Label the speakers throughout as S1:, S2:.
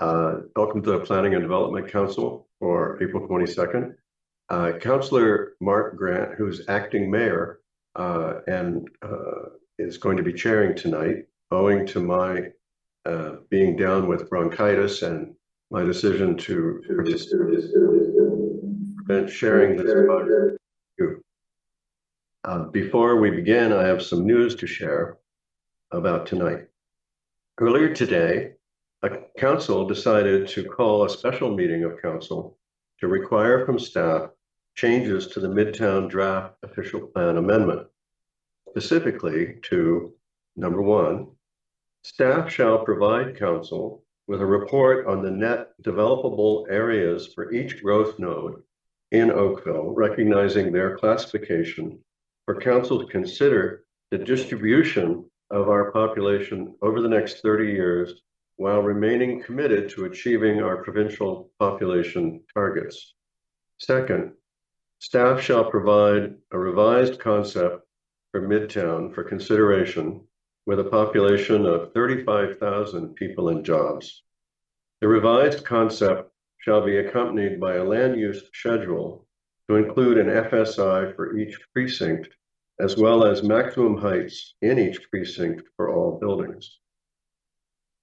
S1: Welcome to the Planning and Development Council for April 22nd. Councillor Mark Grant, who's acting mayor and is going to be chairing tonight, owing to my being down with bronchitis and my decision to prevent sharing this podcast. Before we begin, I have some news to share about tonight. Earlier today, council decided to call a special meeting of council to require from staff changes to the Midtown Draft Official Plan Amendment. Specifically to, number one, staff shall provide council with a report on the net developable areas for each growth node in Oakville, recognizing their classification for council to consider the distribution of our population over the next 30 years while remaining committed to achieving our provincial population targets. Second, staff shall provide a revised concept for Midtown for consideration with a population of 35,000 people and jobs. The revised concept shall be accompanied by a land use schedule to include an FSI for each precinct, as well as maximum heights in each precinct for all buildings.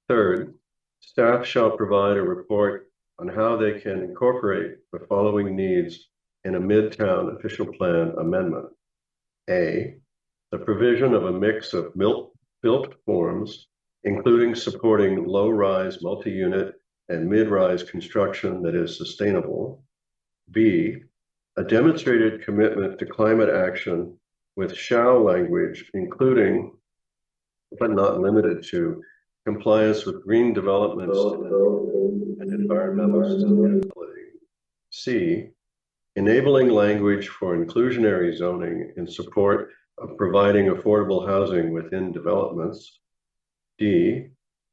S1: Third, staff shall provide a report on how they can incorporate the following needs in a Midtown official plan amendment. A, the provision of a mix of built forms, including supporting low-rise multi-unit and mid-rise construction that is sustainable. B, a demonstrated commitment to climate action with shall language, including, but not limited to, compliance with green developments and environmental sustainability. C, enabling language for inclusionary zoning in support of providing affordable housing within developments. D,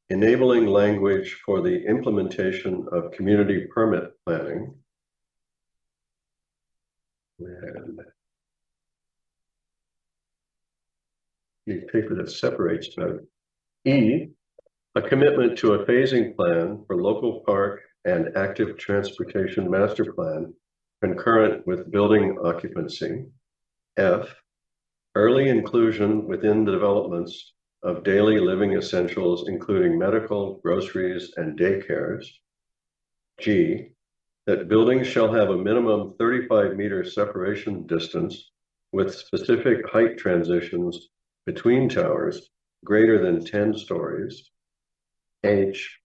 S1: enabling language for the implementation of community permit planning. And the paper that separates them. E, a commitment to a phasing plan for local park and active transportation master plan concurrent with building occupancy. F, early inclusion within the developments of daily living essentials, including medical, groceries, and daycares. G, that buildings shall have a minimum 35-meter separation distance with specific height transitions between towers greater than 10 stories. H,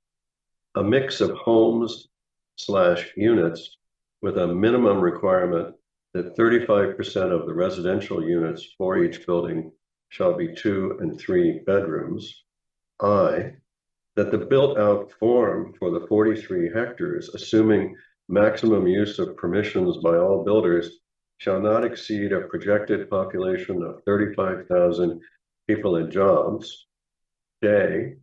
S1: a mix of homes/units with a minimum requirement that 35% of the residential units for each building shall be 2 and 3 bedrooms. I, that the built-out form for the 43 hectares, assuming maximum use of permissions by all builders, shall not exceed a projected population of 35,000 people and jobs. J,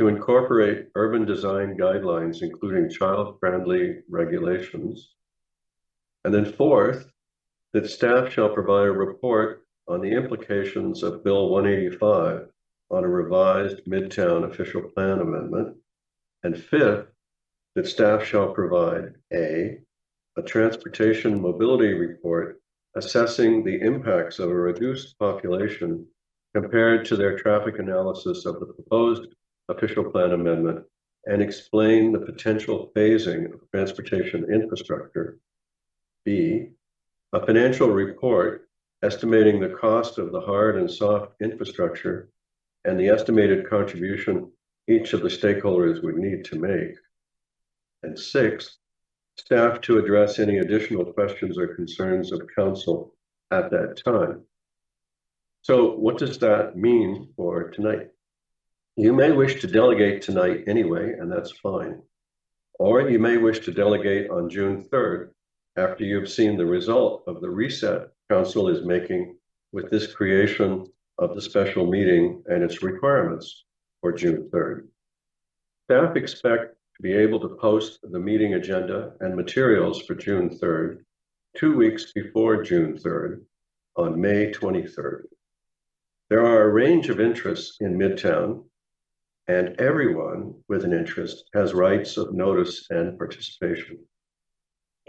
S1: to incorporate urban design guidelines, including child-friendly regulations. And then fourth, that staff shall provide a report on the implications of Bill 185 on a revised Midtown official plan amendment. And fifth, that staff shall provide a transportation mobility report assessing the impacts of a reduced population compared to their traffic analysis of the proposed official plan amendment and explain the potential phasing of transportation infrastructure. B, a financial report estimating the cost of the hard and soft infrastructure and the estimated contribution each of the stakeholders would need to make. And sixth, staff to address any additional questions or concerns of council at that time. So what does that mean for tonight? You may wish to delegate tonight anyway, and that's fine. Or you may wish to delegate on June 3rd, after you've seen the result of the reset council is making with this creation of the special meeting and its requirements for June 3rd. Staff expect to be able to post the meeting agenda and materials for June 3rd, 2 weeks before June 3rd, on May 23rd. There are a range of interests in Midtown, and everyone with an interest has rights of notice and participation.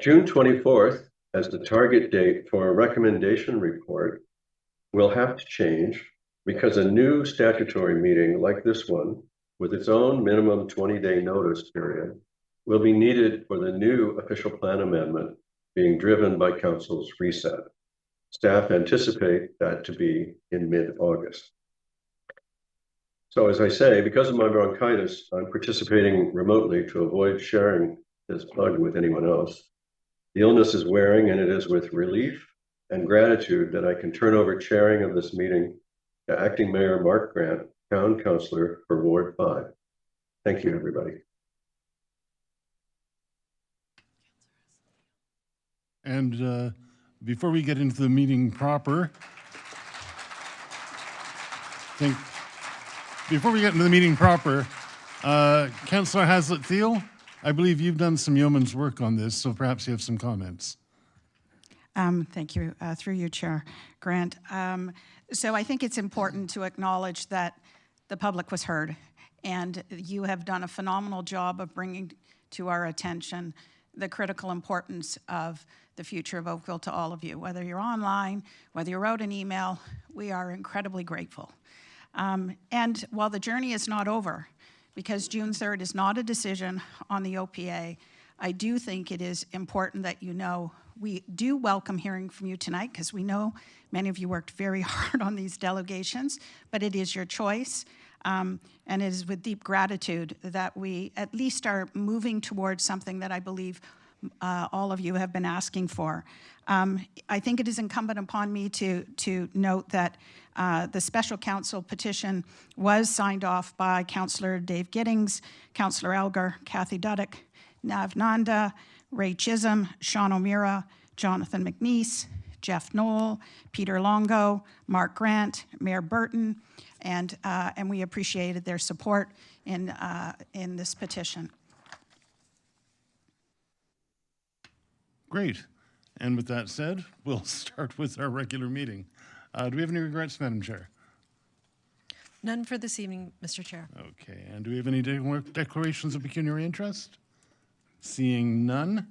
S1: June 24th, as the target date for a recommendation report, will have to change because a new statutory meeting like this one, with its own minimum 20-day notice period, will be needed for the new official plan amendment being driven by Council's reset. Staff anticipate that to be in mid-August. So as I say, because of my bronchitis, I'm participating remotely to avoid sharing this bug with anyone else. The illness is wearing, and it is with relief and gratitude that I can turn over chairing of this meeting to Acting Mayor Mark Grant, Town Councilor for Ward 5. Thank you, everybody.
S2: And before we get into the meeting proper, Councillor Haslett-Thiel, I believe you've done some yeoman's work on this, so perhaps you have some comments.
S3: Thank you, through you, Chair Grant. So I think it's important to acknowledge that the public was heard, and you have done a phenomenal job of bringing to our attention the critical importance of the future of Oakville to all of you. Whether you're online, whether you wrote an email, we are incredibly grateful. And while the journey is not over, because June 3rd is not a decision on the OPA, I do think it is important that you know we do welcome hearing from you tonight, because we know many of you worked very hard on these delegations, but it is your choice. And it is with deep gratitude that we at least are moving towards something that I believe all of you have been asking for. I think it is incumbent upon me to note that the special counsel petition was signed off by Councillor Dave Giddings, Councillor Elgar, Kathy Duddick, Nav Nanda, Ray Chisholm, Sean O'Meara, Jonathan McNeese, Jeff Knoll, Peter Longo, Mark Grant, Mayor Burton, and we appreciated their support in this petition.
S2: Great. And with that said, we'll start with our regular meeting. Do we have any regrets, Madam Chair?
S4: None for this evening, Mr. Chair.
S2: Okay. And do we have any declarations of pecuniary interest? Seeing none.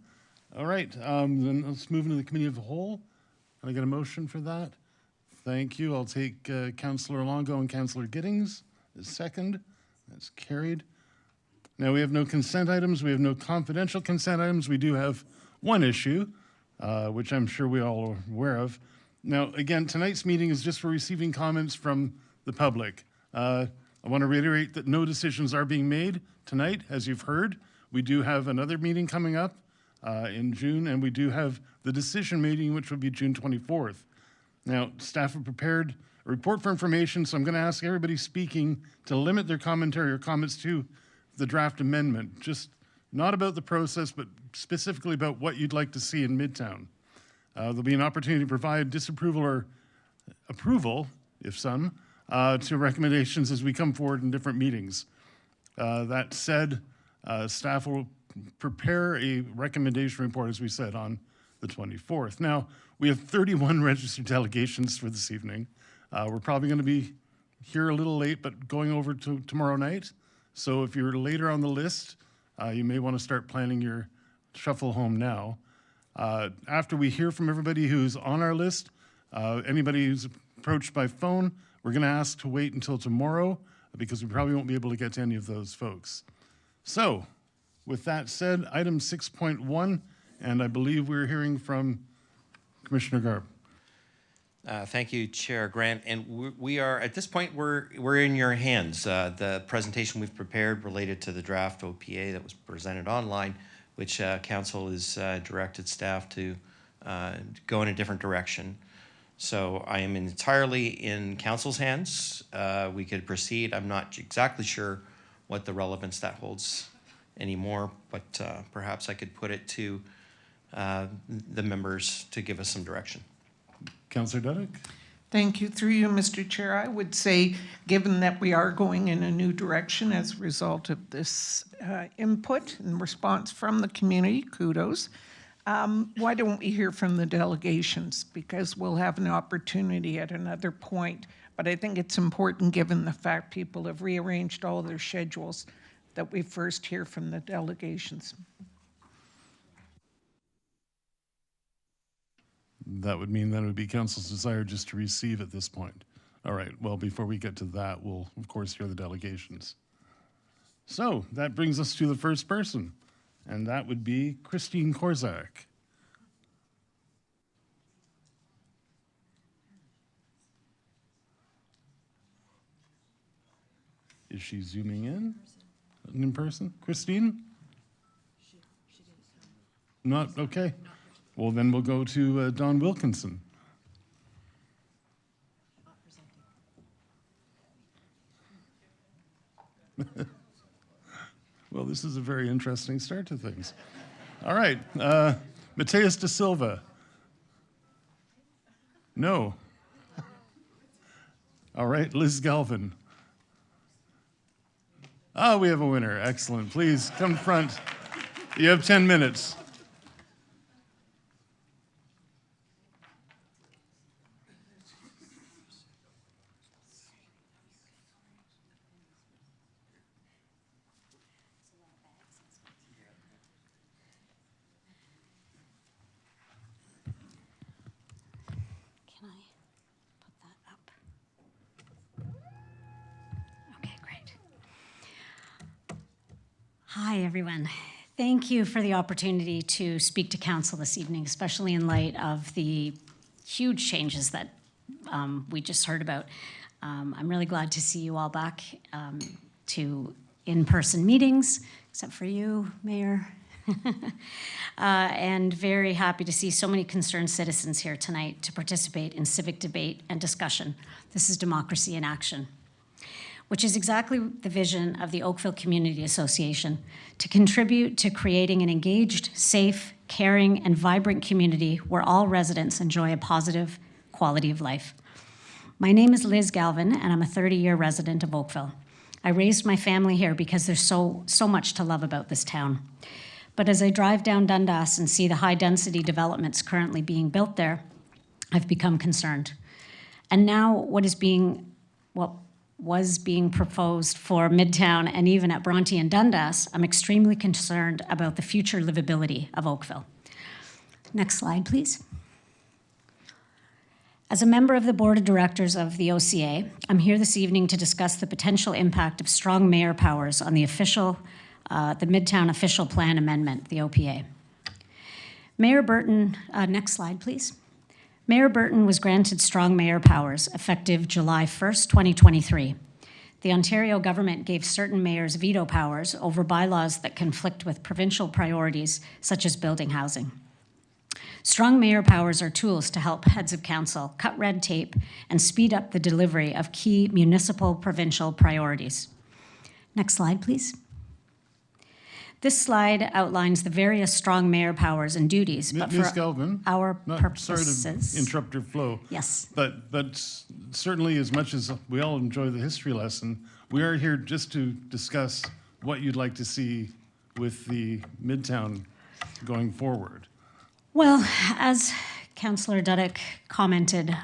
S2: All right. Then let's move into the committee of the whole. Can I get a motion for that? Thank you. I'll take Councillor Longo and Councillor Giddings as second. That's carried. Now we have no consent items. We have no confidential consent items. We do have one issue, which I'm sure we all are aware of. Now, again, tonight's meeting is just for receiving comments from the public. I want to reiterate that no decisions are being made tonight, as you've heard. We do have another meeting coming up in June, and we do have the decision meeting, which will be June 24th. Now, staff have prepared a report for information, so I'm going to ask everybody speaking to limit their commentary or comments to the draft amendment, just not about the process, but specifically about what you'd like to see in Midtown. There'll be an opportunity to provide disapproval or approval, if some, to recommendations as we come forward in different meetings. That said, staff will prepare a recommendation report, as we said, on the 24th. Now, we have 31 registered delegations for this evening. We're probably going to be here a little late, but going over to tomorrow night. So if you're later on the list, you may want to start planning your shuffle home now. After we hear from everybody who's on our list, anybody who's approached by phone, we're going to ask to wait until tomorrow because we probably won't be able to get to any of those folks. So, with that said, item 6.1, and I believe we're hearing from Commissioner Garb.
S5: Thank you, Chair Grant. And we are, at this point, we're in your hands. The presentation we've prepared related to the draft OPA that was presented online, which Council has directed staff to go in a different direction. So I am entirely in Council's hands. We could proceed. I'm not exactly sure what the relevance that holds anymore, but perhaps I could put it to the members to give us some direction.
S2: Councillor Duddick?
S6: Thank you. Through you, Mr. Chair, I would say, given that we are going in a new direction as a result of this input and response from the community, kudos, why don't we hear from the delegations? Because we'll have an opportunity at another point But I think it's important, given the fact people have rearranged all their schedules, that we first hear from the delegations.
S2: That would mean that it would be council's desire just to receive at this point. All right, well, before we get to that, we'll of course hear the delegations. So that brings us to the first person, and that would be Christine Korzak. Is she zooming in person? Christine? Not, okay. Well, then we'll go to Don Wilkinson. Well, this is a very interesting start to things. All right, Mateus da Silva. No. All right, Liz Galvin. Oh, we have a winner. Excellent. Please come front. You have 10 minutes.
S7: Can I put that up? Okay, great. Hi, everyone. Thank you for the opportunity to speak to council this evening, especially in light of the huge changes that we just heard about. I'm really glad to see you all back to in-person meetings, except for you, Mayor. And very happy to see so many concerned citizens here tonight to participate in civic debate and discussion. This is democracy in action, which is exactly the vision of the Oakville Community Association, to contribute to creating an engaged, safe, caring, and vibrant community where all residents enjoy a positive quality of life. My name is Liz Galvin, and I'm a 30-year resident of Oakville. I raised my family here because there's so much to love about this town. But as I drive down Dundas and see the high-density developments currently being built there, I've become concerned. And now what was being proposed for Midtown and even at Bronte and Dundas, I'm extremely concerned about the future livability of Oakville. Next slide, please. As a member of the board of directors of the OCA, I'm here this evening to discuss the potential impact of strong mayor powers on the Midtown Official Plan Amendment, the OPA. Mayor Burton, next slide, please. Mayor Burton was granted strong mayor powers effective July 1st, 2023. The Ontario government gave certain mayors veto powers over bylaws that conflict with provincial priorities, such as building housing. Strong mayor powers are tools to help heads of council cut red tape and speed up the delivery of key municipal provincial priorities. Next slide, please. This slide outlines the various strong mayor powers and duties, but
S2: Ms.
S7: for
S2: Galvin,
S7: our
S2: sorry to
S7: purposes.
S2: interrupt your flow.
S7: Yes.
S2: But certainly, as much as we all enjoy the history lesson, we are here just to discuss what you'd like to see with the Midtown going forward.
S7: Well, as Councillor Dudek commented,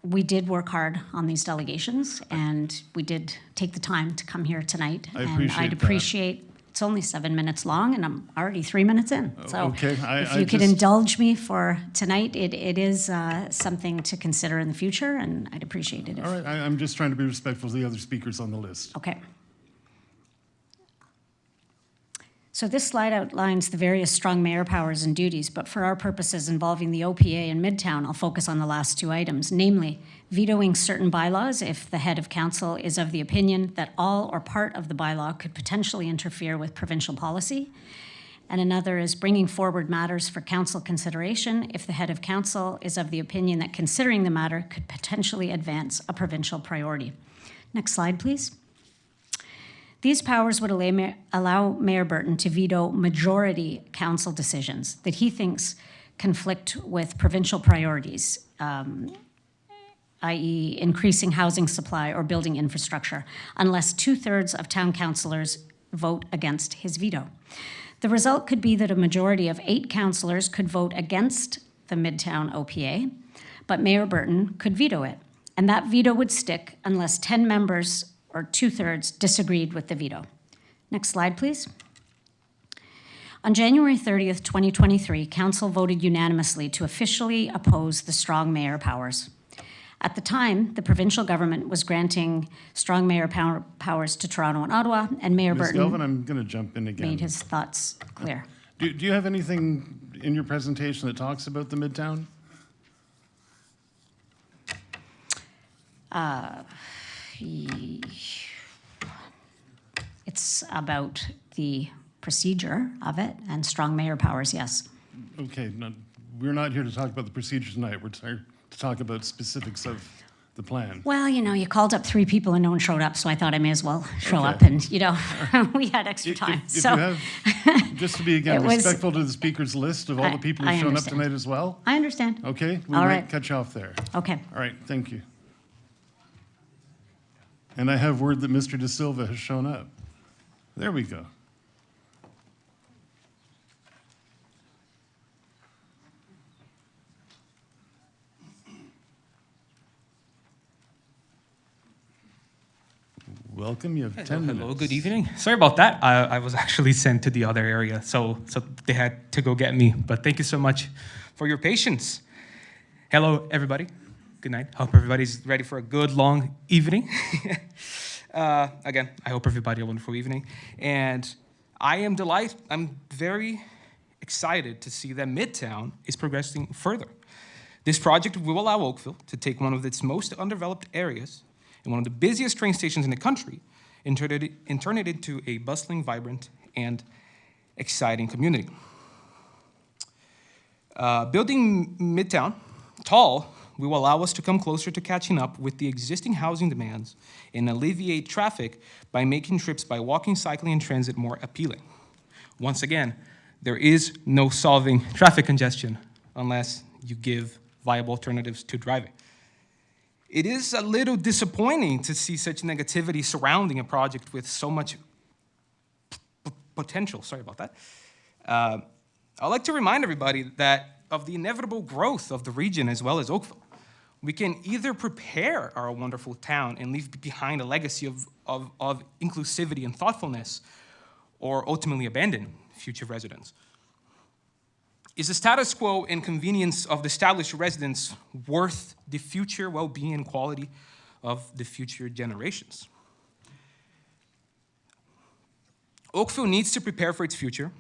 S7: we did work hard on these delegations, and we did take the time to come here tonight.
S2: I
S7: and
S2: appreciate
S7: I'd
S2: that.
S7: appreciate, it's only 7 minutes long, and I'm already 3 minutes in. So
S2: okay,
S7: if
S2: I
S7: you could
S2: just-
S7: indulge me for tonight, it is something to consider in the future, and I'd appreciate it.
S2: All right, I'm just trying to be respectful of the other speakers on the list.
S7: Okay. So this slide outlines the various strong mayor powers and duties, but for our purposes involving the OPA and Midtown, I'll focus on the last two items, namely vetoing certain bylaws if the head of council is of the opinion that all or part of the bylaw could potentially interfere with provincial policy. And another is bringing forward matters for council consideration if the head of council is of the opinion that considering the matter could potentially advance a provincial priority. Next slide, please. These powers would allow Mayor Burton to veto majority council decisions that he thinks conflict with provincial priorities, i.e. increasing housing supply or building infrastructure, unless 2/3 of town councillors vote against his veto. The result could be that a majority of 8 councillors could vote against the Midtown OPA, but Mayor Burton could veto it. And that veto would stick unless 10 members or 2/3 disagreed with the veto. Next slide, please. On January 30th, 2023, Council voted unanimously to officially oppose the strong mayor powers. At the time, the provincial government was granting strong mayor powers to Toronto and Ottawa, and Mayor
S2: Ms.
S7: Burton
S2: Galvin, I'm going to jump in again.
S7: made his thoughts clear.
S2: Do you have anything in your presentation that talks about the Midtown?
S7: It's about the procedure of it and strong mayor powers, yes.
S2: Okay, we're not here to talk about the procedure tonight. We're here to talk about specifics of the plan.
S7: Well, you called up 3 people and no one showed up, so I thought I may as well show
S2: Okay.
S7: up and, we had extra
S2: If-
S7: time.
S2: If
S7: So
S2: you have, just to be again
S7: It was-
S2: respectful to the speaker's list of all the people
S7: I
S2: who've shown up
S7: understand.
S2: tonight as well,
S7: I understand.
S2: okay? We
S7: All
S2: might
S7: right.
S2: cut you off there.
S7: Okay.
S2: All right, thank you. And I have word that Mr. De Silva has shown up. There we go. Welcome, you have 10 minutes.
S8: Hello, good evening. Sorry about that. I was actually sent to the other area, so they had to go get me. But thank you so much for your patience. Hello, everybody. Good night. Hope everybody's ready for a good, long evening. Again, I hope everybody had a wonderful evening. And I'm very excited to see that Midtown is progressing further. This project will allow Oakville to take one of its most undeveloped areas and one of the busiest train stations in the country and turn it into a bustling, vibrant, and exciting community. Building Midtown tall will allow us to come closer to catching up with the existing housing demands and alleviate traffic by making trips by walking, cycling, and transit more appealing. Once again, there is no solving traffic congestion unless you give viable alternatives to driving. It is a little disappointing to see such negativity surrounding a project with so much potential. Sorry about that. I'd like to remind everybody that of the inevitable growth of the region as well as Oakville. We can either prepare our wonderful town and leave behind a legacy of inclusivity and thoughtfulness, or ultimately abandon future residents. Is the status quo and convenience of the established residents worth the future well-being and quality of the future generations? Oakville needs to prepare for its future,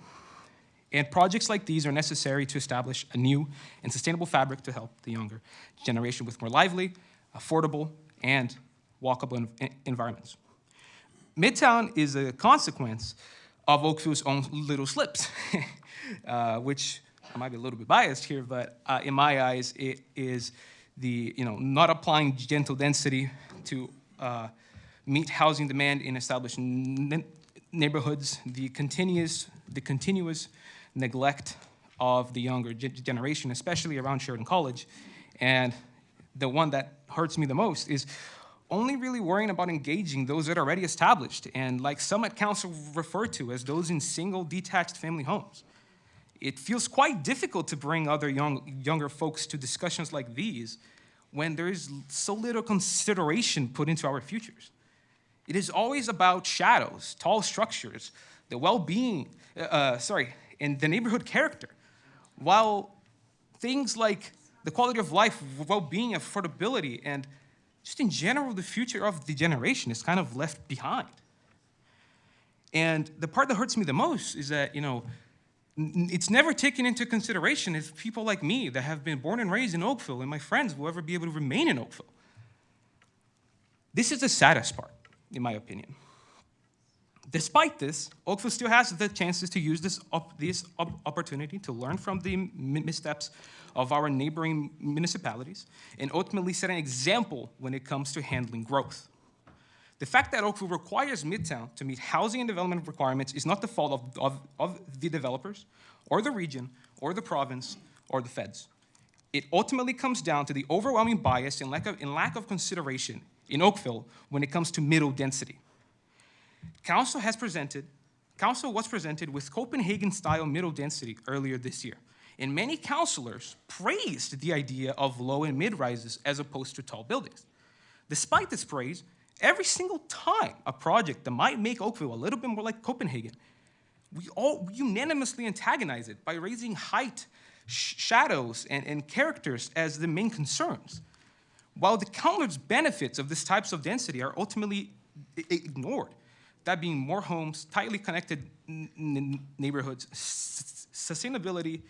S8: and projects like these are necessary to establish a new and sustainable fabric to help the younger generation with more lively, affordable, and walkable environments. Midtown is a consequence of Oakville's own little slips, which I might be a little bit biased here, but in my eyes, it is the not applying gentle density to meet housing demand in established neighborhoods, the continuous neglect of the younger generation, especially around Sheridan College, and the one that hurts me the most is only really worrying about engaging those that are already established, and like some at council refer to as those in single detached family homes. It feels quite difficult to bring other younger folks to discussions like these when there is so little consideration put into our futures. It is always about shadows, tall structures, the well-being, and the neighborhood character, while things like the quality of life, well-being, affordability, and just in general, the future of the generation is kind of left behind. And the part that hurts me the most is that, it's never taken into consideration if people like me that have been born and raised in Oakville and my friends will ever be able to remain in Oakville. This is the saddest part, in my opinion. Despite this, Oakville still has the chances to use this opportunity to learn from the missteps of our neighboring municipalities and ultimately set an example when it comes to handling growth. The fact that Oakville requires Midtown to meet housing and development requirements is not the fault of the developers, or the region, or the province, or the feds. It ultimately comes down to the overwhelming bias and lack of consideration in Oakville when it comes to middle density. Council was presented with Copenhagen-style middle density earlier this year, And many councillors praised the idea of low and mid-rises as opposed to tall buildings. Despite this praise, every single time a project that might make Oakville a little bit more like Copenhagen, we all unanimously antagonize it by raising height, shadows, and characters as the main concerns. While the countless benefits of these types of density are ultimately ignored, that being more homes, tightly connected neighborhoods, sustainability,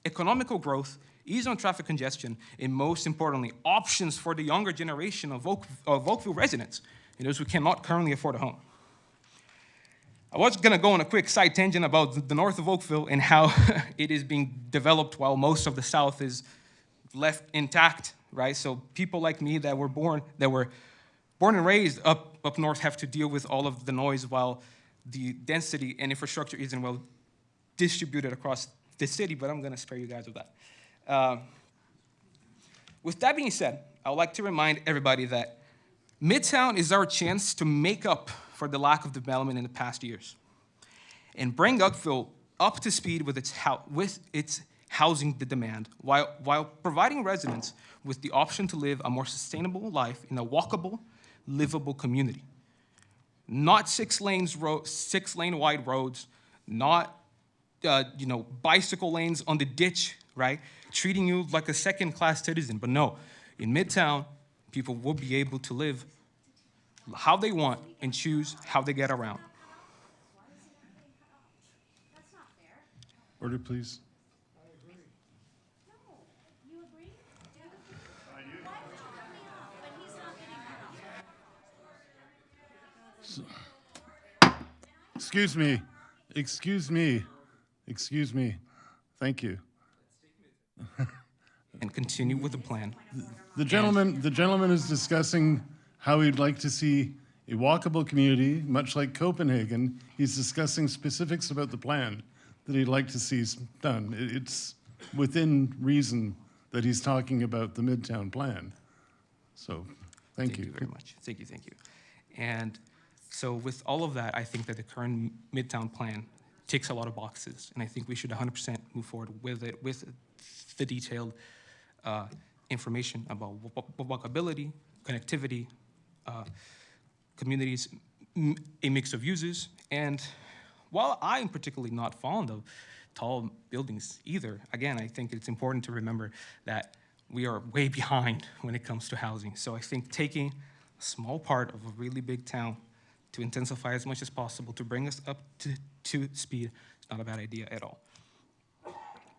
S8: economical growth, ease on traffic congestion, and most importantly, options for the younger generation of Oakville residents, and those who cannot currently afford a home. I was gonna go on a quick side tangent about the north of Oakville and how it is being developed while most of the south is left intact, right? So people like me that were born and raised up north have to deal with all of the noise while the density and infrastructure isn't well distributed across the city, but I'm gonna spare you guys of that. With that being said, I would like to remind everybody that Midtown is our chance to make up for the lack of development in the past years and bring Oakville up to speed with its housing demand while providing residents with the option to live a more sustainable life in a walkable, livable community. Not six-lane wide roads, not bicycle lanes on the ditch, right? Treating you like a second-class citizen. But no, in Midtown, people will be able to live how they want and choose how they get around.
S2: Order, please. Excuse me. Excuse me. Excuse me. Thank you.
S8: And continue with the plan.
S2: The gentleman is discussing how he'd like to see a walkable community, much like Copenhagen. He's discussing specifics about the plan that he'd like to see done. It's within reason that he's talking about the Midtown plan. So, thank you
S8: very much. Thank you. And so with all of that, I think that the current Midtown plan ticks a lot of boxes, and I think we should 100% move forward with it, with the detailed information about walkability, connectivity, communities, a mix of uses. And while I'm particularly not fond of tall buildings either, again, I think it's important to remember that we are way behind when it comes to housing. So I think taking a small part of a really big town to intensify as much as possible to bring us up to speed is not a bad idea at all.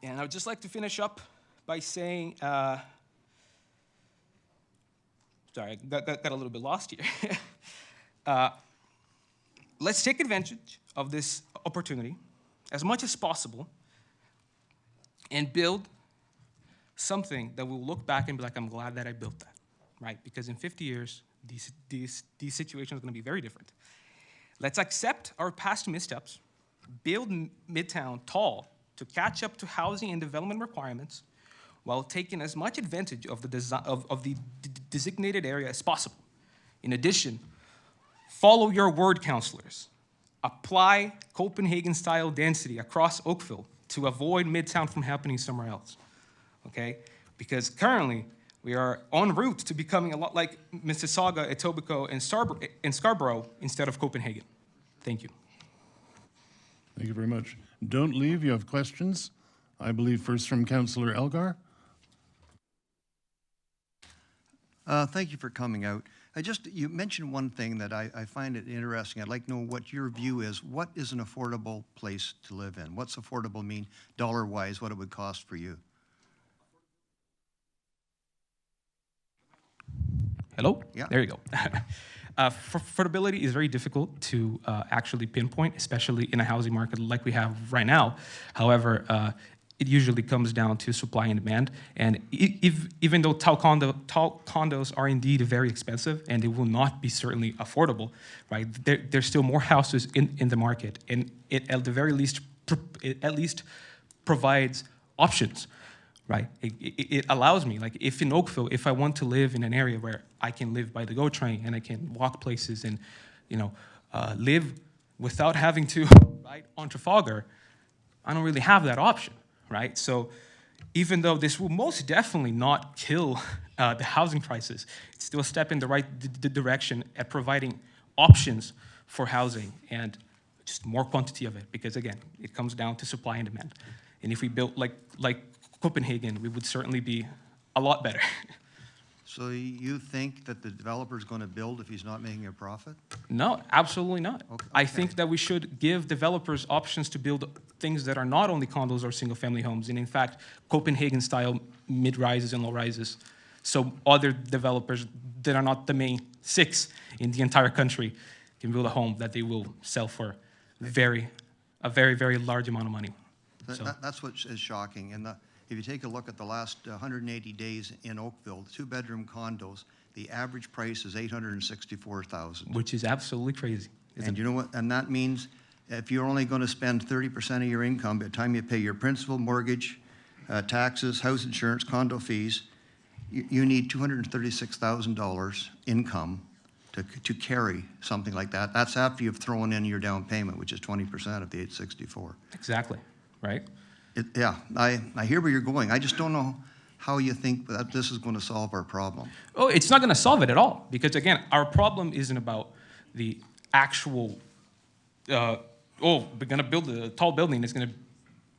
S8: And I would just like to finish up by saying, sorry, I got a little bit lost here. Let's take advantage of this opportunity as much as possible and build something that we'll look back and be like, I'm glad that I built that, right? Because in 50 years, these situations are gonna be very different. Let's accept our past missteps, build Midtown tall to catch up to housing and development requirements while taking as much advantage of the designated area as possible. In addition, follow your word, councilors. Apply Copenhagen-style density across Oakville to avoid Midtown from happening somewhere else, okay? Because currently, we are en route to becoming a lot like Mississauga, Etobicoke, and Scarborough instead of Copenhagen. Thank you.
S2: Thank you very much. Don't leave, you have questions. I believe first from Councillor Elgar.
S9: Thank you for coming out. You mentioned one thing that I find it interesting. I'd like to know what your view is. What is an affordable place to live in? What's affordable mean dollar-wise, what it would cost for you?
S8: Hello?
S9: Yeah.
S8: There you go. Affordability is very difficult to actually pinpoint, especially in a housing market like we have right now. However, it usually comes down to supply and demand. And even though tall condos are indeed very expensive and they will not be certainly affordable, right? There's still more houses in the market, and it at the very least provides options, right? It allows me, like if in Oakville, if I want to live in an area where I can live by the GO train and I can walk places and, live without having to ride on Trafalgar, I don't really have that option, right? So even though this will most definitely not kill the housing prices, it's still a step in the right direction at providing options for housing and just more quantity of it, because again, it comes down to supply and demand. And if we built like Copenhagen, we would certainly be a lot better.
S9: So you think that the developer's going to build if he's not making a profit?
S8: No, absolutely not.
S9: Okay.
S8: I think that we should give developers options to build things that are not only condos or single-family homes, and in fact, Copenhagen-style mid-rises and low-rises. So other developers that are not the main 6 in the entire country can build a home that they will sell for a very, very large amount of money. So,
S9: That's what is shocking. And if you take a look at the last 180 days in Oakville, 2-bedroom condos, the average price is $864,000.
S8: which is absolutely crazy.
S9: And you know what? And that means if you're only going to spend 30% of your income by the time you pay your principal, mortgage, taxes, house insurance, condo fees, you need $236,000 income to carry something like that. That's after you've thrown in your down payment, which is 20% of the 864.
S8: Exactly, right?
S9: Yeah, I hear where you're going. I just don't know how you think that this is going to solve our problem.
S8: Oh, it's not going to solve it at all, because again, our problem isn't about the actual, we're going to build a tall building that's going to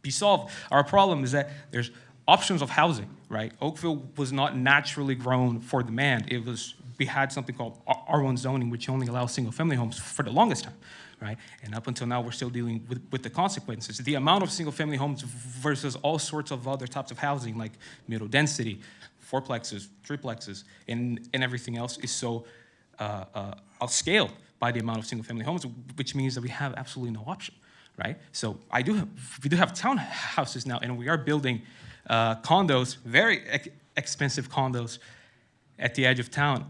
S8: be solved. Our problem is that there's options of housing, right? Oakville was not naturally grown for demand. We had something called R1 zoning, which only allows single-family homes for the longest time, right? And up until now, we're still dealing with the consequences. The amount of single-family homes versus all sorts of other types of housing, like middle density, fourplexes, triplexes, and everything else is so scaled by the amount of single-family homes, which means that we have absolutely no option, right? So we do have townhouses now, and we are building condos, very expensive condos, at the edge of town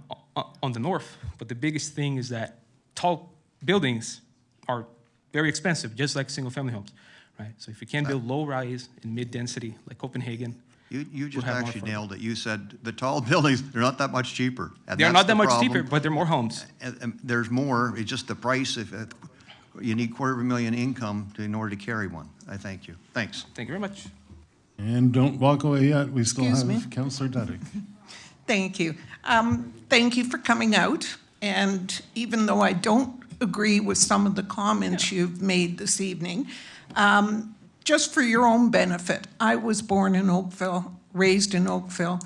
S8: on the north. But the biggest thing is that tall buildings are very expensive, just like single-family homes, right? So if you can build low-rise and mid-density like Copenhagen,
S9: You just
S8: have more
S9: actually
S8: fun.
S9: nailed it. You said the tall buildings, they're not that much cheaper. And
S8: they're
S9: that's
S8: not that
S9: the
S8: much
S9: problem.
S8: cheaper, but they're more homes.
S9: And there's more, it's just the price. If you need $250,000 income in order to carry one. I thank you. Thanks.
S8: Thank you very much.
S2: And don't walk away yet. We still
S6: Excuse me.
S2: have Councillor Duddick.
S6: Thank you. Thank you for coming out. And even though I don't agree with some of the comments you've made this evening, just for your own benefit, I was born in Oakville, raised in Oakville.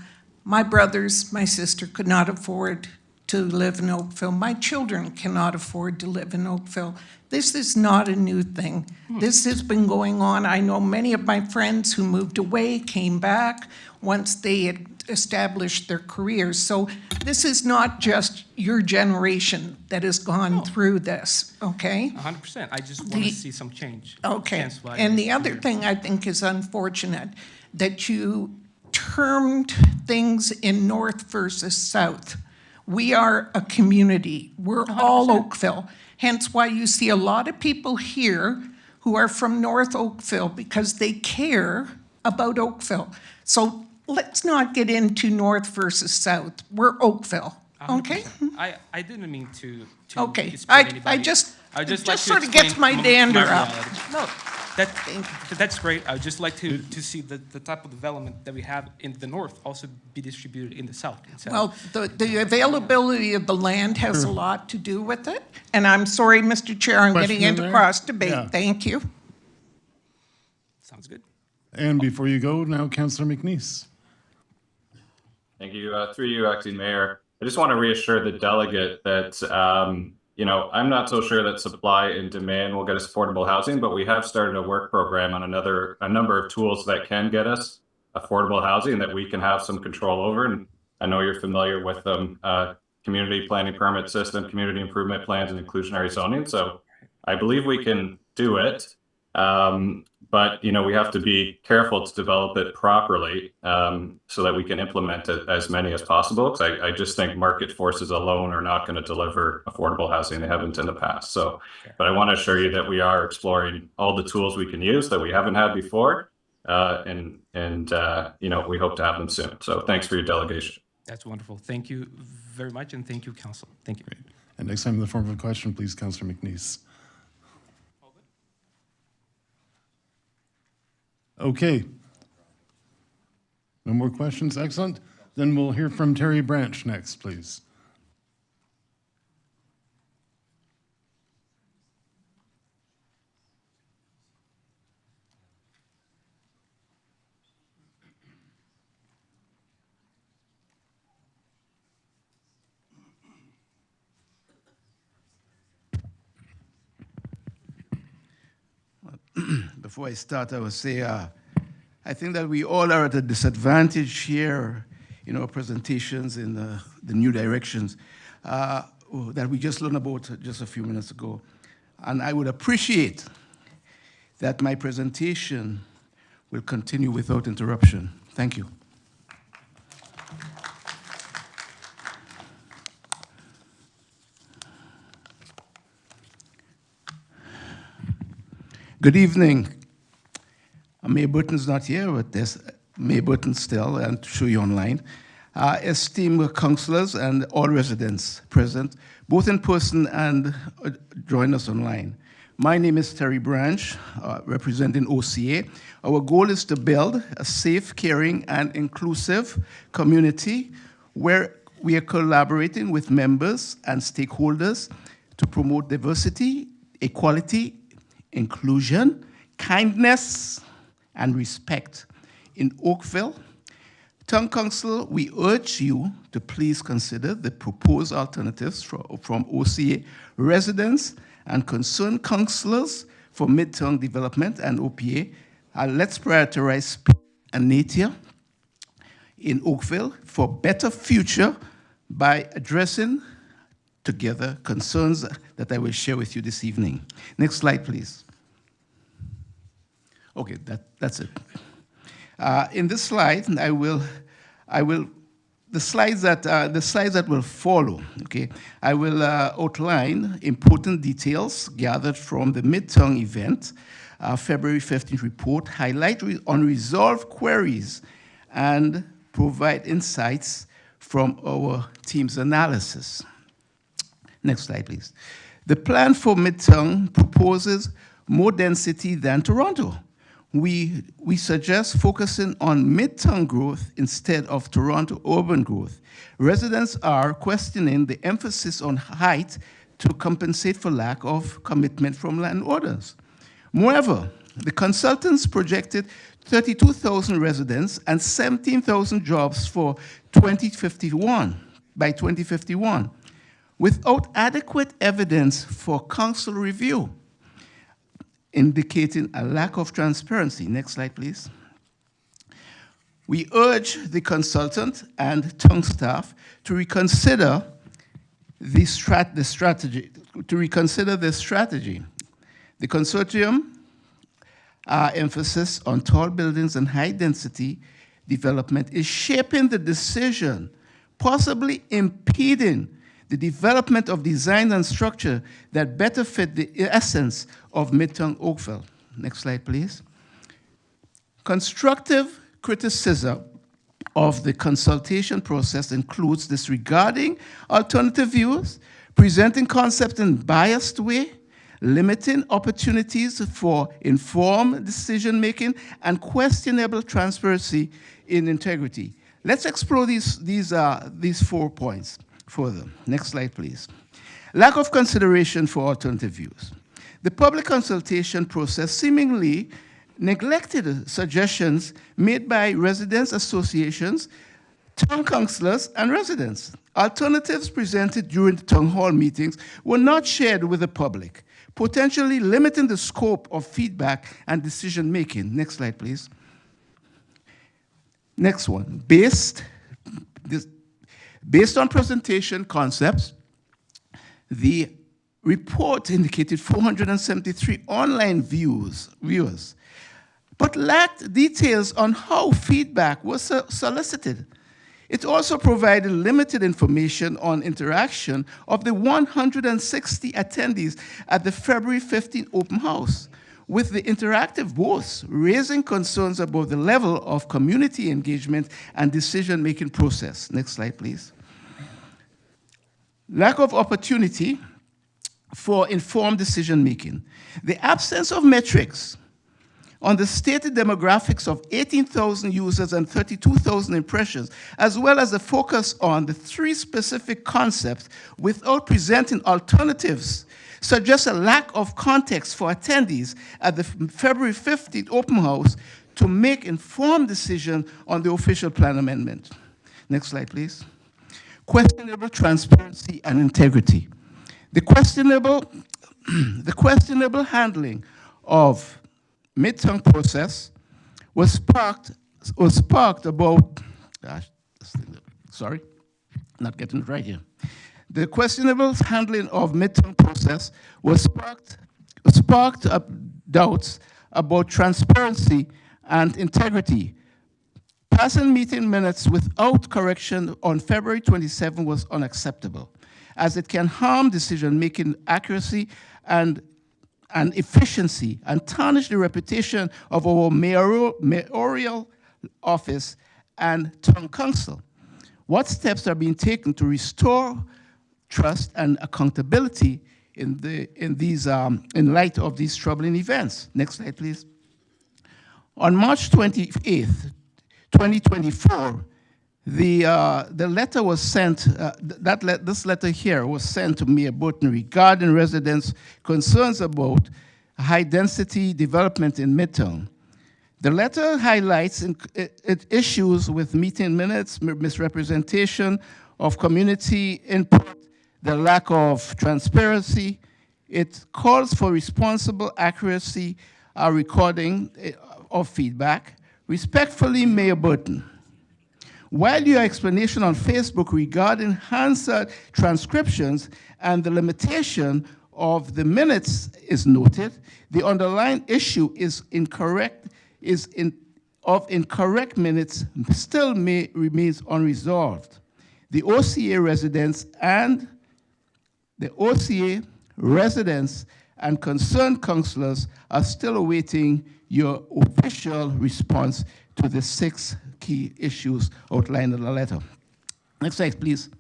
S6: My brothers, my sister could not afford to live in Oakville. My children cannot afford to live in Oakville. This is not a new thing. This has been going on. I know many of my friends who moved away, came back once they had established their careers. So this is not just your generation that has gone through this, okay?
S8: 100%. I just want to see some change.
S6: Okay.
S8: Hence why
S6: And the
S8: I'm
S6: other
S8: here.
S6: thing I think is unfortunate, that you termed things in North versus South. We are a community. We're all Oakville. Hence why you see a lot of people here who are from North Oakville because they care about Oakville. So let's not get into North versus South. We're Oakville, okay?
S8: 100%. I didn't mean to
S6: Okay.
S8: disparage
S6: I
S8: anybody.
S6: just-
S8: I
S6: it
S8: just
S6: just
S8: like
S6: sort
S8: to
S6: of gets
S8: explain
S6: my dander up.
S8: reality. No, that's great. I would just like to see the type of development that we have in the north also be distributed in the south.
S6: Well, the availability of the land has a lot to do with it. And I'm sorry, Mr. Chair, I'm getting
S2: Question in
S6: into
S2: there?
S6: cross debate.
S2: Yeah.
S6: Thank you.
S8: Sounds good.
S2: And before you go, now Councillor McNeese.
S10: Thank you. Through you, Acting Mayor, I just want to reassure the delegate that, I'm not so sure that supply and demand will get us affordable housing, but we have started a work program on a number of tools that can get us affordable housing that we can have some control over. And I know you're familiar with them, community planning permit system, community improvement plans, and inclusionary zoning. So I believe we can do it. But we have to be careful to develop it properly so that we can implement it as many as possible. Because I just think market forces alone are not going to deliver affordable housing. They haven't in the past. So, but I want to assure you that we are exploring all the tools we can use that we haven't had before, and we hope to have them soon. So, thanks for your delegation.
S8: That's wonderful. Thank you very much, and thank you, Council. Thank you.
S2: And next time in the form of a question, please, Councillor McNeese. Okay. more questions? Excellent. Then we'll hear from Terry Branch next, please.
S11: Before I start, I would say I think that we all are at a disadvantage here in our presentations in the new directions that we just learned about just a few minutes ago. And I would appreciate that my presentation will continue without interruption. Thank you. Good evening. Mayor Burton's not here, but there's Mayor Burton still, and to show you online. Esteemed councillors and all residents present, both in person and join us online. My name is Terry Branch, representing OCA. Our goal is to build a safe, caring, and inclusive community where we are collaborating with members and stakeholders to promote diversity, equality, inclusion, kindness, and respect. In Oakville, Town Council, we urge you to please consider the proposed alternatives from OCA residents and concerned councillors for midterm development and OPA. Let's prioritize speed and nature in Oakville for better future by addressing together concerns that I will share with you this evening. Next slide, please. Okay, that's it. In this slide, the slides that will follow. Okay, I will outline important details gathered from the midterm event, February 15th report, highlight unresolved queries, and provide insights from our team's analysis. Next slide, please. The plan for midterm proposes more density than Toronto. We suggest focusing on midtown growth instead of Toronto urban growth. Residents are questioning the emphasis on height to compensate for lack of commitment from landowners. Moreover, the consultants projected 32,000 residents and 17,000 jobs for 2051, by 2051, without adequate evidence for council review, indicating a lack of transparency. Next slide, please. We urge the consultant and town staff to reconsider the strategy. The consortium emphasis on tall buildings and high-density development is shaping the decision, possibly impeding the development of design and structure that better fit the essence of Midtown Oakville. Next slide, please. Constructive criticism of the consultation process includes disregarding alternative views, presenting concepts in biased way, limiting opportunities for informed decision-making, and questionable transparency in integrity. Let's explore these 4 points further. Next slide, please. Lack of consideration for alternative views. The public consultation process seemingly neglected suggestions made by residents associations, town councillors, and residents. Alternatives presented during the town hall meetings were not shared with the public, potentially limiting the scope of feedback and decision-making. Next slide, please. Next one. Based on presentation concepts, the report indicated 473 online viewers, but lacked details on how feedback was solicited. It also provided limited information on interaction of the 160 attendees at the February 15 open house, with the interactive boards raising concerns about the level of community engagement and decision-making process. Next slide, please. Lack of opportunity for informed decision-making. The absence of metrics on the stated demographics of 18,000 users and 32,000 impressions, as well as a focus on the 3 specific concepts without presenting alternatives, suggests a lack of context for attendees at the February 15th open house to make informed decisions on the official plan amendment. Next slide, please. Questionable transparency and integrity. The questionable handling of midterm process was sparked about, sorry, not getting it right here. The questionable handling of midterm process was sparked doubts about transparency and integrity. Passing meeting minutes without correction on February 27 was unacceptable, as it can harm decision-making accuracy and efficiency and tarnish the reputation of our mayoral office and town council. What steps are being taken to restore trust and accountability in light of these troubling events? Next slide, please. On March 28th, 2024, the letter was sent, this letter here was sent to Mayor Burton regarding residents' concerns about high-density development in Midtown. The letter highlights issues with meeting minutes, misrepresentation of community input, the lack of transparency. It calls for responsible accuracy recording of feedback. Respectfully, Mayor Burton, while your explanation on Facebook regarding Hansard transcriptions and the limitation of the minutes is noted, the underlying issue is incorrect minutes still remains unresolved. The OCA residents and concerned councillors are still awaiting your official response to the 6 key issues outlined in the letter. Next slide, please.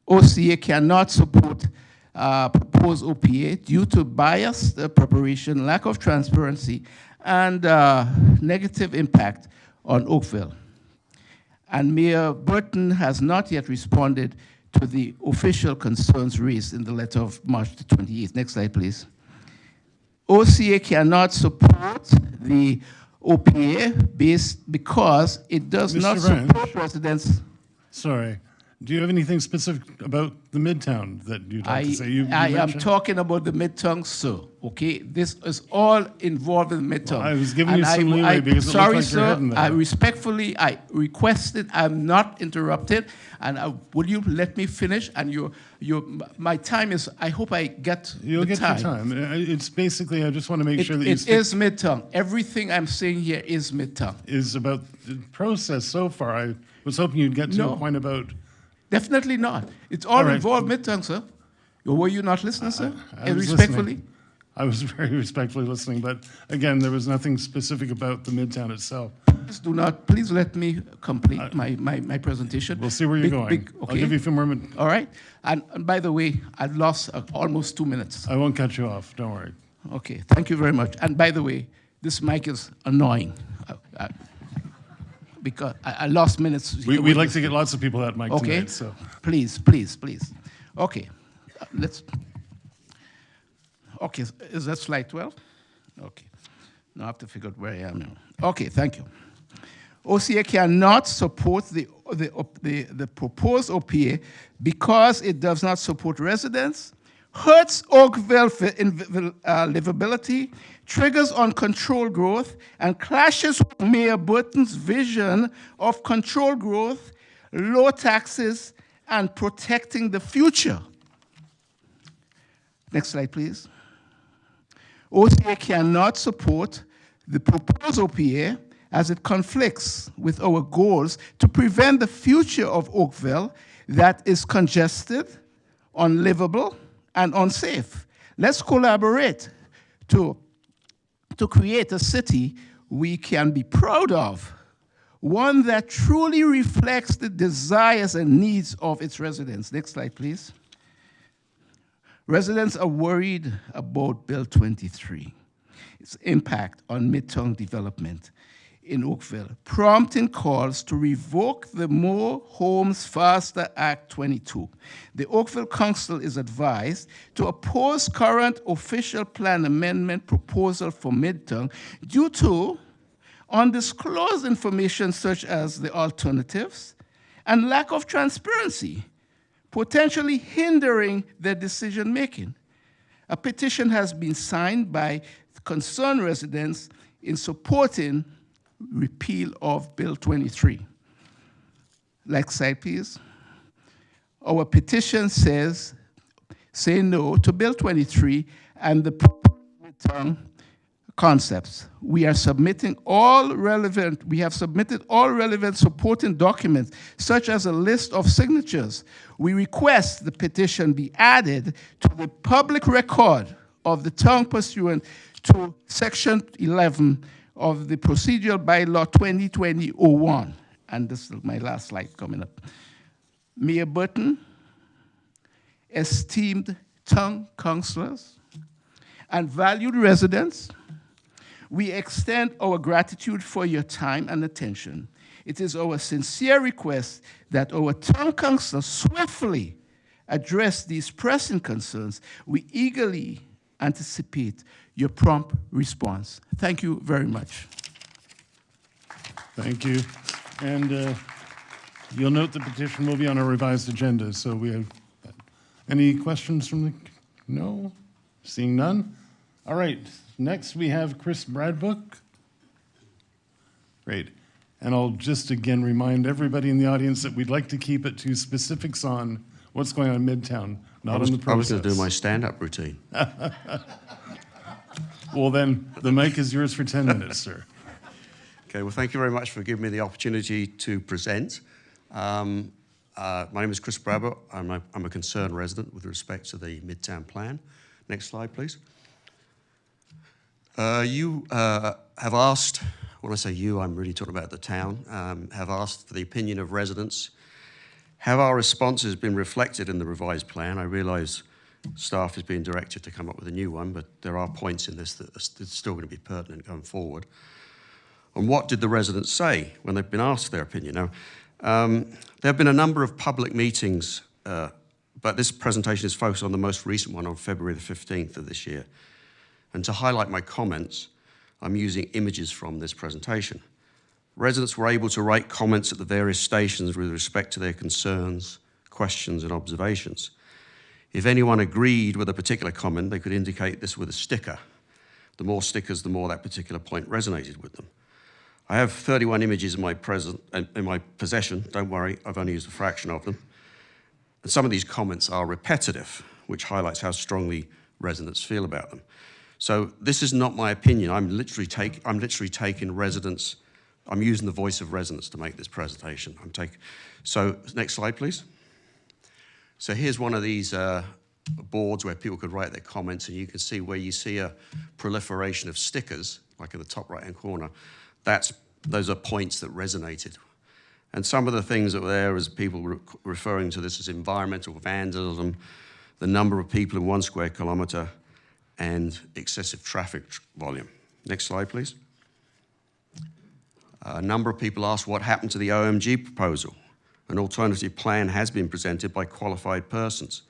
S11: OCA cannot support proposed OPA due to biased preparation, lack of transparency, and negative impact on Oakville. And Mayor Burton has not yet responded to the official concerns raised in the letter of March 28th. Next slide, please. OCA cannot support the OPA because it does not support residents.
S2: Sorry. Do you have anything specific about the Midtown that you'd like to say? You
S11: I am
S2: mentioned-
S11: talking about the Midtown, sir, okay? This is all involved in Midtown.
S2: Well, I was giving you some leeway because it looked
S11: sorry,
S2: like you're
S11: sir,
S2: heading there.
S11: I respectfully, I requested, I'm not interrupted, and would you let me finish? And my time is, I hope I get
S2: You'll
S11: the
S2: get
S11: time.
S2: your time. It's basically, I just want to make sure that
S11: It is Midtown. Everything I'm saying here is Midtown.
S2: is about the process so far. I was hoping you'd get to
S11: No.
S2: a point about.
S11: Definitely not. It's all
S2: All right.
S11: involved Midtown, sir. Were you not listening, sir?
S2: I was
S11: Respectfully?
S2: listening. I was very respectfully listening, but again, there was nothing specific about the Midtown itself.
S11: Please let me complete my presentation.
S2: We'll see where you're going. I'll
S11: okay.
S2: give you a few more minutes.
S11: All right. And by the way, I've lost almost 2 minutes.
S2: I won't cut you off. Don't worry.
S11: Okay. Thank you very much. And by the way, this mic is annoying because I lost minutes.
S2: We'd like to get lots of people that mic
S11: Okay.
S2: tonight. So
S11: Please, please, please. Okay. Let's. Okay. Is that slide 12? Okay. Now I have to figure out where I am now. Okay. Thank you. OCA cannot support the proposed OPA because it does not support residents, hurts Oakville livability, triggers uncontrolled growth, and clashes with Mayor Burton's vision of controlled growth, low taxes, and protecting the future. Next slide, please. OCA cannot support the proposed OPA as it conflicts with our goals to prevent the future of Oakville that is congested, unlivable, and unsafe. Let's collaborate to create a city we can be proud of, one that truly reflects the desires and needs of its residents. Next slide, please. Residents are worried about Bill 23. its impact on Midtown development in Oakville, prompting calls to revoke the More Homes Faster Act 22. The Oakville Council is advised to oppose current official plan amendment proposal for Midtown due to undisclosed information such as the alternatives and lack of transparency, potentially hindering their decision making. A petition has been signed by concerned residents in supporting repeal of Bill 23. Next slide, please. Our petition says, say no to Bill 23 and the midterm concepts. We have submitted all relevant supporting documents, such as a list of signatures. We request the petition be added to the public record of the town pursuant to Section 11 of the Procedural Bylaw 2020-01. And this is my last slide coming up. Mayor Burton, esteemed town councilors, and valued residents, we extend our gratitude for your time and attention. It is our sincere request that our town council swiftly address these pressing concerns. We eagerly anticipate your prompt response. Thank you very much.
S2: Thank you. And you'll note the petition will be on a revised agenda, so we have any questions from the, no? Seeing none? All right, next we have Chris Bradbook. Great. And I'll just again remind everybody in the audience that we'd like to keep it to specifics on what's going on in Midtown, not on the process.
S12: I was going to do my stand-up routine.
S2: Well, then, the mic is yours for 10 minutes, sir.
S12: Okay, well, thank you very much for giving me the opportunity to present. My name is Chris Bradbook. I'm a concerned resident with respect to the Midtown plan. Next slide, please. You have asked, when I say you, I'm really talking about the town, have asked for the opinion of residents. Have our responses been reflected in the revised plan? I realize staff is being directed to come up with a new one, but there are points in this that are still going to be pertinent going forward. And what did the residents say when they've been asked their opinion? Now, there have been a number of public meetings, but this presentation is focused on the most recent one on February the 15th of this year. And to highlight my comments, I'm using images from this presentation. Residents were able to write comments at the various stations with respect to their concerns, questions, and observations. If anyone agreed with a particular comment, they could indicate this with a sticker. The more stickers, the more that particular point resonated with them. I have 31 images in my possession. Don't worry, I've only used a fraction of them. And some of these comments are repetitive, which highlights how strongly residents feel about them. So this is not my opinion. I'm literally taking residents. I'm using the voice of residents to make this presentation. So next slide, please. So here's one of these boards where people could write their comments, and you can see where you see a proliferation of stickers, like in the top right-hand corner. Those are points that resonated. And some of the things that were there is people referring to this as environmental vandalism, the number of people in 1 square kilometre, and excessive traffic volume. Next slide, please. A number of people asked what happened to the OMG proposal. An alternative plan has been presented by qualified persons,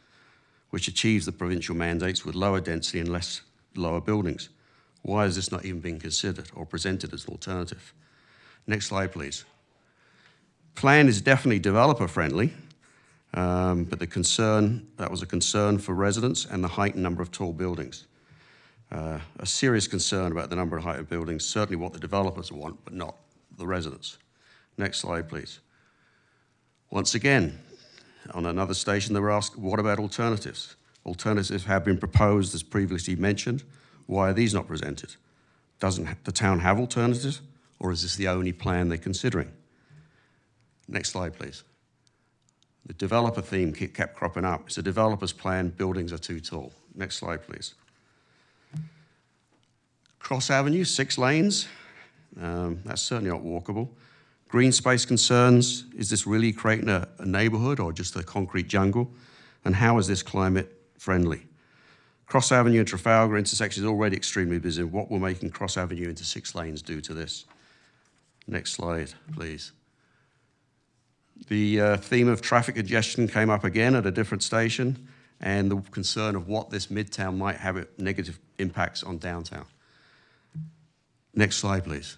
S12: which achieves the provincial mandates with lower density and lower buildings. Why has this not even been considered or presented as an alternative? Next slide, please. Plan is definitely developer-friendly, but that was a concern for residents and the heightened number of tall buildings. A serious concern about the number and height of buildings, certainly what the developers want, but not the residents. Next slide, please. Once again, on another station, they were asked, what about alternatives? Alternatives have been proposed, as previously mentioned. Why are these not presented? Doesn't the town have alternatives, or is this the only plan they're considering? Next slide, please. The developer theme kept cropping up. It's a developer's plan, buildings are too tall. Next slide, please. Cross Avenue, 6 lanes. That's certainly not walkable. Green space concerns, is this really creating a neighborhood or just a concrete jungle? And how is this climate friendly? Cross Avenue and Trafalgar intersection is already extremely busy. What will making Cross Avenue into 6 lanes do to this? Next slide, please. The theme of traffic congestion came up again at a different station, and the concern of what this midtown might have negative impacts on downtown. Next slide, please.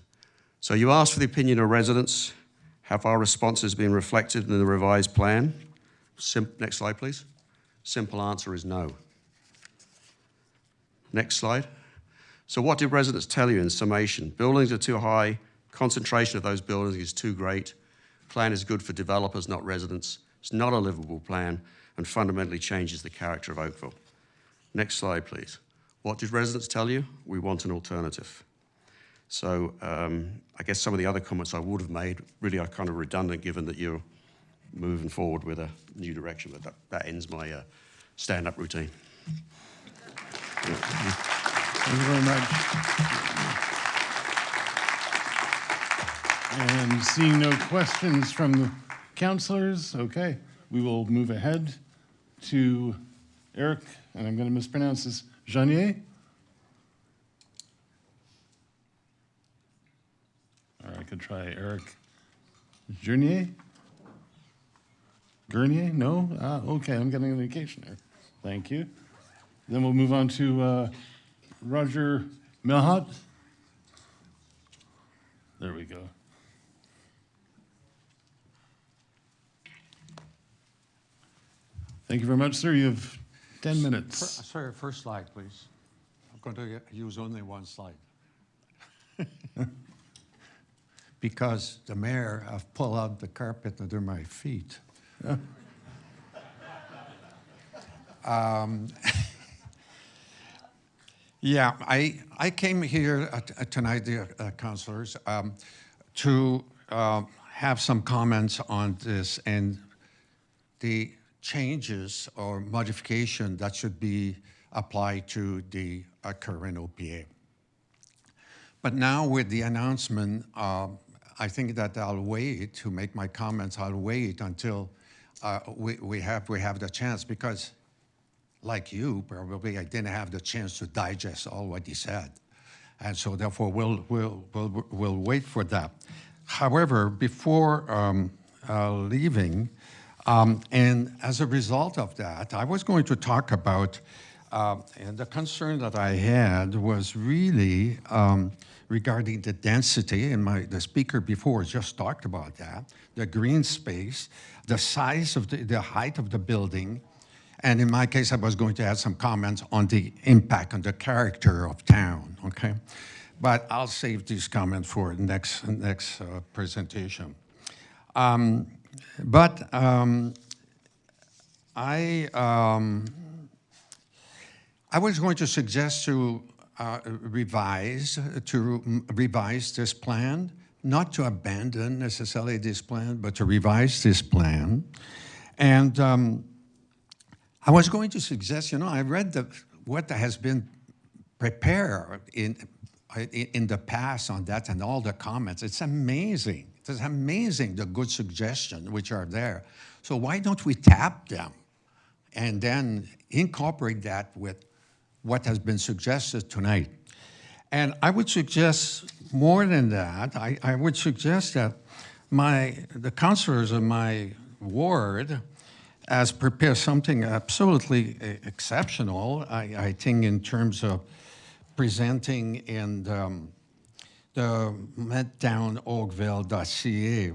S12: So you asked for the opinion of residents. Have our responses been reflected in the revised plan? Next slide, please. Simple answer is no. Next slide. So what did residents tell you in summation? Buildings are too high, concentration of those buildings is too great, plan is good for developers, not residents, it's not a livable plan, and fundamentally changes the character of Oakville. Next slide, please. What did residents tell you? We want an alternative. So I guess some of the other comments I would have made really are kind of redundant given that you're moving forward with a new direction, but that ends my stand-up routine.
S2: Thank you very much. And seeing no questions from the councilors, okay, we will move ahead to Eric, and I'm going to mispronounce this, Janier? Or I could try Eric Journier? Gurnier? No? Okay, I'm getting an indication there. Thank you. Then we'll move on to Roger Melhat. There we go. Thank you very much, sir. You have 10 minutes.
S13: Sorry, first slide, please. I'm going to use only one slide. Because the mayor have pulled out the carpet under my feet. Yeah, I came here tonight, dear councilors, to have some comments on this and the changes or modification that should be applied to the current OPA. But now with the announcement, I think that I'll wait to make my comments. I'll wait until we have the chance, because like you, probably I didn't have the chance to digest all what he said. And so therefore we'll wait for that. However, before leaving, and as a result of that, I was going to talk about, and the concern that I had was really regarding the density, and the speaker before just talked about that, the green space, the size of the height of the building, and in my case, I was going to add some comments on the impact on the character of town, okay? But I'll save these comments for next presentation. I was going to suggest to revise this plan, not to abandon necessarily this plan, but to revise this plan. And I was going to suggest, I read what has been prepared in the past on that and all the comments. It's amazing. It's amazing the good suggestions which are there. So why don't we tap them and then incorporate that with what has been suggested tonight? And I would suggest more than that. I would suggest that the councilors in my ward has prepared something absolutely exceptional, I think, in terms of presenting in the Midtown Oakville.ca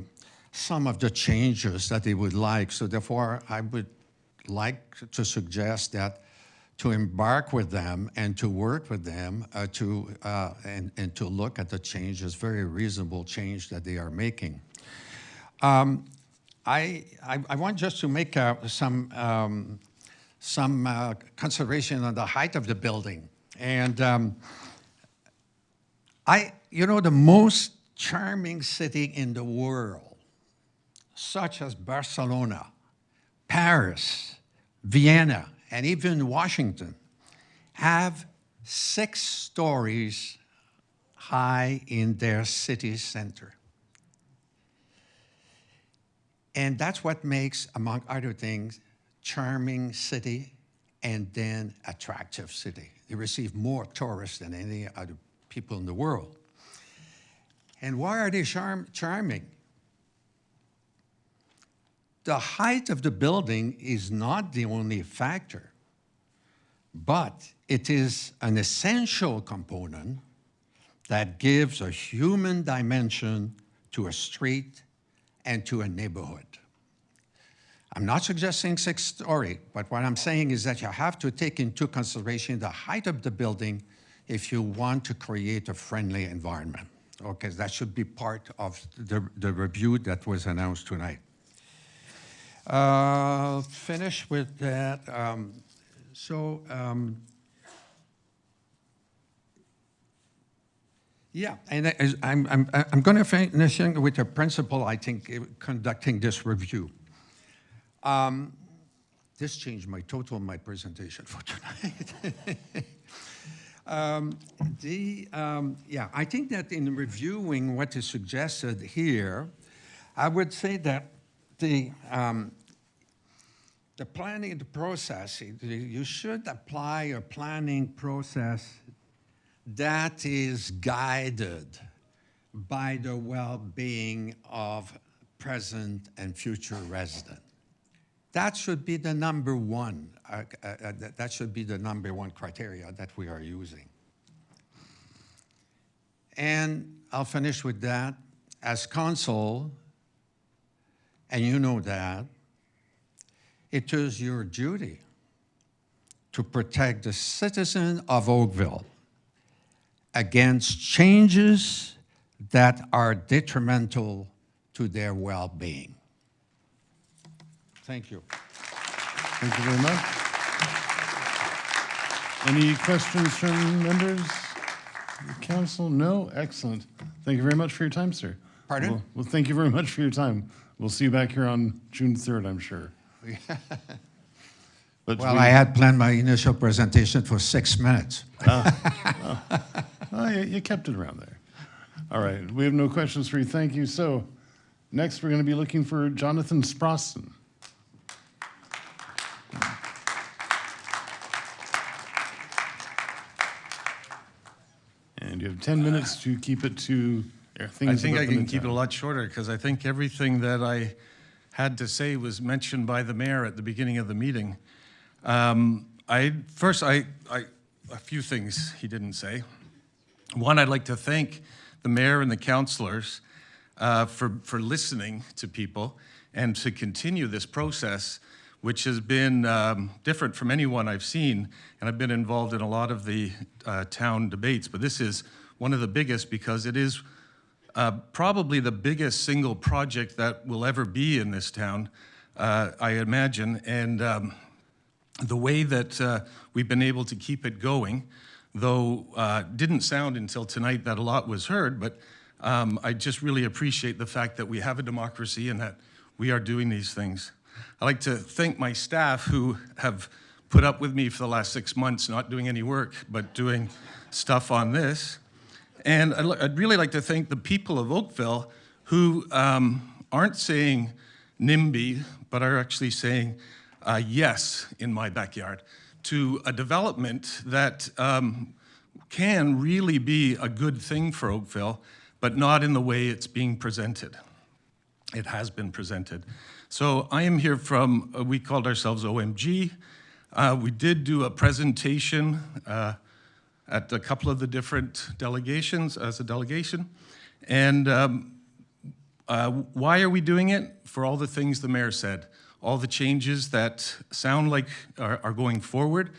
S13: some of the changes that they would like. So therefore, I would like to suggest that to embark with them and to work with them and to look at the changes, very reasonable change that they are making. I want just to make some consideration on the height of the building. And the most charming city in the world, such as Barcelona, Paris, Vienna, and even Washington, have 6 stories high in their city center. And that's what makes, among other things, charming city and then attractive city. They receive more tourists than any other people in the world. And why are they charming? The height of the building is not the only factor, but it is an essential component that gives a human dimension to a street and to a neighborhood. I'm not suggesting 6-story, but what I'm saying is that you have to take into consideration the height of the building if you want to create a friendly environment. Okay, that should be part of the review that was announced tonight. Finish with that. Yeah, and I'm going to finish with a principle, I think, conducting this review. This changed my presentation for tonight. I think that in reviewing what is suggested here, I would say that the planning process, you should apply a planning process that is guided by the well-being of present and future residents. That should be the number one. That should be the number one criteria that we are using. And I'll finish with that. As council, and you know that, it is your duty to protect the citizen of Oakville against changes that are detrimental to their well-being. Thank you.
S2: Thank you very much. Any questions from members of the council? No? Excellent. Thank you very much for your time, sir.
S13: Pardon?
S2: Well, thank you very much for your time. We'll see you back here on June 3rd, I'm sure. But
S13: well, I had planned my initial presentation for 6 minutes.
S2: You kept it around there. All right, we have no questions for you. Thank you. So next, we're going to be looking for Jonathan Sprosson. And you have 10 minutes to keep it to things.
S14: I think
S2: about
S14: I
S2: the
S14: can keep it a
S2: midtown.
S14: lot shorter because I think everything that I had to say was mentioned by the mayor at the beginning of the meeting. A few things he didn't say. One, I'd like to thank the mayor and the councillors for listening to people and to continue this process, which has been different from anyone I've seen, and I've been involved in a lot of the town debates, but this is one of the biggest because it is probably the biggest single project that will ever be in this town, I imagine, and the way that we've been able to keep it going, though didn't sound until tonight that a lot was heard, but I just really appreciate the fact that we have a democracy and that we are doing these things. I'd like to thank my staff who have put up with me for the last 6 months, not doing any work, but doing stuff on this. And I'd really like to thank the people of Oakville who aren't saying NIMBY, but are actually saying yes in my backyard to a development that can really be a good thing for Oakville, but not in the way it's being presented. It has been presented. So I am here from, we called ourselves OMG. We did do a presentation at a couple of the different delegations as a delegation. And why are we doing it? For all the things the mayor said, all the changes that sound like are going forward.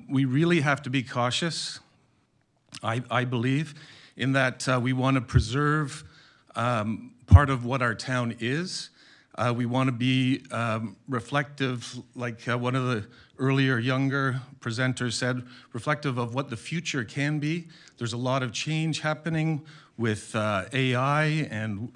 S14: We really have to be cautious, I believe, in that we want to preserve part of what our town is. We want to be reflective, like one of the earlier younger presenters said, reflective of what the future can be. There's a lot of change happening with AI and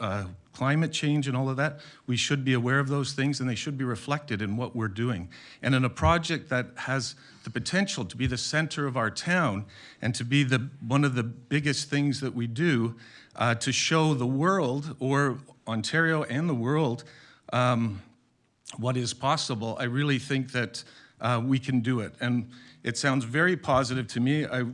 S14: climate change and all of that. We should be aware of those things and they should be reflected in what we're doing. And in a project that has the potential to be the center of our town and to be one of the biggest things that we do to show the world, or Ontario and the world, what is possible, I really think that we can do it. And it sounds very positive to me. I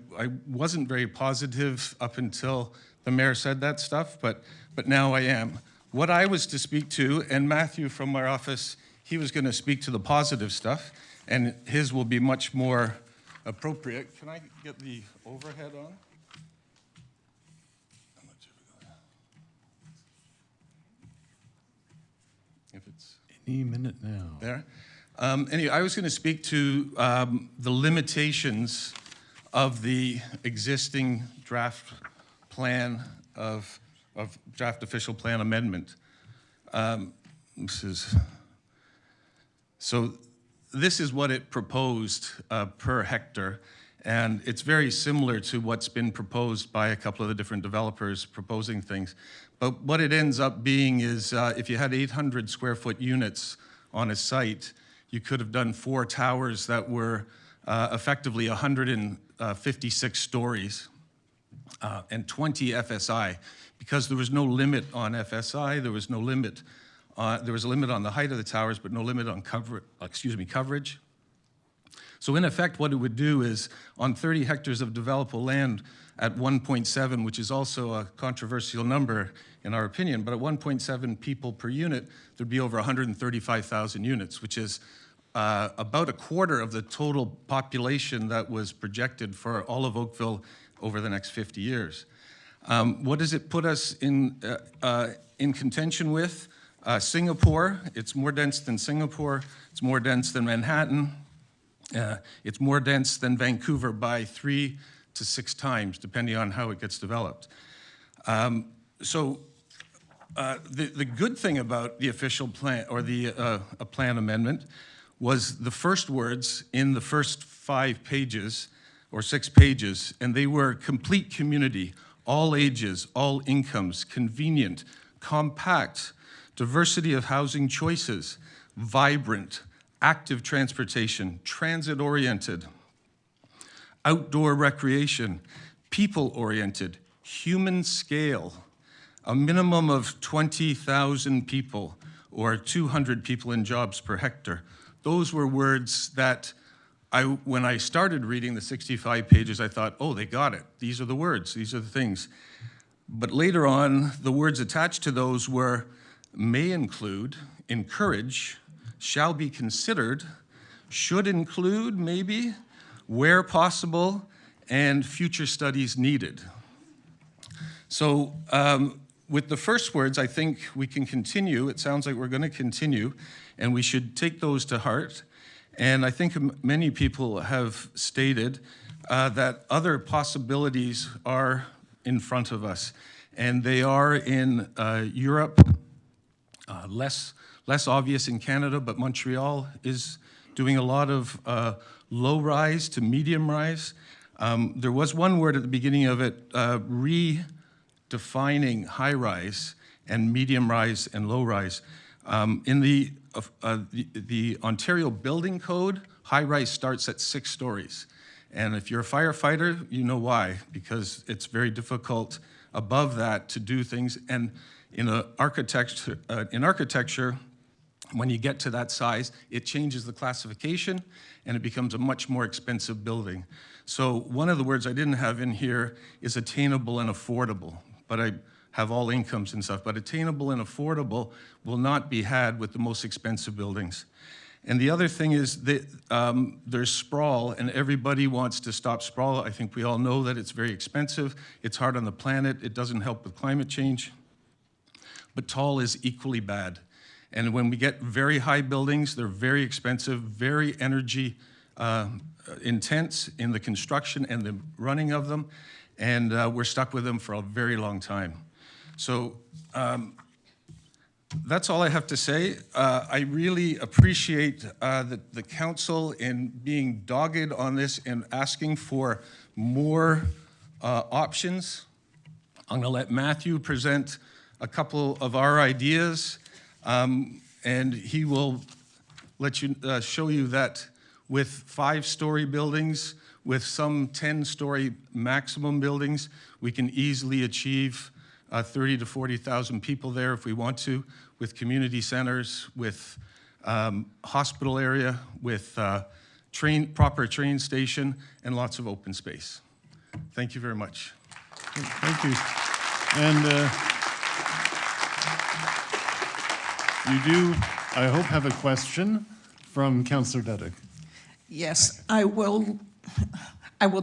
S14: wasn't very positive up until the mayor said that stuff, but now I am. What I was to speak to, and Matthew from our office, he was going to speak to the positive stuff, and his will be much more appropriate. Can I get the overhead on? If it's
S2: Any minute now.
S14: there. Anyway, I was going to speak to the limitations of the existing draft plan of draft official plan amendment. This is what it proposed per hectare, and it's very similar to what's been proposed by a couple of the different developers proposing things. But what it ends up being is if you had 800 square foot units on a site, you could have done 4 towers that were effectively 156 stories and 20 FSI. Because there was no limit on FSI, there was no limit. There was a limit on the height of the towers, but no limit on coverage. So in effect, what it would do is on 30 hectares of developable land at 1.7, which is also a controversial number in our opinion, but at 1.7 people per unit, there'd be over 135,000 units, which is about a quarter of the total population that was projected for all of Oakville over the next 50 years. What does it put us in contention with? Singapore, it's more dense than Singapore, it's more dense than Manhattan, it's more dense than Vancouver by 3 to 6 times, depending on how it gets developed. The good thing about the official plan, or the plan amendment, was the first words in the first 5 pages, or 6 pages, and they were complete community, all ages, all incomes, convenient, compact, diversity of housing choices, vibrant, active transportation, transit-oriented, outdoor recreation, people-oriented, human scale, a minimum of 20,000 people or 200 people in jobs per hectare. Those were words that when I started reading the 65 pages, I thought, oh, they got it. These are the words, these are the things. But later on, the words attached to those were may include, encourage, shall be considered, should include, maybe, where possible, and future studies needed. So with the first words, I think we can continue. It sounds like we're going to continue, and we should take those to heart. And I think many people have stated that other possibilities are in front of us, and they are in Europe, less obvious in Canada, but Montreal is doing a lot of low rise to medium rise. There was one word at the beginning of it, redefining high rise and medium rise and low rise. In the Ontario Building Code, high rise starts at 6 stories. And if you're a firefighter, you know why, because it's very difficult above that to do things. And in architecture, when you get to that size, it changes the classification and it becomes a much more expensive building. So one of the words I didn't have in here is attainable and affordable, but I have all incomes and stuff, but attainable and affordable will not be had with the most expensive buildings. And the other thing is that there's sprawl, and everybody wants to stop sprawl. I think we all know that it's very expensive, it's hard on the planet, it doesn't help with climate change, but tall is equally bad. And when we get very high buildings, they're very expensive, very energy intense in the construction and the running of them, and we're stuck with them for a very long time. So that's all I have to say. I really appreciate the council in being dogged on this and asking for more options. I'm gonna let Matthew present a couple of our ideas, and he will let you show you that with 5-story buildings, with some 10-story maximum buildings, we can easily achieve 30 to 40,000 people there if we want to, with community centers, with hospital area, with proper train station, and lots of open space. Thank you very much.
S2: Thank you. And you do, I hope, have a question from Councillor Duddick.
S6: Yes, I will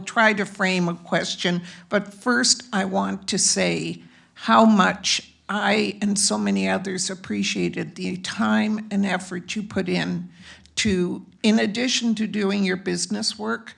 S6: try to frame a question, but first I want to say how much I and so many others appreciated the time and effort you put in addition to doing your business work,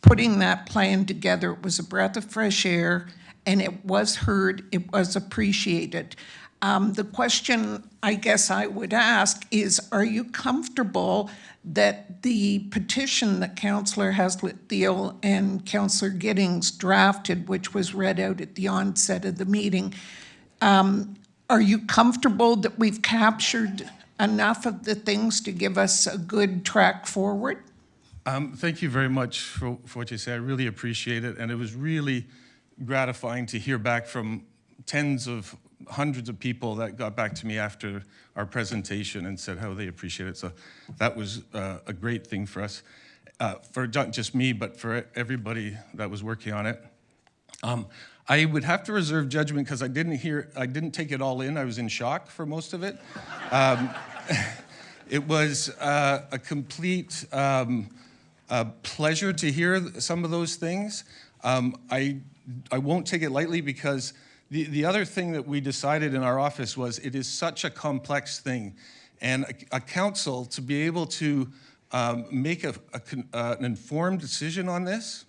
S6: putting that plan together. It was a breath of fresh air, and it was heard, it was appreciated. The question I guess I would ask is, are you comfortable that the petition that Councillor Haslett-Thiel and Councillor Giddings drafted, which was read out at the onset of the meeting, are you comfortable that we've captured enough of the things to give us a good track forward?
S14: Thank you very much for what you said. I really appreciate it. And it was really gratifying to hear back from hundreds of people that got back to me after our presentation and said how they appreciate it. So that was a great thing for us, for not just me, but for everybody that was working on it. I would have to reserve judgment because I didn't take it all in. I was in shock for most of it. It was a complete pleasure to hear some of those things. I won't take it lightly because the other thing that we decided in our office was it is such a complex thing. And a council to be able to make an informed decision on this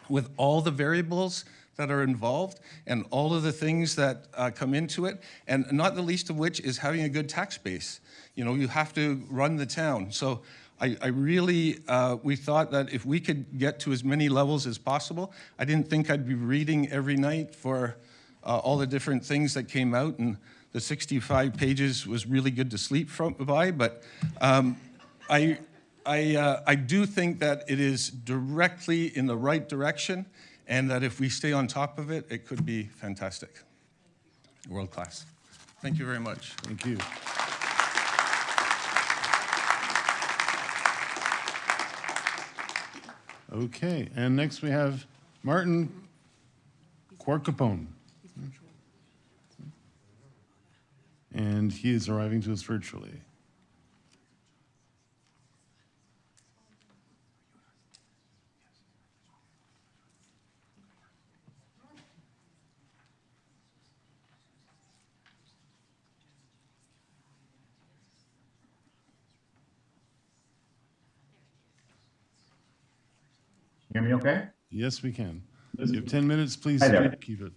S14: with all the variables that are involved and all of the things that come into it, and not the least of which is having a good tax base. You know, you have to run the town. So I really, we thought that if we could get to as many levels as possible, I didn't think I'd be reading every night for all the different things that came out, and the 65 pages was really good to sleep by, but I do think that it is directly in the right direction, and that if we stay on top of it, it could be fantastic. World class. Thank you very much.
S2: Thank you. Okay, and next we have Martin Quarcapone. And he is arriving to us virtually.
S15: Hear me okay?
S2: Yes, we can. You have 10 minutes, please.
S15: Hi there.
S2: Keep it.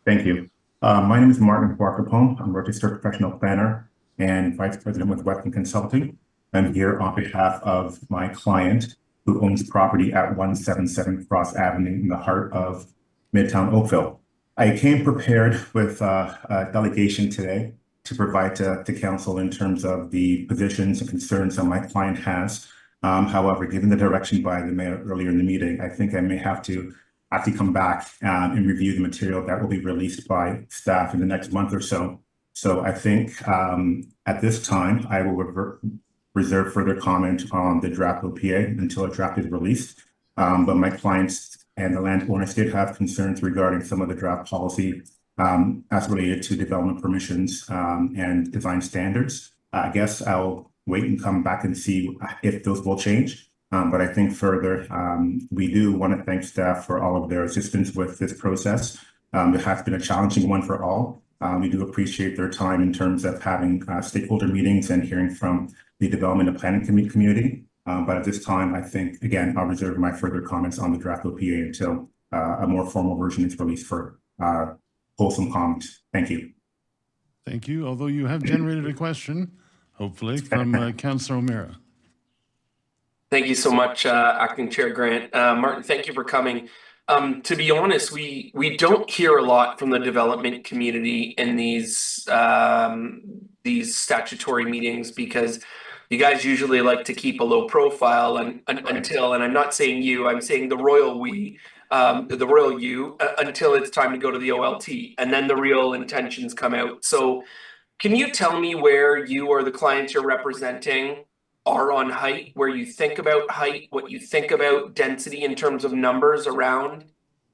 S15: Thank you. My name is Martin Quarcapone. I'm a registered professional planner and vice president with Weston Consulting. I'm here on behalf of my client who owns property at 177 Cross Avenue in the heart of Midtown Oakville. I came prepared with a delegation today to provide to council in terms of the positions and concerns that my client has. However, given the direction by the mayor earlier in the meeting, I think I may have to actually come back and review the material that will be released by staff in the next month or so. So I think at this time, I will reserve further comment on the draft OPA until a draft is released. But my clients and the landowners did have concerns regarding some of the draft policy as related to development permissions and design standards. I guess I'll wait and come back and see if those will change. But I think further, we do want to thank staff for all of their assistance with this process. It has been a challenging one for all. We do appreciate their time in terms of having stakeholder meetings and hearing from the development and planning community. But at this time, I think, again, I'll reserve my further comments on the draft OPA until a more formal version is released for wholesome comments. Thank you.
S2: Thank you. Although you have generated a question, hopefully, from Councillor O'Meara.
S16: Thank you so much, Acting Chair Grant. Martin, thank you for coming. To be honest, we don't hear a lot from the development community in these statutory meetings because you guys usually like to keep a low profile until, and I'm not saying you, I'm saying the royal we, the royal you, until it's time to go to the OLT, and then the real intentions come out. So can you tell me where you or the clients you're representing are on height, where you think about height, what you think about density in terms of numbers around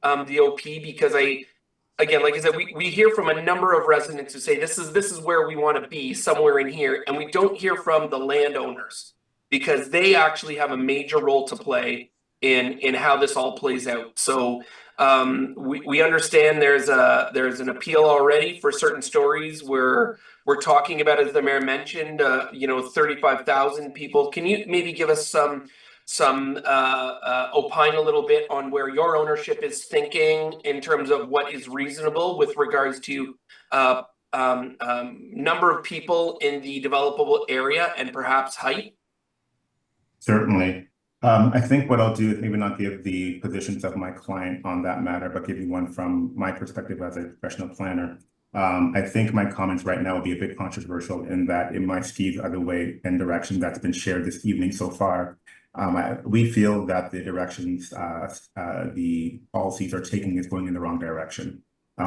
S16: the OP, because again, like I said, we hear from a number of residents who say this is where we want to be, somewhere in here, and we don't hear from the landowners because they actually have a major role to play in how this all plays out. So we understand there's an appeal already for certain stories where we're talking about, as the mayor mentioned, 35,000 people. Can you maybe give us some opine a little bit on where your ownership is thinking in terms of what is reasonable with regards to number of people in the developable area and perhaps height?
S15: Certainly. I think what I'll do is maybe not give the positions of my client on that matter, but give you one from my perspective as a professional planner. I think my comments right now will be a bit controversial in that it might skew the other way and direction that's been shared this evening so far. We feel that the directions the policies are taking is going in the wrong direction.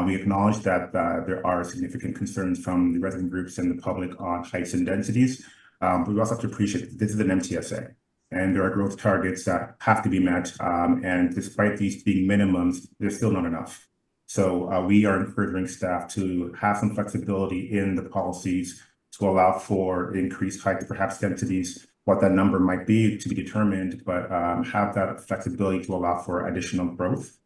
S15: We acknowledge that there are significant concerns from the resident groups and the public on heights and densities. But we also have to appreciate that this is an MTSA. And there are growth targets that have to be met. And despite these being minimums, they're still not enough. So we are encouraging staff to have some flexibility in the policies to allow for increased height, perhaps densities, what that number might be to be determined, but have that flexibility to allow for additional growth.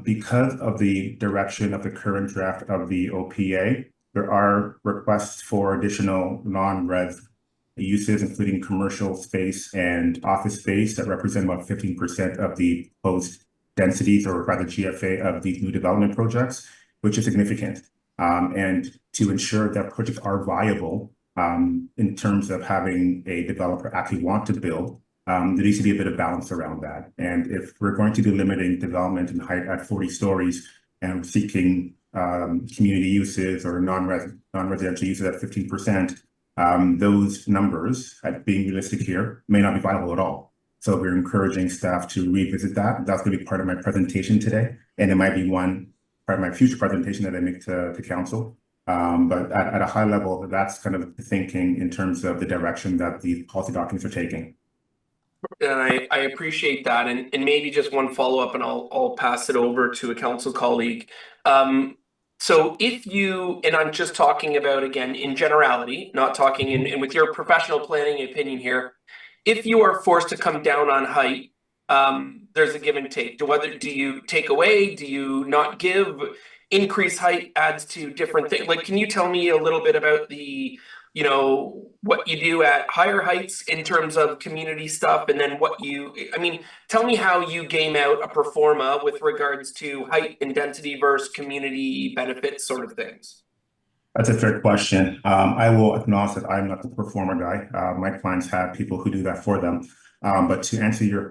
S15: Because of the direction of the current draft of the OPA, there are requests for additional non-res uses, including commercial space and office space that represent about 15% of the proposed densities, or rather GFA, of these new development projects, which is significant. And to ensure that projects are viable in terms of having a developer actually want to build, there needs to be a bit of balance around that. And if we're going to be limiting development in height at 40 stories and seeking community uses or non-residential uses at 15%, those numbers, at being realistic here, may not be viable at all. So we're encouraging staff to revisit that. That's going to be part of my presentation today, and it might be one part of my future presentation that I make to council. But at a high level, that's kind of the thinking in terms of the direction that the policy documents are taking.
S16: And I appreciate that. And maybe just one follow-up, and I'll pass it over to a council colleague. So if you, and I'm just talking about, again, in generality, not talking in with your professional planning opinion here, if you are forced to come down on height, there's a give and take. Do you take away? Do you not give? Increase height adds to different things. Like, can you tell me a little bit about the, what you do at higher heights in terms of community stuff, and then tell me how you game out a pro forma with regards to height and density versus community benefits sort of things.
S15: That's a fair question. I will acknowledge that I'm not the pro forma guy. My clients have people who do that for them. But to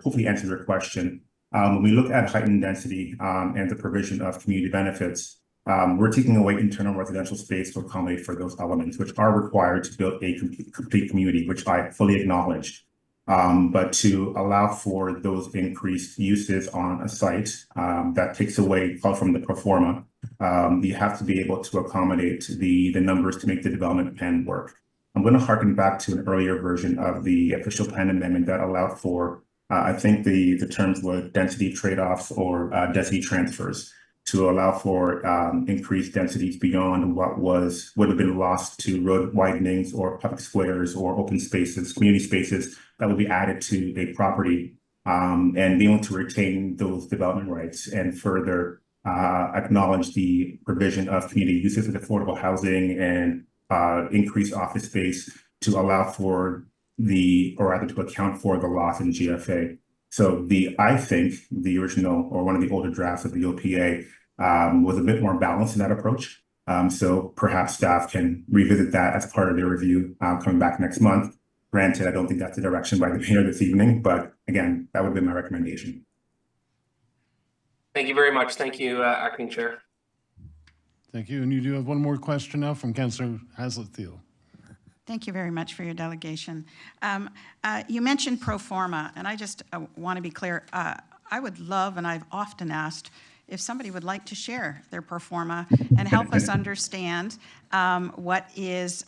S15: hopefully answer your question, when we look at height and density and the provision of community benefits, we're taking away internal residential space to accommodate for those elements, which are required to build a complete community, which I fully acknowledge. But to allow for those increased uses on a site, that takes away from the pro forma. You have to be able to accommodate the numbers to make the development plan work. I'm going to harken back to an earlier version of the official plan amendment that allowed for, I think the terms were density trade-offs or density transfers, to allow for increased densities beyond what would have been lost to road widenings or public squares or open spaces, community spaces that would be added to a property, and being able to retain those development rights and further acknowledge the provision of community uses of affordable housing and increased office space to allow for to account for the loss in GFA. So I think the original or one of the older drafts of the OPA was a bit more balanced in that approach. So perhaps staff can revisit that as part of their review coming back next month. Granted, I don't think that's the direction by the mayor this evening, but again, that would be my recommendation.
S16: Thank you very much. Thank you, Acting Chair.
S2: Thank you. And you do have one more question now from Councillor Haslett-Thiel.
S3: Thank you very much for your delegation. You mentioned pro forma, and I just want to be clear. I would love, and I've often asked, if somebody would like to share their pro forma and help us understand what is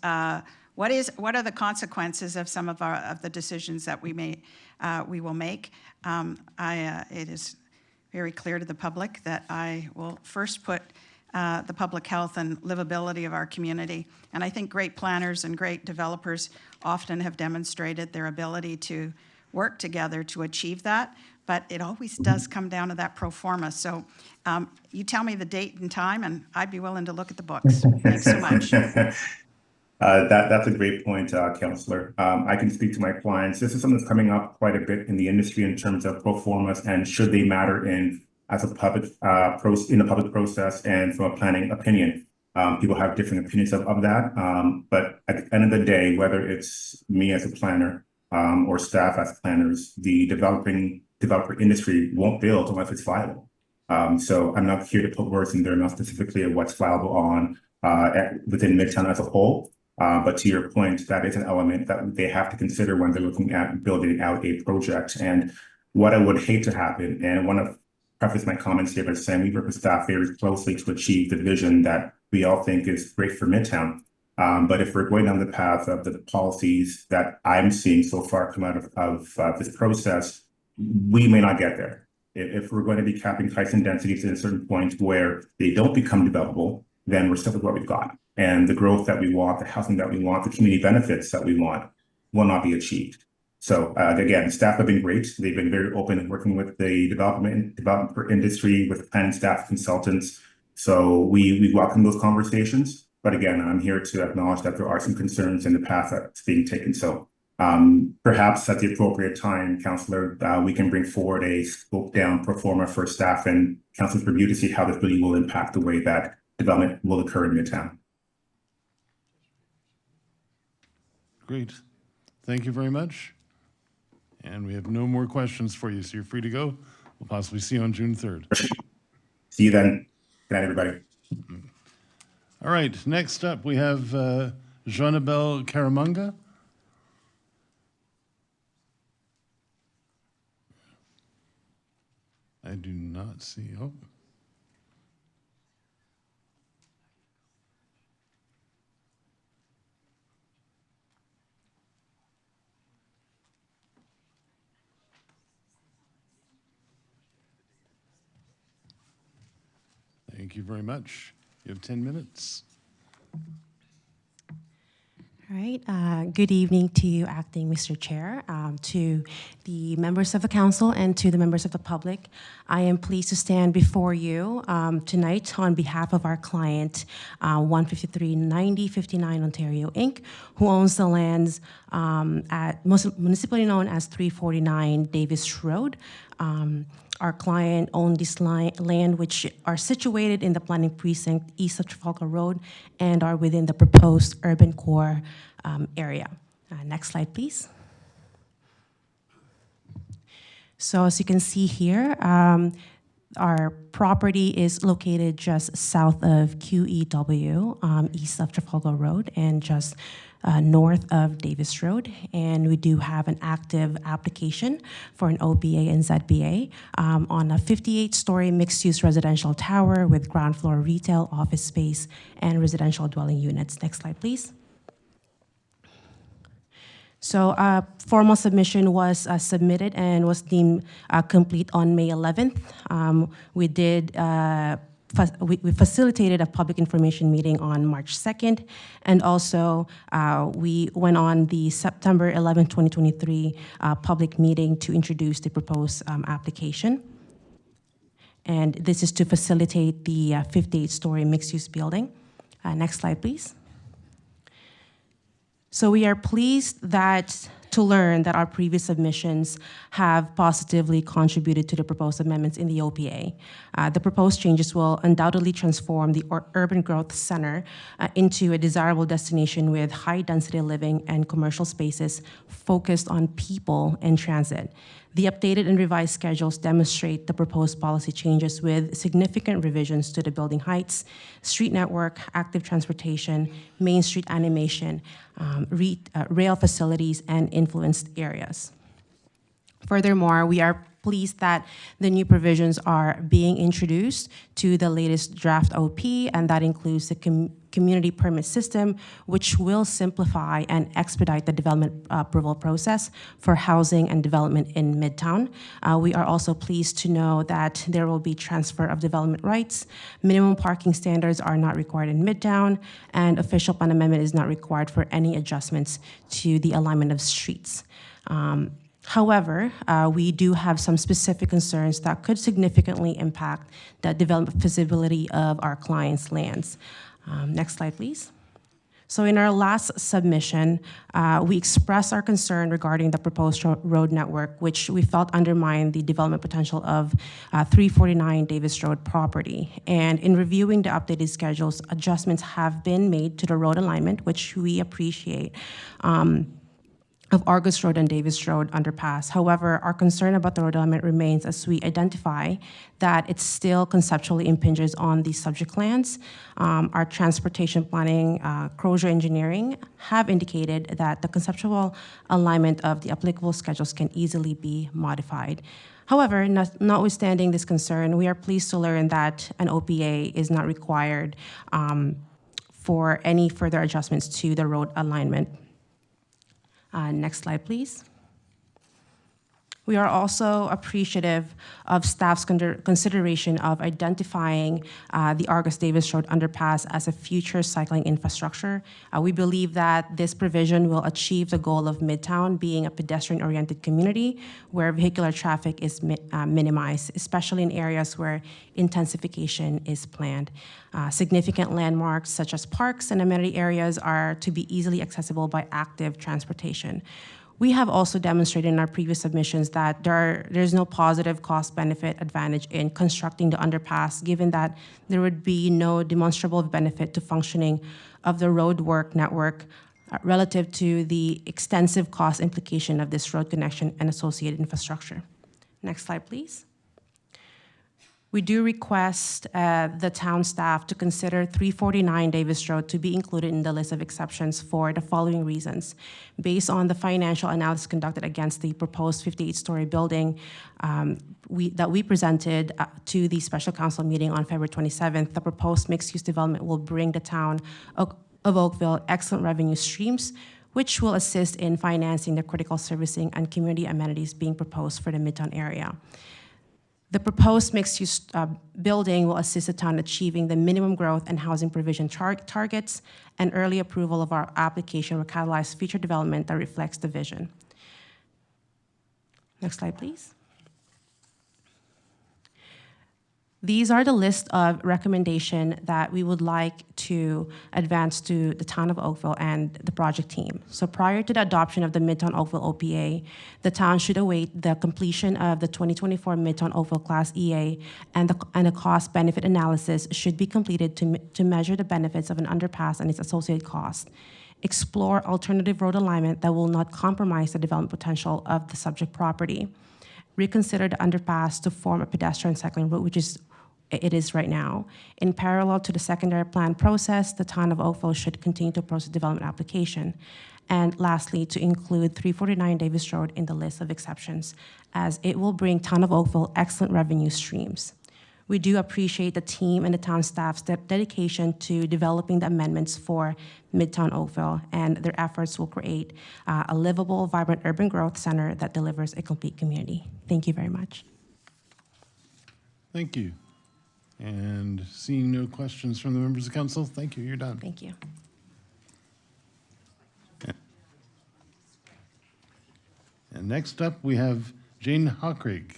S3: what are the consequences of some of the decisions that we will make. It is very clear to the public that I will first put the public health and livability of our community. And I think great planners and great developers often have demonstrated their ability to work together to achieve that, but it always does come down to that pro forma. So you tell me the date and time, and I'd be willing to look at the books. Thanks so much.
S15: That's a great point, Councillor. I can speak to my clients. This is something that's coming up quite a bit in the industry in terms of pro formas and should they matter in the public process and from a planning opinion. People have different opinions of that. But at the end of the day, whether it's me as a planner or staff as planners, the developer industry won't build unless it's viable. So I'm not here to put words in their mouth specifically of what's viable within Midtown as a whole. But to your point, that is an element that they have to consider when they're looking at building out a project. And what I would hate to happen, and I want to preface my comments here by saying we work with staff very closely to achieve the vision that we all think is great for Midtown. But if we're going down the path of the policies that I'm seeing so far come out of this process, we may not get there. If we're going to be capping heights and densities at a certain point where they don't become developable, then we're stuck with what we've got. And the growth that we want, the housing that we want, the community benefits that we want will not be achieved. So again, staff have been great. They've been very open in working with the developer industry, with planning staff, consultants. So we welcome those conversations. But again, I'm here to acknowledge that there are some concerns in the path that's being taken. So perhaps at the appropriate time, Councillor, we can bring forward a scope down pro forma for staff and Council's review to see how this really will impact the way that development will occur in Midtown.
S2: Great. Thank you very much. And we have no more questions for you, so you're free to go. We'll possibly see you on June 3rd.
S15: See you then. Good night, everybody.
S2: All right, next up we have Jeanabel Karamunga. I do not see, oh. Thank you very much. You have 10 minutes.
S17: All right. Good evening to you, Acting Mr. Chair, to the members of the council and to the members of the public. I am pleased to stand before you tonight on behalf of our client, 153 9059 Ontario Inc., who owns the lands at municipally known as 349 Davis Road. Our client owned this land, which are situated in the planning precinct east of Trafalgar Road and are within the proposed urban core area. Next slide, please. So as you can see here, our property is located just south of QEW, east of Trafalgar Road, and just north of Davis Road. And we do have an active application for an OBA and ZBA on a 58-story mixed-use residential tower with ground floor retail, office space, and residential dwelling units. Next slide, please. So formal submission was submitted and was deemed complete on May 11th. We facilitated a public information meeting on March 2nd, and also we went on the September 11, 2023 public meeting to introduce the proposed application. And this is to facilitate the 58-story mixed-use building. Next slide, please. So we are pleased to learn that our previous submissions have positively contributed to the proposed amendments in the OPA. The proposed changes will undoubtedly transform the urban growth center into a desirable destination with high-density living and commercial spaces focused on people and transit. The updated and revised schedules demonstrate the proposed policy changes with significant revisions to the building heights, street network, active transportation, Main Street animation, rail facilities, and influenced areas. Furthermore, we are pleased that the new provisions are being introduced to the latest draft OP, and that includes the community permit system, which will simplify and expedite the development approval process for housing and development in Midtown. We are also pleased to know that there will be transfer of development rights. Minimum parking standards are not required in Midtown, and official plan amendment is not required for any adjustments to the alignment of streets. However, we do have some specific concerns that could significantly impact the development feasibility of our clients' lands. Next slide, please. So in our last submission, we expressed our concern regarding the proposed road network, which we felt undermined the development potential of 349 Davis Road property. And in reviewing the updated schedules, adjustments have been made to the road alignment, which we appreciate, of Argus Road and Davis Road underpass. However, our concern about the road alignment remains as we identify that it still conceptually impinges on the subject lands. Our transportation planning, Crozier Engineering have indicated that the conceptual alignment of the applicable schedules can easily be modified. However, notwithstanding this concern, we are pleased to learn that an OPA is not required for any further adjustments to the road alignment. Next slide, please. We are also appreciative of staff's consideration of identifying the Argus Davis Road underpass as a future cycling infrastructure. We believe that this provision will achieve the goal of Midtown being a pedestrian-oriented community where vehicular traffic is minimized, especially in areas where intensification is planned. Significant landmarks such as parks and amenity areas are to be easily accessible by active transportation. We have also demonstrated in our previous submissions that there's no positive cost-benefit advantage in constructing the underpass, given that there would be no demonstrable benefit to functioning of the roadwork network relative to the extensive cost implication of this road connection and associated infrastructure. Next slide, please. We do request the town staff to consider 349 Davis Road to be included in the list of exceptions for the following reasons. Based on the financial analysis conducted against the proposed 58-story building that we presented to the special council meeting on February 27th, the proposed mixed-use development will bring the town of Oakville excellent revenue streams, which will assist in financing the critical servicing and community amenities being proposed for the Midtown area. The proposed mixed-use building will assist the town achieving the minimum growth and housing provision targets, and early approval of our application will catalyze future development that reflects the vision. Next slide, please. These are the list of recommendations that we would like to advance to the town of Oakville and the project team. So prior to the adoption of the Midtown Oakville OPA, the town should await the completion of the 2024 Midtown Oakville Class EA, and a cost-benefit analysis should be completed to measure the benefits of an underpass and its associated costs. Explore alternative road alignment that will not compromise the development potential of the subject property. Reconsider the underpass to form a pedestrian cycling route, which it is right now. In parallel to the secondary plan process, the town of Oakville should continue to process development application. And lastly, to include 349 Davis Road in the list of exceptions, as it will bring town of Oakville excellent revenue streams. We do appreciate the team and the town staff's dedication to developing the amendments for Midtown Oakville, and their efforts will create a livable, vibrant urban growth center that delivers a complete community. Thank you very much.
S2: Thank you. And seeing no questions from the members of council, thank you, you're done.
S17: Thank you.
S2: And next up, we have Jane Hockrig.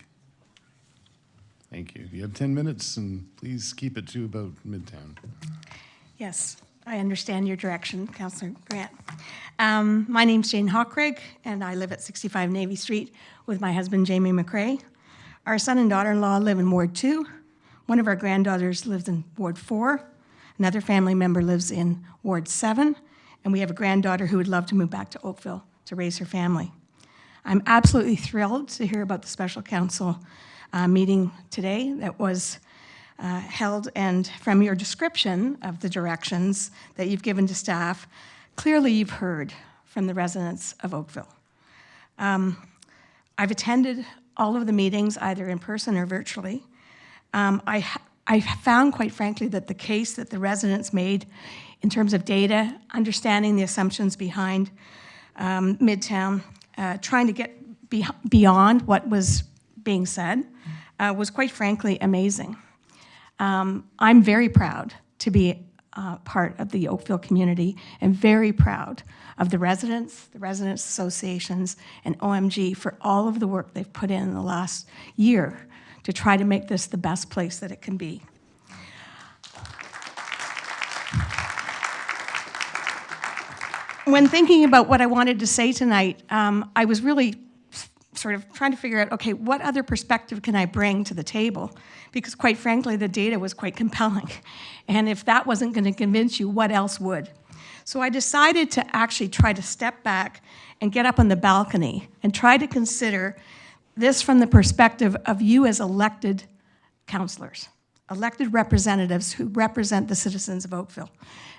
S2: Thank you. You have 10 minutes, and please keep it to about Midtown.
S18: Yes, I understand your direction, Councillor Grant. My name's Jane Hockrig, and I live at 65 Navy Street with my husband, Jamie McRae. Our son and daughter-in-law live in Ward 2. One of our granddaughters lives in Ward 4. Another family member lives in Ward 7. And we have a granddaughter who would love to move back to Oakville to raise her family. I'm absolutely thrilled to hear about the special council meeting today that was held, and from your description of the directions that you've given to staff, clearly you've heard from the residents of Oakville. I've attended all of the meetings, either in person or virtually. I found, quite frankly, that the case that the residents made in terms of data, understanding the assumptions behind Midtown, trying to get beyond what was being said, was quite frankly amazing. I'm very proud to be part of the Oakville community and very proud of the residents associations, and OMG for all of the work they've put in the last year to try to make this the best place that it can be. When thinking about what I wanted to say tonight, I was really sort of trying to figure out, okay, what other perspective can I bring to the table? Because quite frankly, the data was quite compelling. And if that wasn't going to convince you, what else would? So I decided to actually try to step back and get up on the balcony and try to consider this from the perspective of you as elected councillors, elected representatives who represent the citizens of Oakville.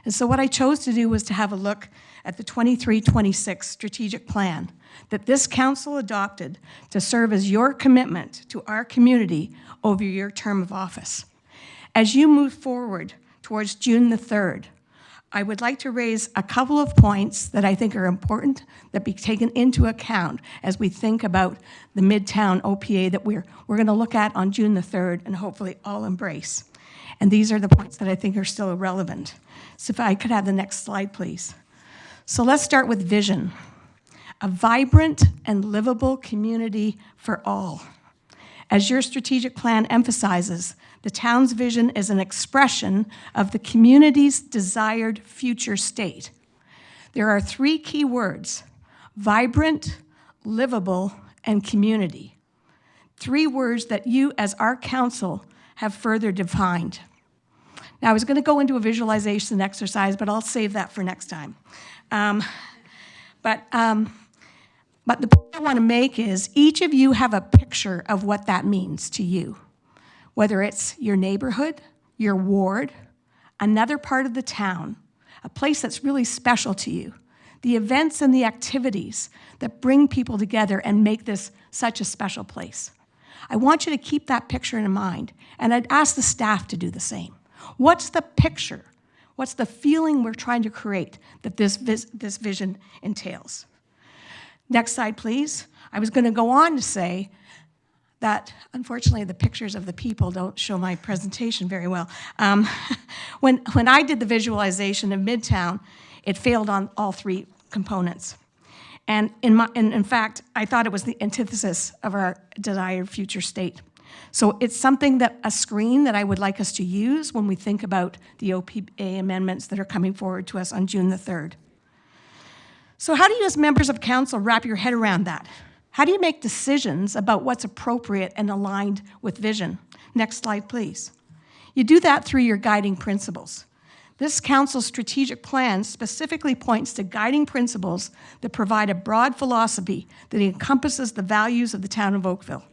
S18: And so what I chose to do was to have a look at the 23-26 strategic plan that this council adopted to serve as your commitment to our community over your term of office. As you move forward towards June the 3rd, I would like to raise a couple of points that I think are important that be taken into account as we think about the Midtown OPA that we're going to look at on June the 3rd and hopefully all embrace. And these are the points that I think are still relevant. So if I could have the next slide, please. So let's start with vision. A vibrant and livable community for all. As your strategic plan emphasizes, the town's vision is an expression of the community's desired future state. There are 3 key words: vibrant, livable, and community. 3 words that you, as our council, have further defined. Now, I was going to go into a visualization exercise, but I'll save that for next time. But the point I want to make is each of you have a picture of what that means to you, whether it's your neighborhood, your ward, another part of the town, a place that's really special to you, the events and the activities that bring people together and make this such a special place. I want you to keep that picture in mind, and I'd ask the staff to do the same. What's the picture? What's the feeling we're trying to create that this vision entails? Next slide, please. I was going to go on to say that, unfortunately, the pictures of the people don't show my presentation very well. When I did the visualization of Midtown, it failed on all 3 components. And in fact, I thought it was the antithesis of our desired future state. So it's something that, a screen that I would like us to use when we think about the OPA amendments that are coming forward to us on June the 3rd. So how do you as members of council wrap your head around that? How do you make decisions about what's appropriate and aligned with vision? Next slide, please. You do that through your guiding principles. This council's strategic plan specifically points to guiding principles that provide a broad philosophy that encompasses the values of the town of Oakville.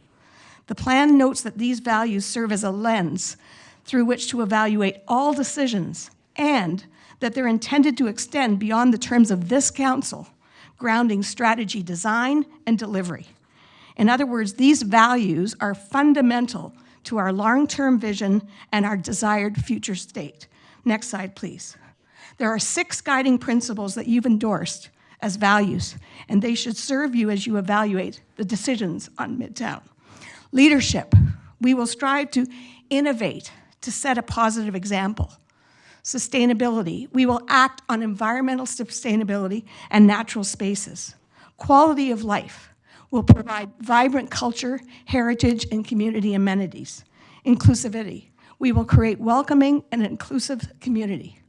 S18: The plan notes that these values serve as a lens through which to evaluate all decisions and that they're intended to extend beyond the terms of this council, grounding strategy design and delivery. In other words, these values are fundamental to our long-term vision and our desired future state. Next slide, please. There are 6 guiding principles that you've endorsed as values, and they should serve you as you evaluate the decisions on Midtown. Leadership. We will strive to innovate, to set a positive example. Sustainability. We will act on environmental sustainability and natural spaces. Quality of life. We'll provide vibrant culture, heritage, and community amenities. Inclusivity. We will create welcoming and inclusive community.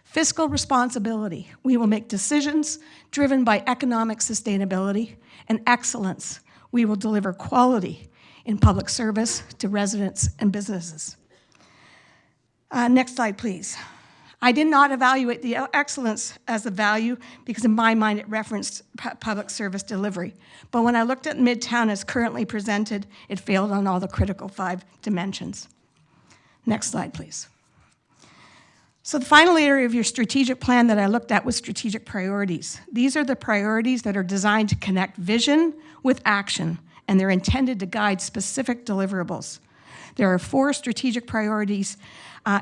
S18: Fiscal responsibility. We will make decisions driven by economic sustainability and excellence. We will deliver quality in public service to residents and businesses. Next slide, please. I did not evaluate the excellence as a value because in my mind it referenced public service delivery. But when I looked at Midtown as currently presented, it failed on all the critical 5 dimensions. Next slide, please. So the final area of your strategic plan that I looked at was strategic priorities. These are the priorities that are designed to connect vision with action and they're intended to guide specific deliverables. There are 4 strategic priorities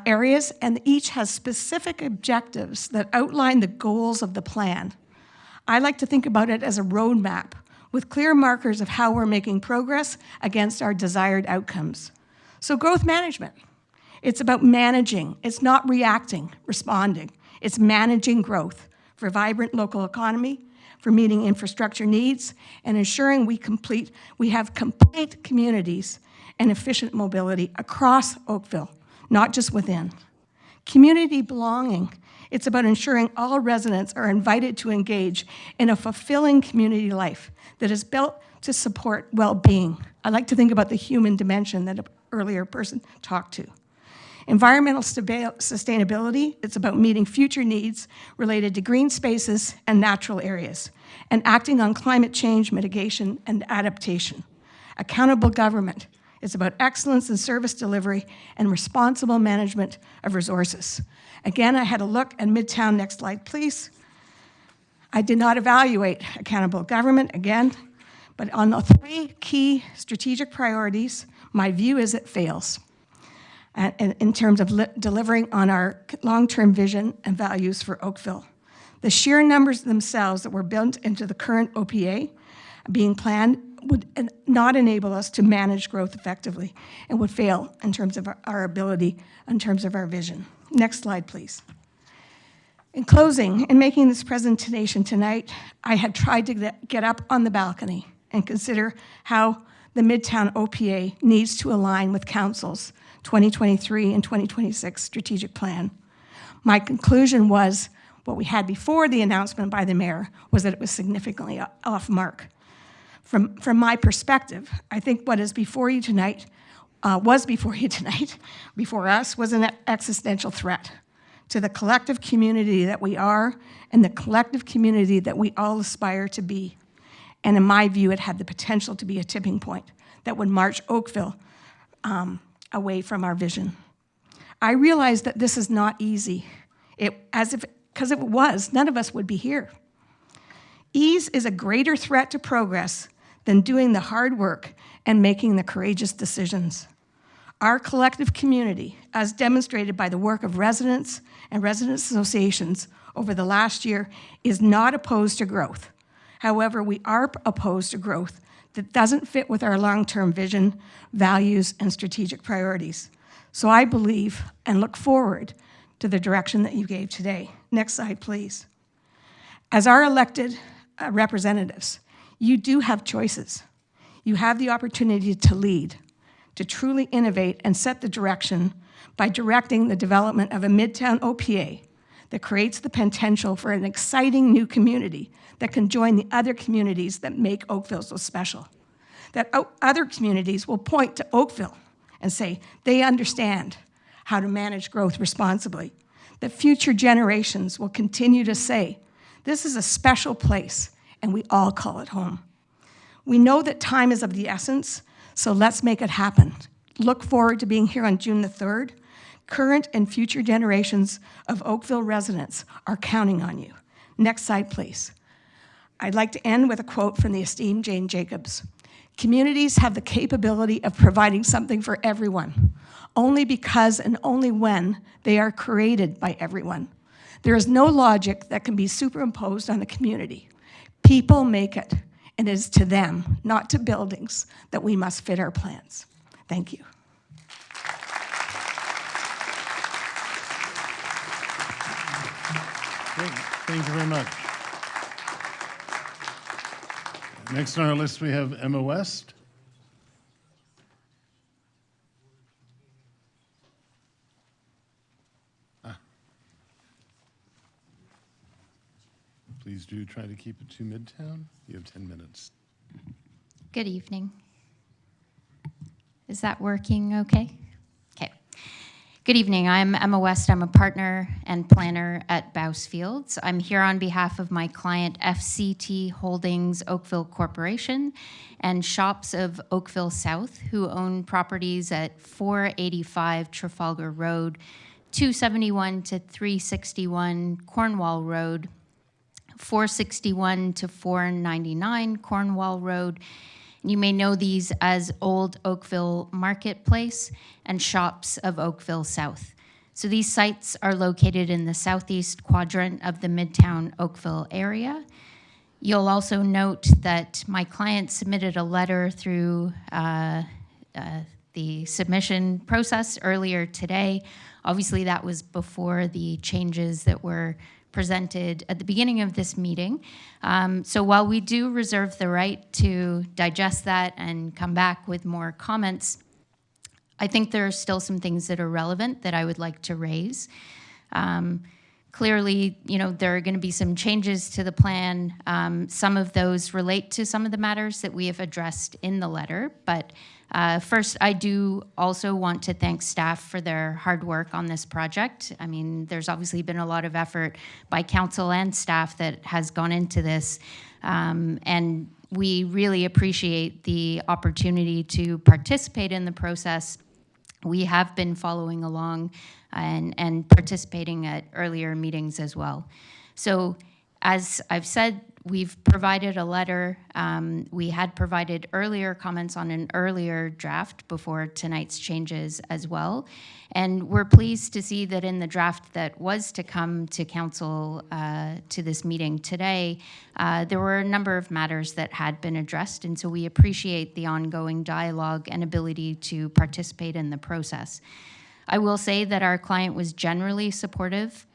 S18: areas, and each has specific objectives that outline the goals of the plan. I like to think about it as a roadmap with clear markers of how we're making progress against our desired outcomes. So growth management, it's about managing. It's not reacting, responding. It's managing growth for a vibrant local economy, for meeting infrastructure needs, and ensuring we have complete communities and efficient mobility across Oakville, not just within. Community belonging, it's about ensuring all residents are invited to engage in a fulfilling community life that is built to support well-being. I like to think about the human dimension that an earlier person talked to. Environmental sustainability, it's about meeting future needs related to green spaces and natural areas, and acting on climate change mitigation and adaptation. Accountable government, it's about excellence in service delivery and responsible management of resources. Again, I had a look at Midtown. Next slide, please. I did not evaluate accountable government again, but on the 3 key strategic priorities, my view is it fails in terms of delivering on our long-term vision and values for Oakville. The sheer numbers themselves that were built into the current OPA being planned would not enable us to manage growth effectively and would fail in terms of our ability, in terms of our vision. Next slide, please. In closing, in making this presentation tonight, I had tried to get up on the balcony and consider how the Midtown OPA needs to align with Council's 2023 and 2026 strategic plan. My conclusion was what we had before the announcement by the mayor was that it was significantly off mark. From my perspective, I think what is before you tonight, before us, was an existential threat to the collective community that we are and the collective community that we all aspire to be. And in my view, it had the potential to be a tipping point that would march Oakville away from our vision. I realize that this is not easy. Because if it was, none of us would be here. Ease is a greater threat to progress than doing the hard work and making the courageous decisions. Our collective community, as demonstrated by the work of residents and resident associations over the last year, is not opposed to growth. However, we are opposed to growth that doesn't fit with our long-term vision, values, and strategic priorities. So I believe and look forward to the direction that you gave today. Next slide, please. As our elected representatives, you do have choices. You have the opportunity to lead, to truly innovate and set the direction by directing the development of a Midtown OPA that creates the potential for an exciting new community that can join the other communities that make Oakville so special. That other communities will point to Oakville and say they understand how to manage growth responsibly. That future generations will continue to say, this is a special place and we all call it home. We know that time is of the essence, so let's make it happen. Look forward to being here on June the 3rd. Current and future generations of Oakville residents are counting on you. Next slide, please. I'd like to end with a quote from the esteemed Jane Jacobs. Communities have the capability of providing something for everyone, only because and only when they are created by everyone. There is no logic that can be superimposed on a community. People make it, and it is to them, not to buildings, that we must fit our plans. Thank you.
S2: Great. Thank you very much. Next on our list, we have Emma West. Please do try to keep it to Midtown. You have 10 minutes.
S19: Good evening. Is that working okay? Okay. Good evening. I'm Emma West. I'm a partner and planner at Bouse Fields. I'm here on behalf of my client FCT Holdings Oakville Corporation and Shops of Oakville South, who own properties at 485 Trafalgar Road, 271 to 361 Cornwall Road, 461 to 499 Cornwall Road, You may know these as Old Oakville Marketplace and Shops of Oakville South. So these sites are located in the southeast quadrant of the Midtown Oakville area. You'll also note that my client submitted a letter through the submission process earlier today. Obviously, that was before the changes that were presented at the beginning of this meeting. So while we do reserve the right to digest that and come back with more comments, I think there are still some things that are relevant that I would like to raise. Clearly, there are going to be some changes to the plan. Some of those relate to some of the matters that we have addressed in the letter. But first, I do also want to thank staff for their hard work on this project. I mean, there's obviously been a lot of effort by council and staff that has gone into this. And we really appreciate the opportunity to participate in the process. We have been following along and participating at earlier meetings as well. So as I've said, we've provided a letter. We had provided earlier comments on an earlier draft before tonight's changes as well. And we're pleased to see that in the draft that was to come to council to this meeting today, there were a number of matters that had been addressed. And so we appreciate the ongoing dialogue and ability to participate in the process. I will say that our client was generally supportive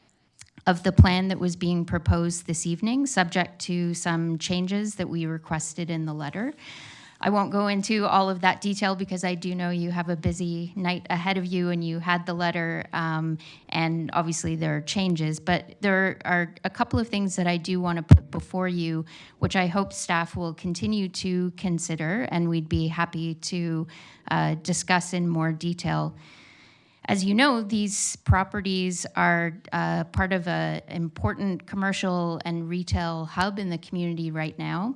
S19: of the plan that was being proposed this evening, subject to some changes that we requested in the letter. I won't go into all of that detail because I do know you have a busy night ahead of you and you had the letter, and obviously there are changes, but there are a couple of things that I do want to put before you, which I hope staff will continue to consider, and we'd be happy to discuss in more detail. As you know, these properties are part of an important commercial and retail hub in the community right now.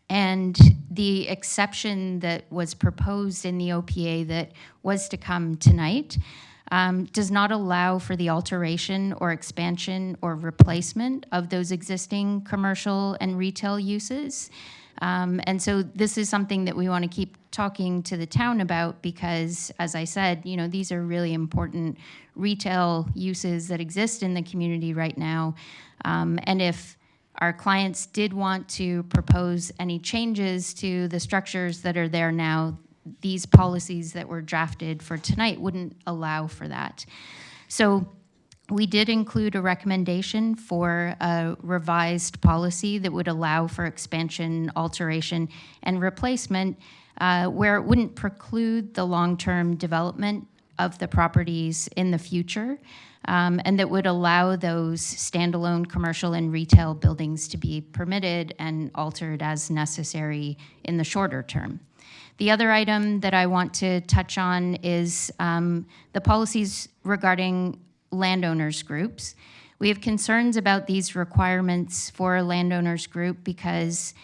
S19: And the exception that was proposed in the OPA that was to come tonight does not allow for the alteration or expansion or replacement of those existing commercial and retail uses. And so this is something that we want to keep talking to the town about because, as I said, these are really important retail uses that exist in the community right now. And if our clients did want to propose any changes to the structures that are there now, these policies that were drafted for tonight wouldn't allow for that. So we did include a recommendation for a revised policy that would allow for expansion, alteration, and replacement where it wouldn't preclude the long-term development of the properties in the future, and that would allow those standalone commercial and retail buildings to be permitted and altered as necessary in the shorter term. The other item that I want to touch on is the policies regarding landowners groups. We have concerns about these requirements for a landowners group because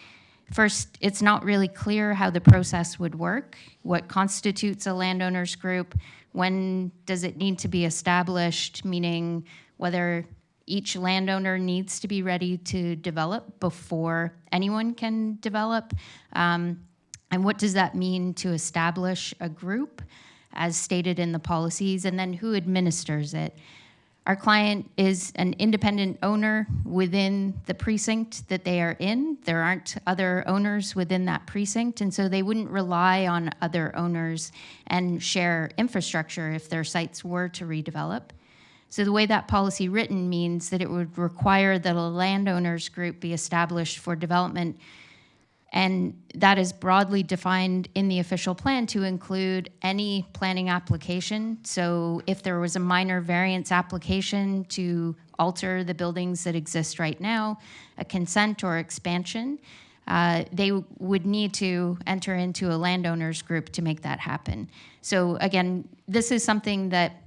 S19: first, it's not really clear how the process would work, what constitutes a landowners group, when does it need to be established, meaning whether each landowner needs to be ready to develop before anyone can develop, and what does that mean to establish a group as stated in the policies, and then who administers it. Our client is an independent owner within the precinct that they are in. There aren't other owners within that precinct, and so they wouldn't rely on other owners and share infrastructure if their sites were to redevelop. So the way that policy written means that it would require that a landowners group be established for development, and that is broadly defined in the official plan to include any planning application. So if there was a minor variance application to alter the buildings that exist right now, a consent or expansion, they would need to enter into a landowners group to make that happen. So again, this is something that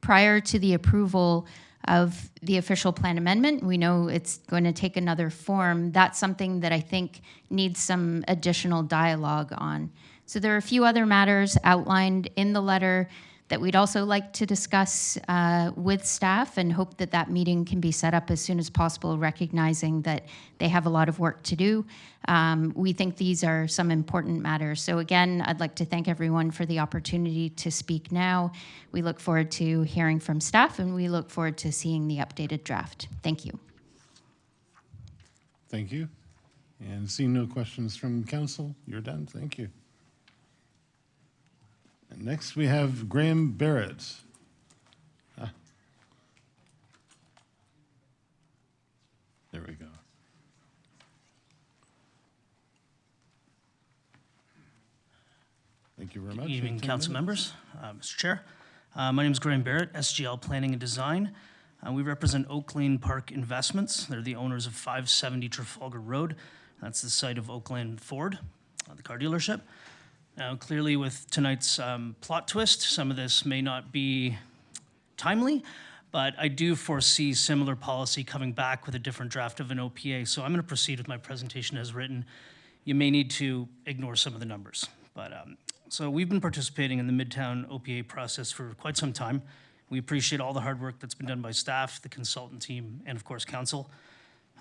S19: prior to the approval of the official plan amendment, we know it's going to take another form. That's something that I think needs some additional dialogue on. So there are a few other matters outlined in the letter that we'd also like to discuss with staff, and hope that that meeting can be set up as soon as possible, recognizing that they have a lot of work to do. We think these are some important matters. So again, I'd like to thank everyone for the opportunity to speak now. We look forward to hearing from staff, and we look forward to seeing the updated draft. Thank you.
S2: Thank you. And seeing no questions from council, you're done. Thank you. And next we have Graham Barrett. There we go. Thank you very much.
S20: Good evening,
S2: 10
S20: council
S2: minutes.
S20: members, Mr. Chair. My name is Graham Barrett, SGL Planning and Design. We represent Oak Lane Park Investments. They're the owners of 570 Trafalgar Road. That's the site of Oakland Ford, the car dealership. Now, clearly with tonight's plot twist, some of this may not be timely, but I do foresee similar policy coming back with a different draft of an OPA. So I'm going to proceed with my presentation as written. You may need to ignore some of the numbers. But so we've been participating in the Midtown OPA process for quite some time. We appreciate all the hard work that's been done by staff, the consultant team, and of course, council.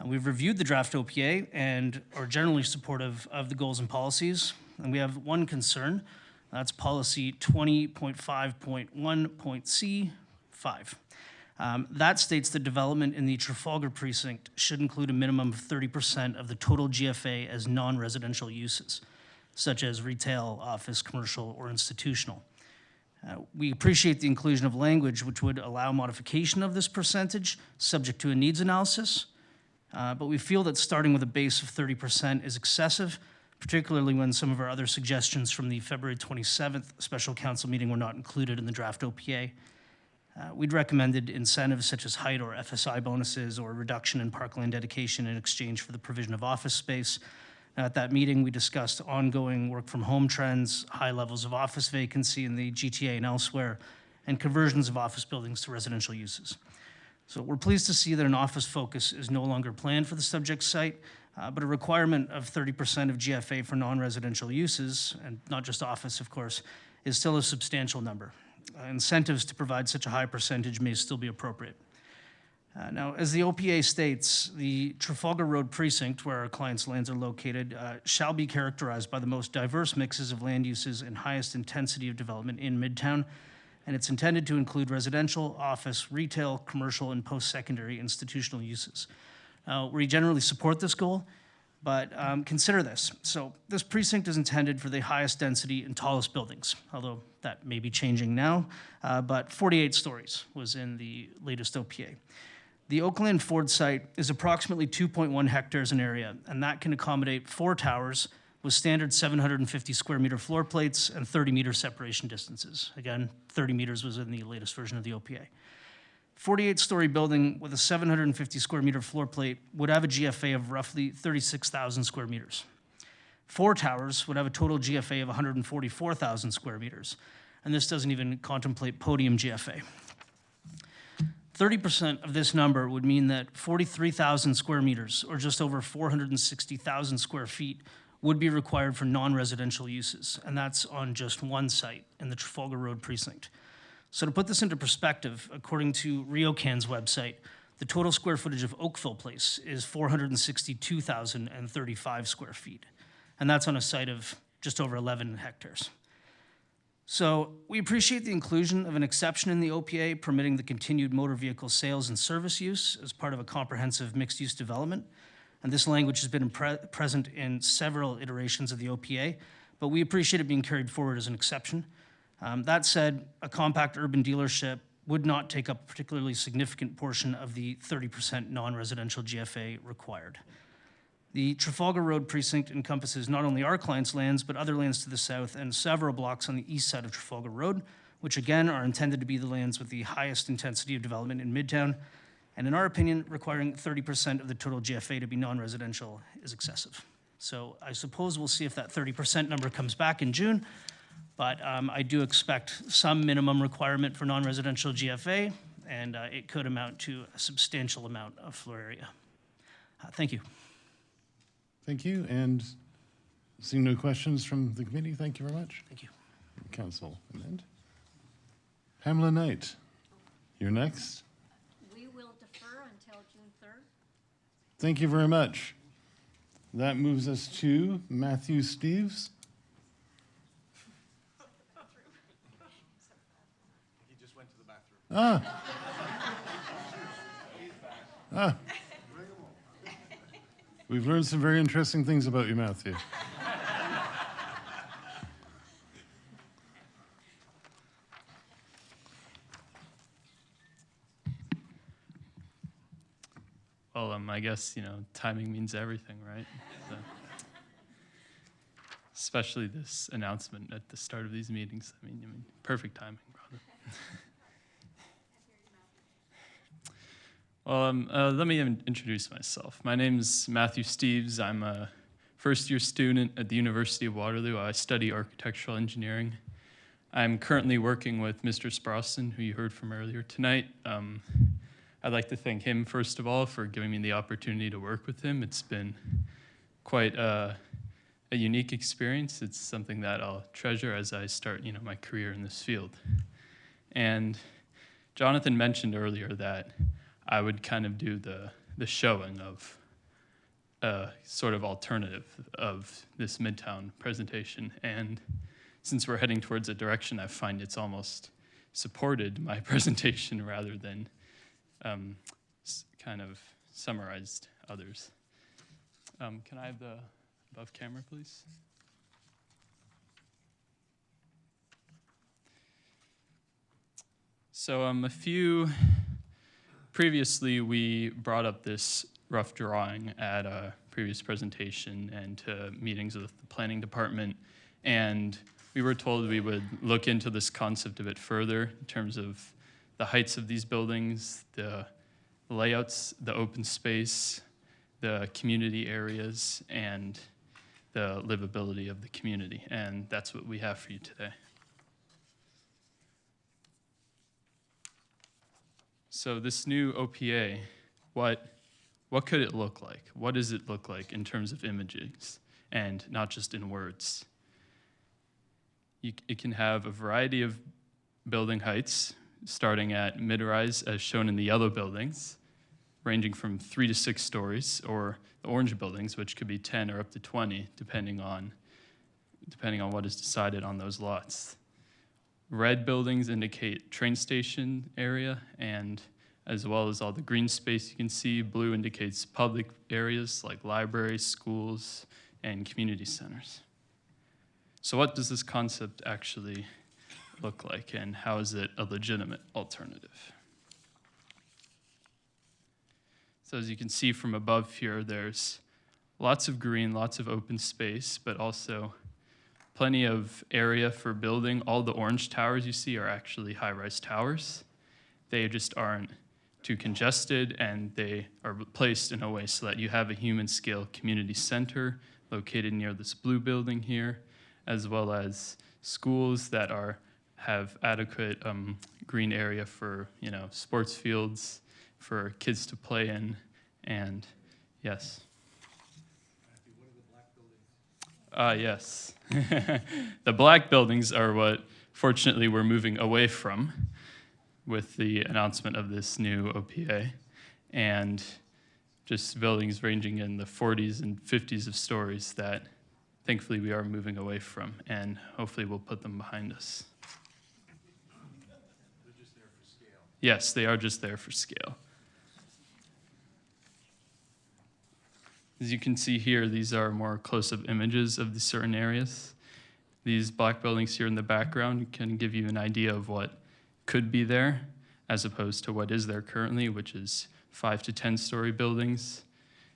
S20: We've reviewed the draft OPA and are generally supportive of the goals and policies. And we have one concern, that's policy 20.5.1.C5. That states that development in the Trafalgar precinct should include a minimum of 30% of the total GFA as non-residential uses, such as retail, office, commercial, or institutional. We appreciate the inclusion of language which would allow modification of this percentage subject to a needs analysis, but we feel that starting with a base of 30% is excessive, particularly when some of our other suggestions from the February 27th special council meeting were not included in the draft OPA. We'd recommended incentives such as height or FSI bonuses or reduction in parkland dedication in exchange for the provision of office space. At that meeting, we discussed ongoing work from home trends, high levels of office vacancy in the GTA and elsewhere, and conversions of office buildings to residential uses. So we're pleased to see that an office focus is no longer planned for the subject site, but a requirement of 30% of GFA for non-residential uses, and not just office, of course, is still a substantial number. Incentives to provide such a high percentage may still be appropriate. Now, as the OPA states, the Trafalgar Road precinct, where our clients' lands are located, shall be characterized by the most diverse mixes of land uses and highest intensity of development in Midtown, and it's intended to include residential, office, retail, commercial, and post-secondary institutional uses. We generally support this goal, but consider this. So this precinct is intended for the highest density and tallest buildings, although that may be changing now, but 48 stories was in the latest OPA. The Oakland Ford site is approximately 2.1 hectares in area, and that can accommodate 4 towers with standard 750 square meter floor plates and 30 meter separation distances. Again, 30 meters was in the latest version of the OPA. 48-story building with a 750 square meter floor plate would have a GFA of roughly 36,000 square meters. 4 towers would have a total GFA of 144,000 square meters, and this doesn't even contemplate podium GFA. 30% of this number would mean that 43,000 square meters, or just over 460,000 square feet, would be required for non-residential uses, and that's on just one site in the Trafalgar Road precinct. So to put this into perspective, according to RioCan's website, the total square footage of Oakville Place is 462,035 square feet, and that's on a site of just over 11 hectares. So we appreciate the inclusion of an exception in the OPA permitting the continued motor vehicle sales and service use as part of a comprehensive mixed-use development. And this language has been present in several iterations of the OPA, but we appreciate it being carried forward as an exception. That said, a compact urban dealership would not take up a particularly significant portion of the 30% non-residential GFA required. The Trafalgar Road precinct encompasses not only our clients' lands, but other lands to the south and several blocks on the east side of Trafalgar Road, which again are intended to be the lands with the highest intensity of development in Midtown. And in our opinion, requiring 30% of the total GFA to be non-residential is excessive. So I suppose we'll see if that 30% number comes back in June, but I do expect some minimum requirement for non-residential GFA, and it could amount to a substantial amount of floor area. Thank you.
S2: Thank you, and seeing no questions from the committee, thank you very much.
S20: Thank you.
S2: Council amend. Pamela Knight, you're next.
S7: We will defer until June 3rd.
S2: Thank you very much. That moves us to Matthew Steves.
S14: He just went to the bathroom.
S2: We've learned some very interesting things about you, Matthew.
S21: Well, I guess, timing means everything, right? So, especially this announcement at the start of these meetings. I mean, perfect timing, brother. Well, let me introduce myself. My name's Matthew Steves. I'm a first-year student at the University of Waterloo. I study architectural engineering. I'm currently working with Mr. Sprosson, who you heard from earlier tonight. I'd like to thank him, first of all, for giving me the opportunity to work with him. It's been quite a unique experience. It's something that I'll treasure as I start, my career in this field. And Jonathan mentioned earlier that I would kind of do the showing of a sort of alternative of this Midtown presentation. And since we're heading towards a direction, I find it's almost supported my presentation rather than kind of summarized others. Can I have the above camera, please? So previously we brought up this rough drawing at a previous presentation and to meetings with the planning department, and we were told we would look into this concept a bit further in terms of the heights of these buildings, the layouts, the open space, the community areas, and the livability of the community. And that's what we have for you today. So this new OPA, what could it look like? What does it look like in terms of images and not just in words? It can have a variety of building heights, starting at mid-rise as shown in the yellow buildings, ranging from 3 to 6 stories, or the orange buildings, which could be 10 or up to 20, depending on what is decided on those lots. Red buildings indicate train station area, and as well as all the green space you can see. Blue indicates public areas like libraries, schools, and community centers. So what does this concept actually look like, and how is it a legitimate alternative? So as you can see from above here, there's lots of green, lots of open space, but also plenty of area for building. All the orange towers you see are actually high-rise towers. They just aren't too congested, and they are placed in a way so that you have a human-scale community center located near this blue building here, as well as schools that have adequate green area for sports fields for kids to play in. And yes. Yes. The black buildings are what, fortunately, we're moving away from with the announcement of this new OPA, and just buildings ranging in the 40s and 50s of stories that thankfully we are moving away from, and hopefully we'll put them behind us. They're just there for scale. Yes, they are just there for scale. As you can see here, these are more close-up images of the certain areas. These black buildings here in the background can give you an idea of what could be there, as opposed to what is there currently, which is 5 to 10-story buildings.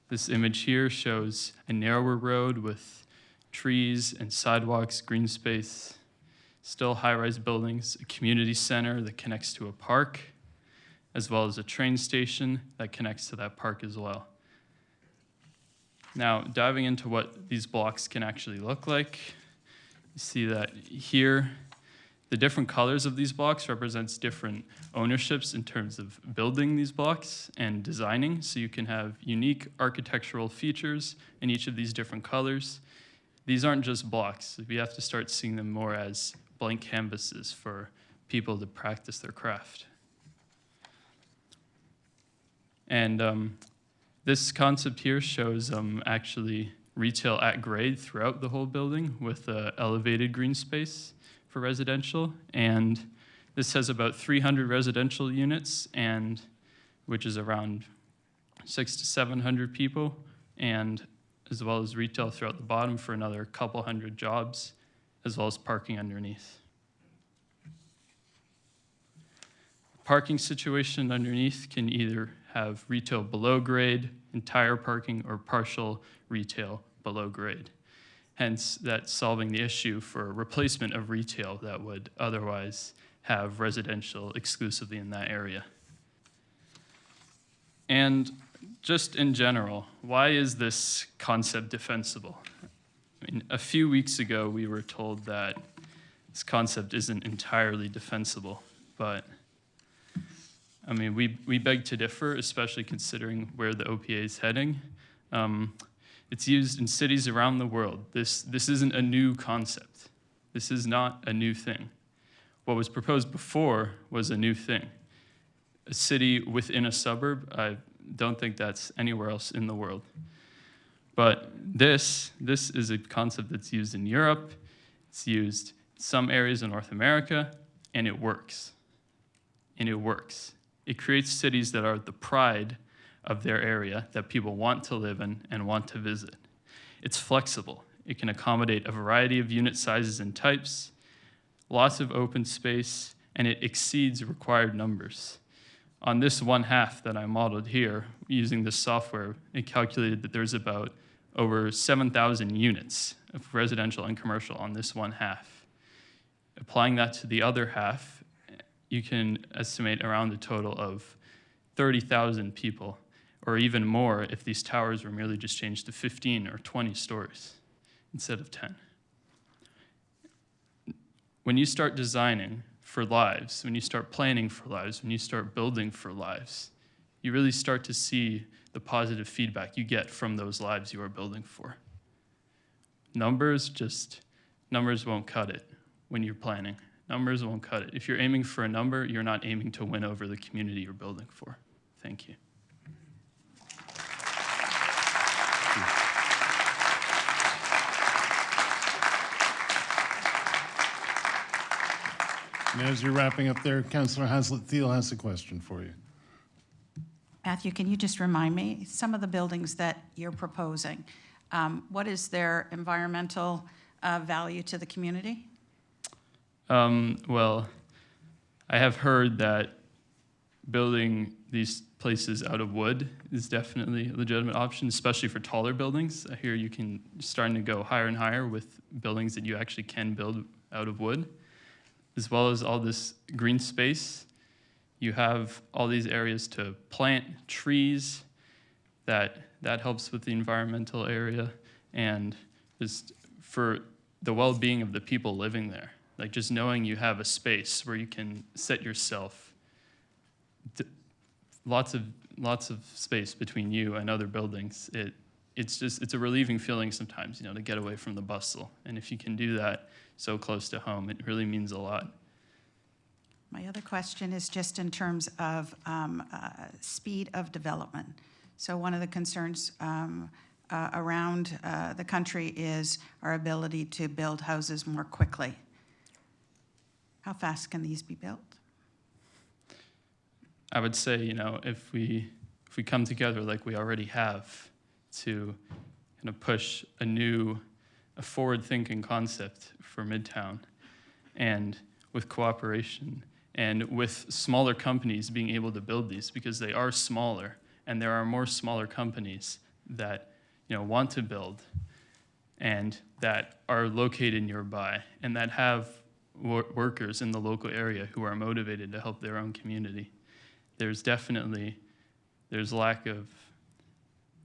S21: This image here shows a narrower road with trees and sidewalks, green space, still high-rise buildings, a community center that connects to a park, as well as a train station that connects to that park as well. Now, diving into what these blocks can actually look like, you see that here, the different colors of these blocks represents different ownerships in terms of building these blocks and designing. So you can have unique architectural features in each of these different colors. These aren't just blocks. We have to start seeing them more as blank canvases for people to practice their craft. And this concept here shows actually retail at grade throughout the whole building with elevated green space for residential. And this has about 300 residential units, and which is around 600 to 700 people, and as well as retail throughout the bottom for another couple hundred jobs, as well as parking underneath. Parking situation underneath can either have retail below grade, entire parking, or partial retail below grade. Hence, that's solving the issue for replacement of retail that would otherwise have residential exclusively in that area. And just in general, why is this concept defensible? I mean, a few weeks ago, we were told that this concept isn't entirely defensible, but I mean, we beg to differ, especially considering where the OPA is heading. It's used in cities around the world. This isn't a new concept. This is not a new thing. What was proposed before was a new thing. A city within a suburb, I don't think that's anywhere else in the world. But this is a concept that's used in Europe, it's used in some areas in North America, and it works. And it works. It creates cities that are the pride of their area that people want to live in and want to visit. It's flexible. It can accommodate a variety of unit sizes and types, lots of open space, and it exceeds required numbers. On this one half that I modeled here, using this software, it calculated that there's about over 7,000 units of residential and commercial on this one half. Applying that to the other half, you can estimate around a total of 30,000 people, or even more if these towers were merely just changed to 15 or 20 stories instead of 10. When you start designing for lives, when you start planning for lives, when you start building for lives, you really start to see the positive feedback you get from those lives you are building for. Numbers won't cut it when you're planning. Numbers won't cut it. If you're aiming for a number, you're not aiming to win over the community you're building for. Thank you.
S2: And as you're wrapping up there, Councillor Haslett-Thiel has a question for you.
S3: Matthew, can you just remind me, some of the buildings that you're proposing, what is their environmental value to the community?
S21: Well, I have heard that building these places out of wood is definitely a legitimate option, especially for taller buildings. I hear starting to go higher and higher with buildings that you actually can build out of wood, as well as all this green space. You have all these areas to plant trees that helps with the environmental area and just for the well-being of the people living there. Like just knowing you have a space where you can set yourself, lots of space between you and other buildings. It's a relieving feeling sometimes, to get away from the bustle. And if you can do that so close to home, it really means a lot.
S3: My other question is just in terms of speed of development. So one of the concerns around the country is our ability to build houses more quickly. How fast can these be built?
S21: I would say, if we come together like we already have to kind of push a forward-thinking concept for Midtown, and with cooperation and with smaller companies being able to build these, because they are smaller and there are more smaller companies that want to build and that are located nearby and that have workers in the local area who are motivated to help their own community. There's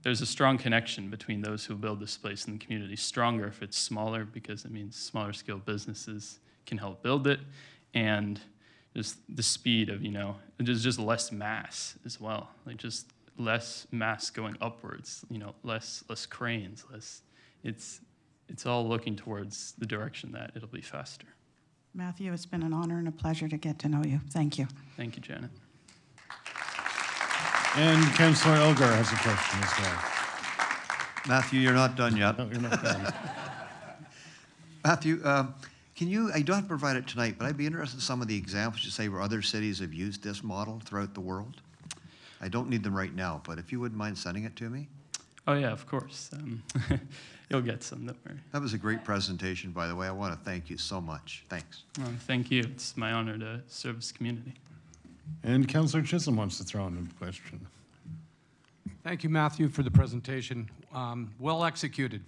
S21: a strong connection between those who build this place and the community. Stronger if it's smaller, because it means smaller scale businesses can help build it, and just the speed of, there's just less mass as well. Like just less mass going upwards, less cranes, it's all looking towards the direction that it'll be faster.
S3: Matthew, it's been an honor and a pleasure to get to know you. Thank you.
S21: Thank you, Janet.
S2: And Councillor Elgar has a question as well.
S9: Matthew, you're not done yet.
S2: No, you're not done.
S9: Matthew, can you, I don't have to provide it tonight, but I'd be interested in some of the examples you say where other cities have used this model throughout the world. I don't need them right now, but if you wouldn't mind sending it to me.
S21: Oh yeah, of course. You'll get some, don't worry.
S9: That was a great presentation, by the way. I want to thank you so much. Thanks.
S21: Well, thank you. It's my honor to serve this community.
S2: And Councillor Chisholm wants to throw in a question.
S1: Thank you, Matthew, for the presentation. Well executed.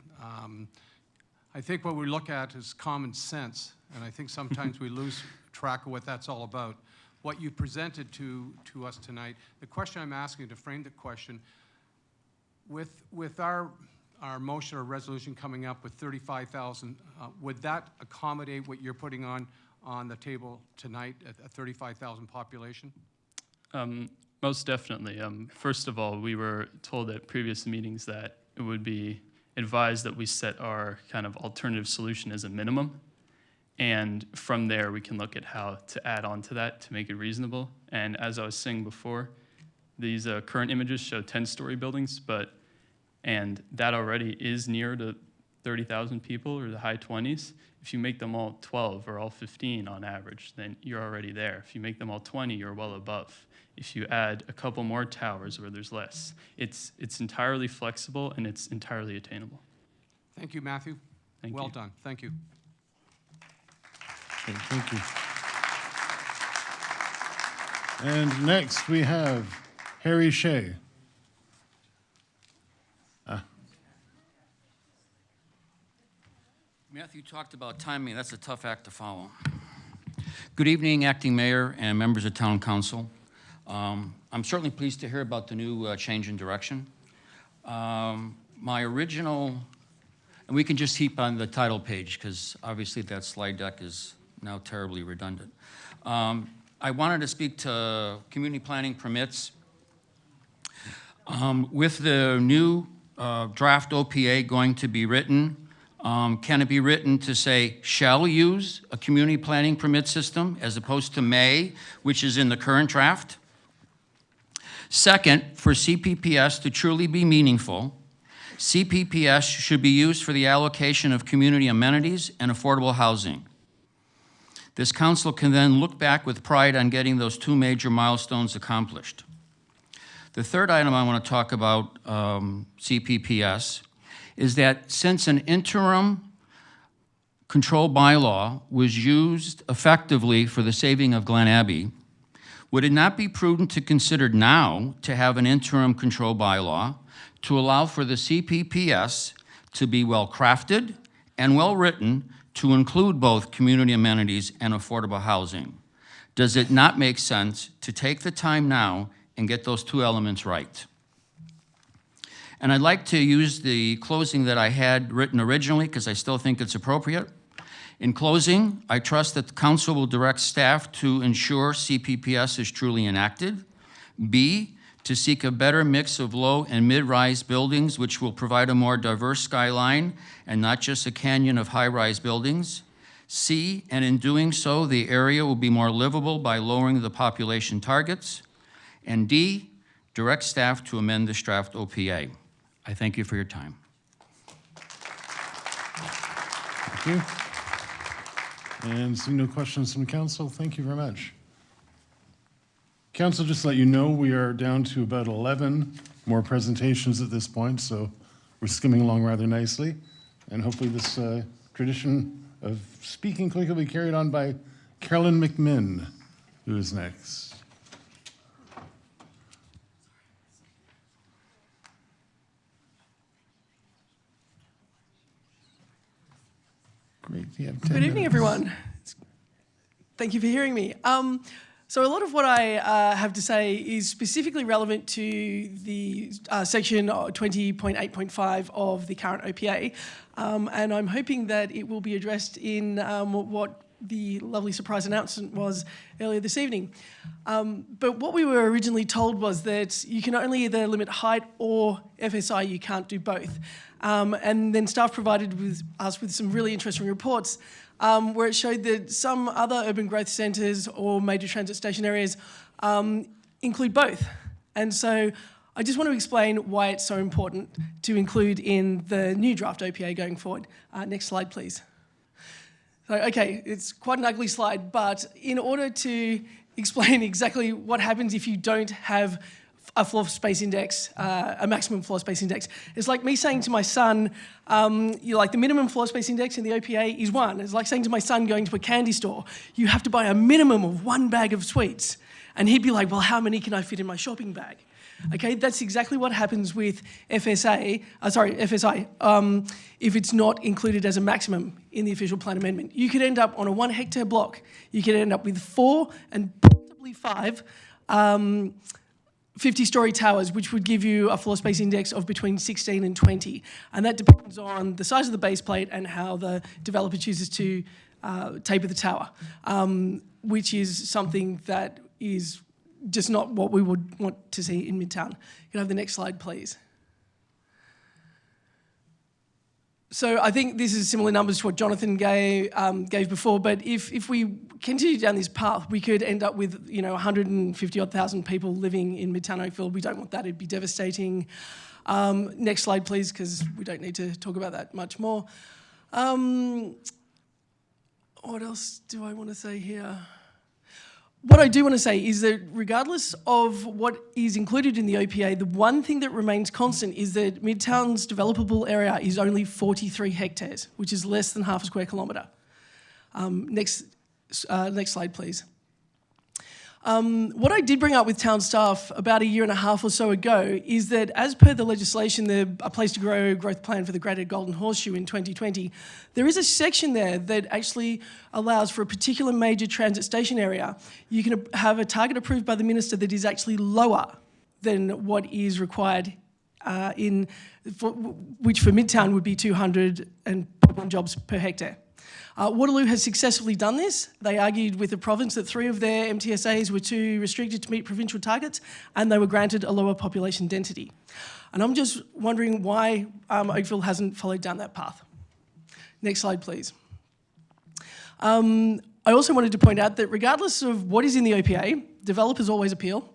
S1: I think what we look at is common sense, and I think sometimes we lose track of what that's all about. What you presented to us tonight, the question I'm asking, to frame the question, with our motion or resolution coming up with 35,000, would that accommodate what you're putting on the table tonight at a 35,000 population?
S21: Most definitely. First of all, we were told at previous meetings that it would be advised that we set our kind of alternative solution as a minimum. And from there, we can look at how to add on to that to make it reasonable. And as I was saying before, these current images show 10-story buildings, and that already is near to 30,000 people or the high 20s. If you make them all 12 or all 15 on average, then you're already there. If you make them all 20, you're well above. If you add a couple more towers where there's less, it's entirely flexible and it's entirely attainable.
S1: Thank you, Matthew. Well done. Thank you.
S2: Okay, thank you. And next we have Harry Shea.
S22: Matthew talked about timing. That's a tough act to follow. Good evening, Acting Mayor and members of Town Council. I'm certainly pleased to hear about the new change in direction. My original, and we can just keep on the title page because obviously that slide deck is now terribly redundant. I wanted to speak to community planning permits. With the new draft OPA going to be written, can it be written to say, shall use a community planning permit system as opposed to may, which is in the current draft? Second, for CPPS to truly be meaningful, CPPS should be used for the allocation of community amenities and affordable housing. This council can then look back with pride on getting those two major milestones accomplished. The third item I want to talk about, CPPS, is that since an interim control bylaw was used effectively for the saving of Glen Abbey, would it not be prudent to consider now to have an interim control bylaw to allow for the CPPS to be well-crafted and well-written to include both community amenities and affordable housing? Does it not make sense to take the time now and get those two elements right? And I'd like to use the closing that I had written originally because I still think it's appropriate. In closing, I trust that the council will direct staff to ensure CPPS is truly enacted. B, to seek a better mix of low and mid-rise buildings which will provide a more diverse skyline and not just a canyon of high-rise buildings. C, and in doing so, the area will be more livable by lowering the population targets. And D, direct staff to amend this draft OPA. I thank you for your time.
S2: Thank you. And seeing no questions from council, thank you very much. Council, just to let you know, we are down to about 11 more presentations at this point, so we're skimming along rather nicely. And hopefully this tradition of speaking quickly will be carried on by Carolyn McMinn, who is next. Great, you have 10
S23: Good evening,
S2: minutes.
S23: everyone. Thank you for hearing me. So a lot of what I have to say is specifically relevant to the section 20.8.5 of the current OPA, and I'm hoping that it will be addressed in what the lovely surprise announcement was earlier this evening. But what we were originally told was that you can only either limit height or FSI, you can't do both. And then staff provided us with some really interesting reports where it showed that some other urban growth centres or major transit station areas include both. And so I just want to explain why it's so important to include in the new draft OPA going forward. Next slide, please. So, okay, it's quite an ugly slide, but in order to explain exactly what happens if you don't have a floor space index, a maximum floor space index. It's like me saying to my son, the minimum floor space index in the OPA is 1. It's like saying to my son going to a candy store, you have to buy a minimum of 1 bag of sweets. And he'd be like, well, how many can I fit in my shopping bag? Okay, that's exactly what happens with FSI, if it's not included as a maximum in the official plan amendment. You could end up on a 1 hectare block. You could end up with 4 and possibly 5 50-storey towers, which would give you a floor space index of between 16 and 20. And that depends on the size of the base plate and how the developer chooses to taper the tower, which is something that is just not what we would want to see in Midtown. You can have the next slide, please. So I think this is similar numbers to what Jonathan gave before, but if we continue down this path, we could end up with 150,000 people living in Midtown Oakville. We don't want that; it'd be devastating. Next slide, please, because we don't need to talk about that much more. What else do I want to say here? What I do want to say is that regardless of what is included in the OPA, the one thing that remains constant is that Midtown's developable area is only 43 hectares, which is less than half a square kilometre. Next slide, please. What I did bring up with town staff about a year and a half or so ago is that as per the legislation, the A Place to Grow growth plan for the Greater Golden Horseshoe in 2020, there is a section there that actually allows for a particular major transit station area. You can have a target approved by the minister that is actually lower than what is required which for Midtown would be 201 jobs per hectare. Waterloo has successfully done this. They argued with the province that 3 of their MTSAs were too restricted to meet provincial targets, and they were granted a lower population density. And I'm just wondering why Oakville hasn't followed down that path. Next slide, please. I also wanted to point out that regardless of what is in the OPA, developers always appeal.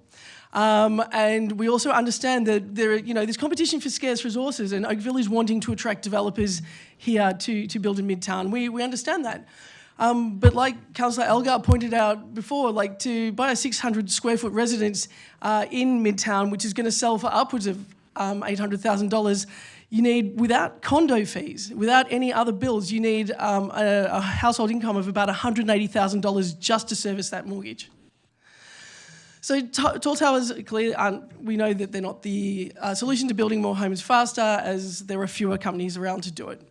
S23: And we also understand that there's competition for scarce resources, and Oakville is wanting to attract developers here to build in Midtown. We understand that. But like Councillor Elgar pointed out before, like to buy a 600 square foot residence in Midtown, which is going to sell for upwards of $800,000, you need, without condo fees, without any other bills, you need a household income of about $180,000 just to service that mortgage. So tall towers, clearly, we know that they're not the solution to building more homes faster, as there are fewer companies around to do it.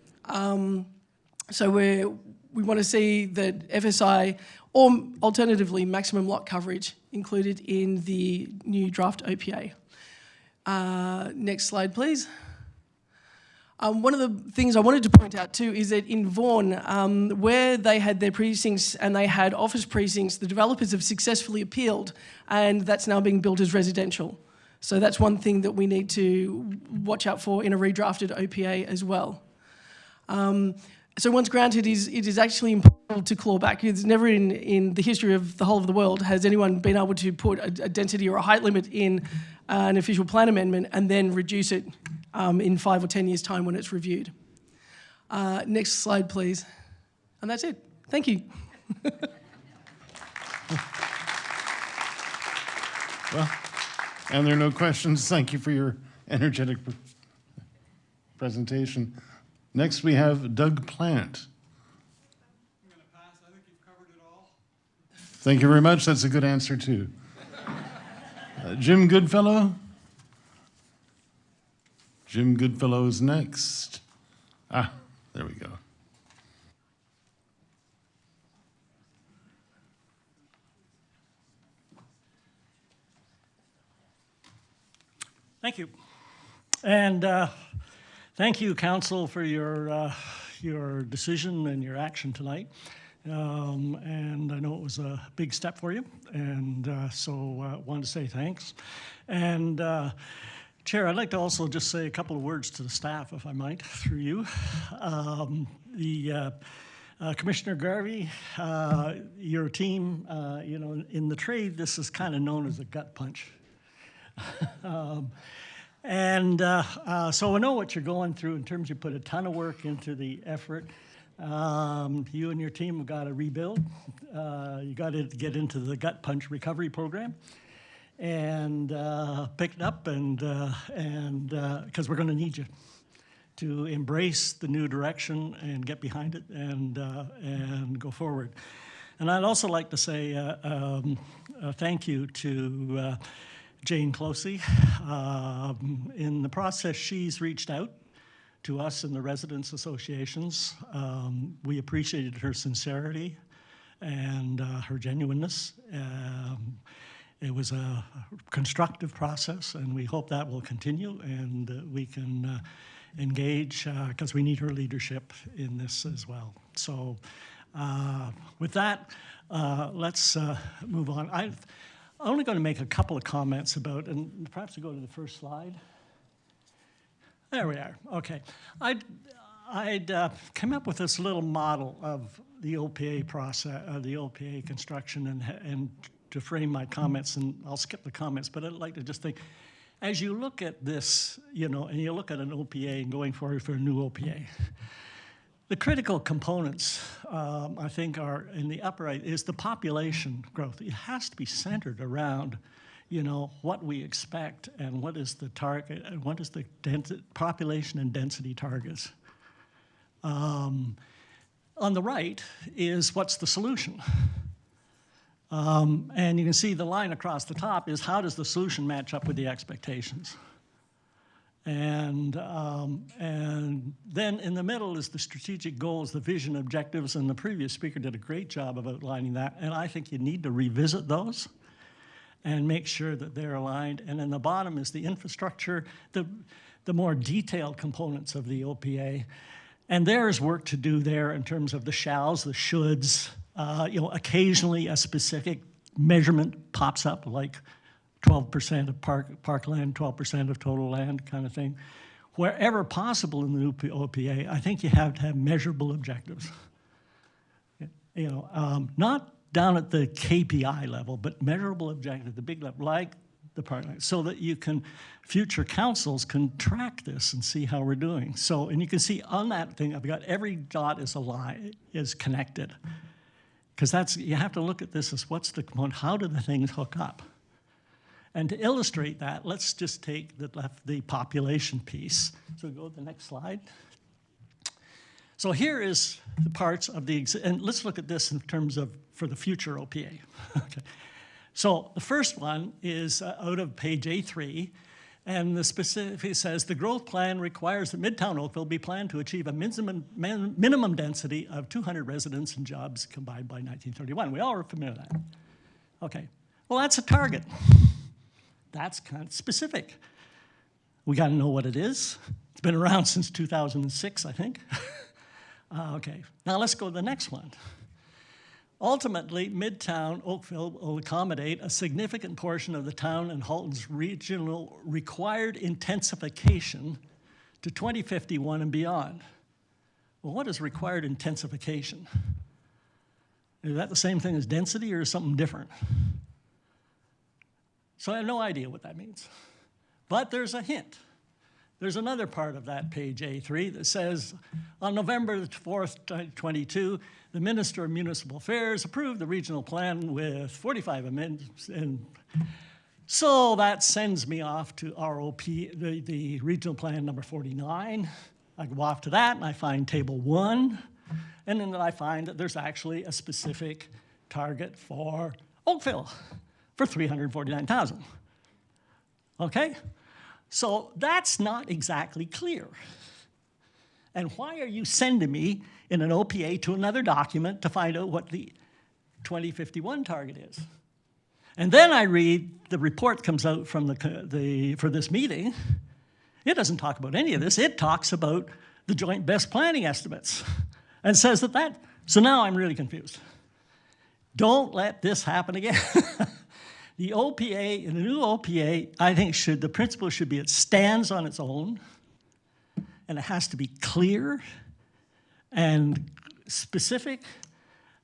S23: So we want to see that FSI, or alternatively maximum lot coverage, included in the new draft OPA. Next slide, please. One of the things I wanted to point out too is that in Vaughan, where they had their precincts and they had office precincts, the developers have successfully appealed, and that's now being built as residential. So that's one thing that we need to watch out for in a redrafted OPA as well. So once granted, it is actually impossible to claw back. It's never in the history of the whole of the world has anyone been able to put a density or a height limit in an official plan amendment and then reduce it in 5 or 10 years' time when it's reviewed. Next slide, please. And that's it. Thank you.
S2: Well, and there are no questions. Thank you for your energetic presentation. Next, we have Doug Plant. I'm going to pass. I think you've covered it all. Thank you very much. That's a good answer, too. Jim Goodfellow. Jim Goodfellow's next. There we go.
S4: Thank you. And thank you, Council, for your decision and your action tonight. And I know it was a big step for you, and so I wanted to say thanks. And Chair, I'd like to also just say a couple of words to the staff, if I might, through you. Commissioner Garvey, your team, you know, in the trade, this is kind of known as a gut punch. So I know what you're going through in terms you put a ton of work into the effort. You and your team have got to rebuild. You got to get into the gut punch recovery program and pick it up and because we're going to need you to embrace the new direction and get behind it and go forward. And I'd also like to say thank you to Jane Closey. In the process, she's reached out to us and the residents' associations. We appreciated her sincerity and her genuineness. It was a constructive process, and we hope that will continue and we can engage because we need her leadership in this as well. So with that, let's move on. I'm only going to make a couple of comments about, and perhaps to go to the first slide. There we are. Okay. I'd come up with this little model of the OPA process, the OPA construction, and to frame my comments, and I'll skip the comments, but I'd like to just think, as you look at this, you know, and you look at an OPA and going forward for a new OPA, the critical components, I think, are in the upper right, is the population growth. It has to be centered around, you know, what we expect and what is the target and what is the population and density targets. On the right is what's the solution. And you can see the line across the top is how does the solution match up with the expectations. And then in the middle is the strategic goals, the vision, objectives, and the previous speaker did a great job of outlining that. And I think you need to revisit those and make sure that they're aligned. And then the bottom is the infrastructure, the more detailed components of the OPA. And there's work to do there in terms of the shalls, the shoulds. You know, occasionally a specific measurement pops up, like 12% of parkland, 12% of total land kind of thing. Wherever possible in the new OPA, I think you have to have measurable objectives. You know, not down at the KPI level, but measurable objective, the big level, like the parkland, so that you can, future councils can track this and see how we're doing. So, and you can see on that thing, I've got every dot is connected. Because that's, you have to look at this as what's the component, how do the things hook up? And to illustrate that, let's just take the population piece. So go to the next slide. So here is the parts of the, and let's look at this in terms of for the future OPA. Okay. So the first one is out of page A3, and the specific says the growth plan requires that Midtown Oakville be planned to achieve a minimum density of 200 residents and jobs combined by 1931. We all are familiar with that. Okay. Well, that's a target. That's kind of specific. We got to know what it is. It's been around since 2006, I think. Okay. Now let's go to the next one. Ultimately, Midtown Oakville will accommodate a significant portion of the town and Halton's regional required intensification to 2051 and beyond. Well, what is required intensification? Is that the same thing as density or something different? So I have no idea what that means. But there's a hint. There's another part of that page A3 that says, on November 4th, 2022, the Minister of Municipal Affairs approved the regional plan with 45 amendments. And so that sends me off to ROP, the regional plan number 49. I go off to that and I find table 1. And then I find that there's actually a specific target for Oakville for 349,000. Okay? So that's not exactly clear. And why are you sending me in an OPA to another document to find out what the 2051 target is? And then I read the report comes out from for this meeting. It doesn't talk about any of this. It talks about the joint best planning estimates and says that. So now I'm really confused. Don't let this happen again. The OPA, in the new OPA, I think the principle should be it stands on its own, and it has to be clear and specific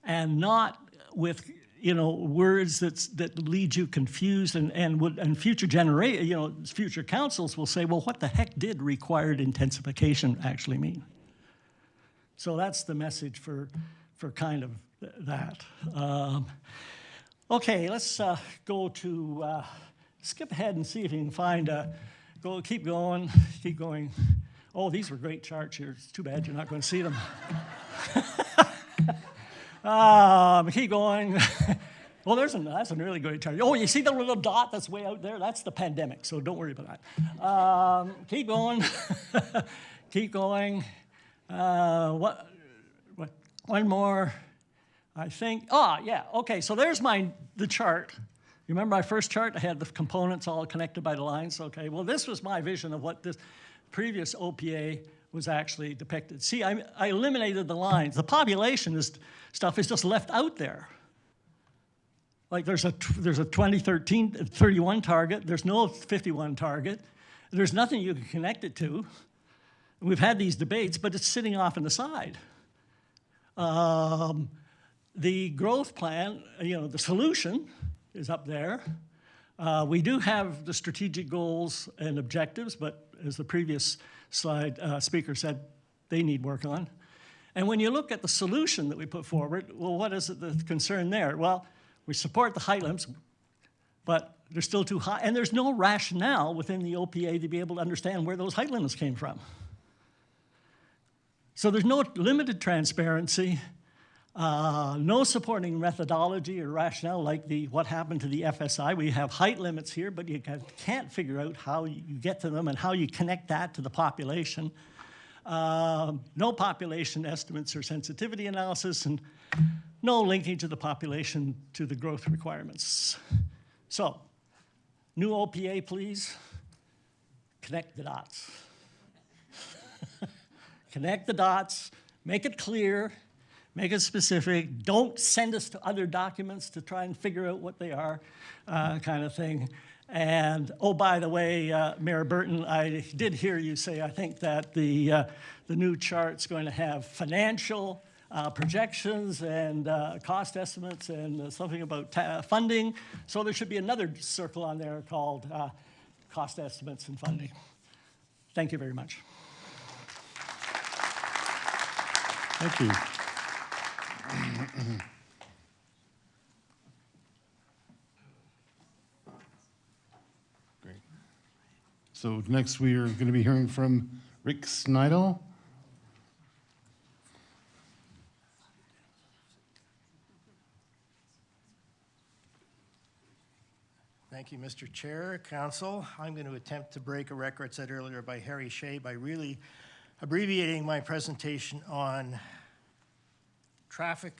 S4: and not with, words that lead you confused and future councils will say, well, what the heck did required intensification actually mean? So that's the message for kind of that. Okay, let's go to, skip ahead and see if you can find, keep going. Oh, these were great charts here. It's too bad you're not going to see them. Keep going. Well, that's a really great chart. Oh, you see the little dot that's way out there? That's the pandemic, so don't worry about that. Keep going. Keep going. What? One more, I think. Yeah, okay, so there's the chart. You remember my first chart? I had the components all connected by the lines. Okay, well, this was my vision of what this previous OPA was actually depicted. See, I eliminated the lines. The population stuff is just left out there. Like there's a 31 target. There's no 51 target. There's nothing you can connect it to. We've had these debates, but it's sitting off on the side. The growth plan, the solution is up there. We do have the strategic goals and objectives, but as the previous slide speaker said, they need work on. And when you look at the solution that we put forward, well, what is the concern there? Well, we support the height limits, but they're still too high, and there's no rationale within the OPA to be able to understand where those height limits came from. So there's no limited transparency, no supporting methodology or rationale like what happened to the FSI. We have height limits here, but you can't figure out how you get to them and how you connect that to the population. No population estimates or sensitivity analysis, and no linkage of the population to the growth requirements. So, new OPA, please. Connect the dots. Connect the dots, make it clear, make it specific. Don't send us to other documents to try and figure out what they are, kind of thing. And, oh, by the way, Mayor Burton, I did hear you say, I think that the new chart's going to have financial projections and cost estimates and something about funding. So there should be another circle on there called cost estimates and funding. Thank you very much.
S2: Thank you. Great. So next we are going to be hearing from Rick Snidel.
S5: Thank you, Mr. Chair, Council. I'm going to attempt to break a record set earlier by Harry Shea by really abbreviating my presentation on traffic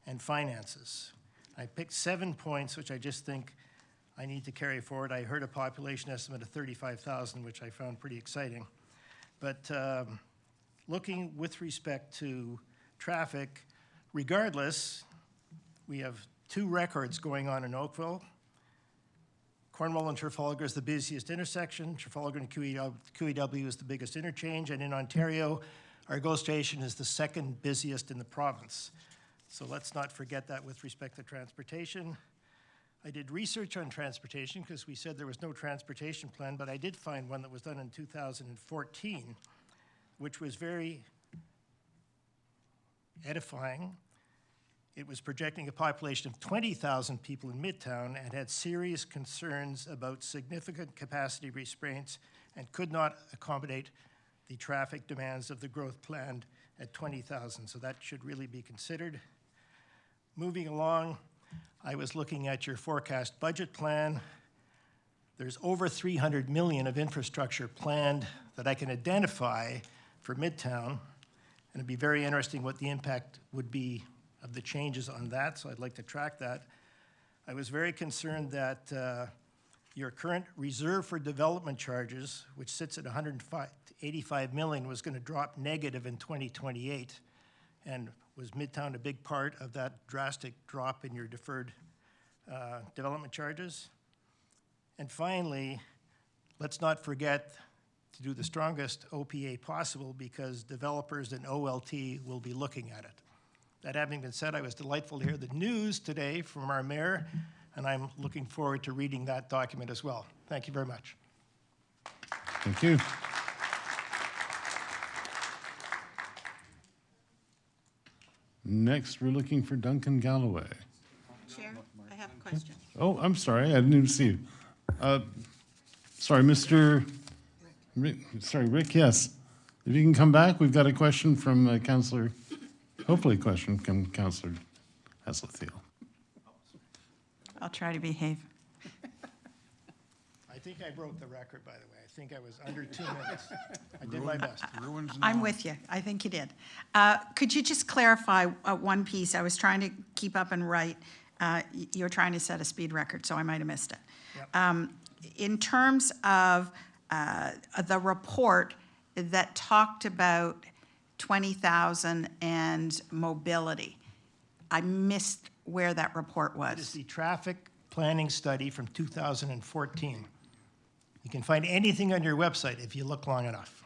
S5: and finances. I picked 7 points, which I just think I need to carry forward. I heard a population estimate of 35,000, which I found pretty exciting. But looking with respect to traffic, regardless, we have 2 records going on in Oakville. Cornwall and Trafalgar is the busiest intersection. Trafalgar and QEW is the biggest interchange. And in Ontario, our GO station is the 2nd busiest in the province. So let's not forget that with respect to transportation. I did research on transportation because we said there was no transportation plan, but I did find one that was done in 2014, which was very edifying. It was projecting a population of 20,000 people in Midtown and had serious concerns about significant capacity restraints and could not accommodate the traffic demands of the growth plan at 20,000. So that should really be considered. Moving along, I was looking at your forecast budget plan. There's over 300 million of infrastructure planned that I can identify for Midtown, and it'd be very interesting what the impact would be of the changes on that, so I'd like to track that. I was very concerned that your current reserve for development charges, which sits at 185 million, was going to drop negative in 2028, and was Midtown a big part of that drastic drop in your deferred development charges? And finally, let's not forget to do the strongest OPA possible because developers and OLT will be looking at it. That having been said, I was delightful to hear the news today from our mayor, and I'm looking forward to reading that document as well. Thank you very much.
S2: Thank you. Next, we're looking for Duncan Galloway.
S3: Chair, I have a question.
S2: Oh, I'm sorry, I didn't even see you. Sorry, Mr. Rick, Rick, yes. If you can come back, we've got a question from Councillor, hopefully a question from Councillor Hesleth-Thiel.
S3: I'll try to behave.
S5: I think I broke the record, by the way. I think I was under 2 minutes. I did my best.
S3: I'm with you. I think you did. Could you just clarify one piece? I was trying to keep up and write. You're trying to set a speed record, so I might have missed it.
S5: Yep.
S3: In terms of the report that talked about 20,000 and mobility, I missed where that report
S5: It is
S3: was.
S5: the traffic planning study from 2014. You can find anything on your website if you look long enough.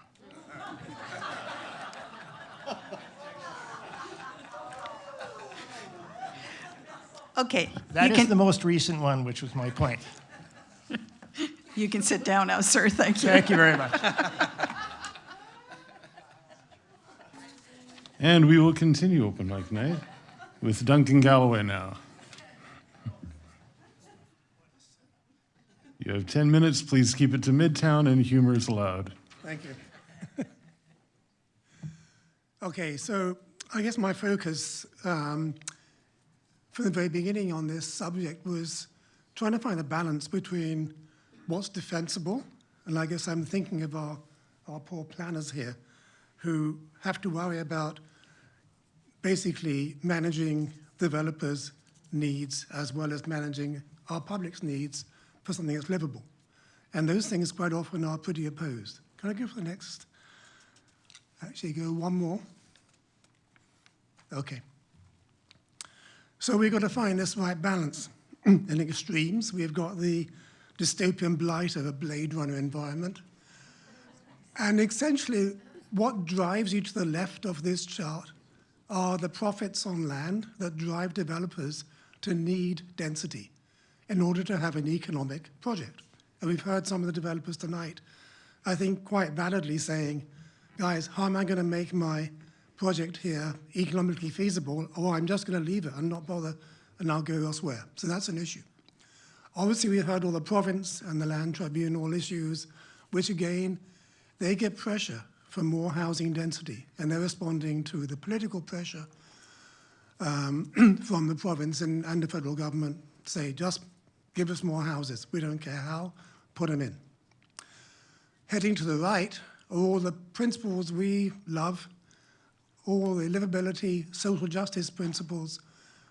S3: Okay.
S5: That is the most recent one, which was my point.
S3: You can sit down now, sir. Thank you.
S5: Thank you very much.
S2: And we will continue open mic night with Duncan Galloway now. You have 10 minutes. Please keep it to Midtown and humor is allowed.
S8: Thank you. Okay, so I guess my focus from the very beginning on this subject was trying to find a balance between what's defensible, and I guess I'm thinking of our poor planners here who have to worry about basically managing developers' needs as well as managing our public's needs for something that's livable. And those things quite often are pretty opposed. Can I go for the next? Actually, go one more. Okay. So we've got to find this right balance. In extremes, we've got the dystopian blight of a Blade Runner environment. And essentially, what drives you to the left of this chart are the profits on land that drive developers to need density in order to have an economic project. And we've heard some of the developers tonight, I think quite validly saying, guys, how am I going to make my project here economically feasible, or I'm just going to leave it and not bother and I'll go elsewhere. So that's an issue. Obviously, we heard all the province and the land tribunal issues, which again, they get pressure for more housing density, and they're responding to the political pressure from the province and the federal government, say, just give us more houses. We don't care how, put them in. Heading to the right are all the principles we love, all the livability, social justice principles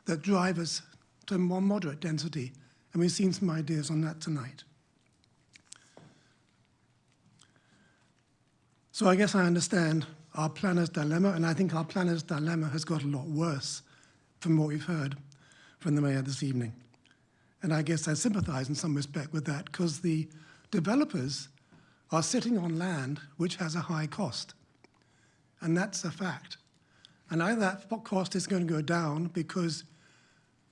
S8: that drive us to more moderate density. And we've seen some ideas on that tonight. So I guess I understand our planner's dilemma, and I think our planner's dilemma has got a lot worse from what we've heard from the mayor this evening. And I guess I sympathize in some respect with that, because the developers are sitting on land which has a high cost. And that's a fact. And either that cost is going to go down because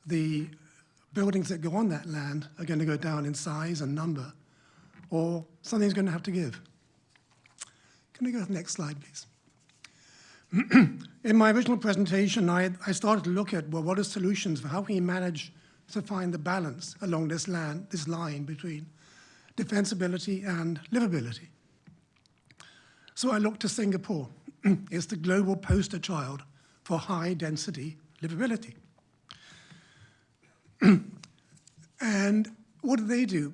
S8: the buildings that go on that land are going to go down in size and number, or something's going to have to give. Can we go to the next slide, please? In my original presentation, I started to look at, well, what are solutions for how can you manage to find the balance along this line between defensibility and livability. So I looked to Singapore. It's the global poster child for high density livability. And what did they do?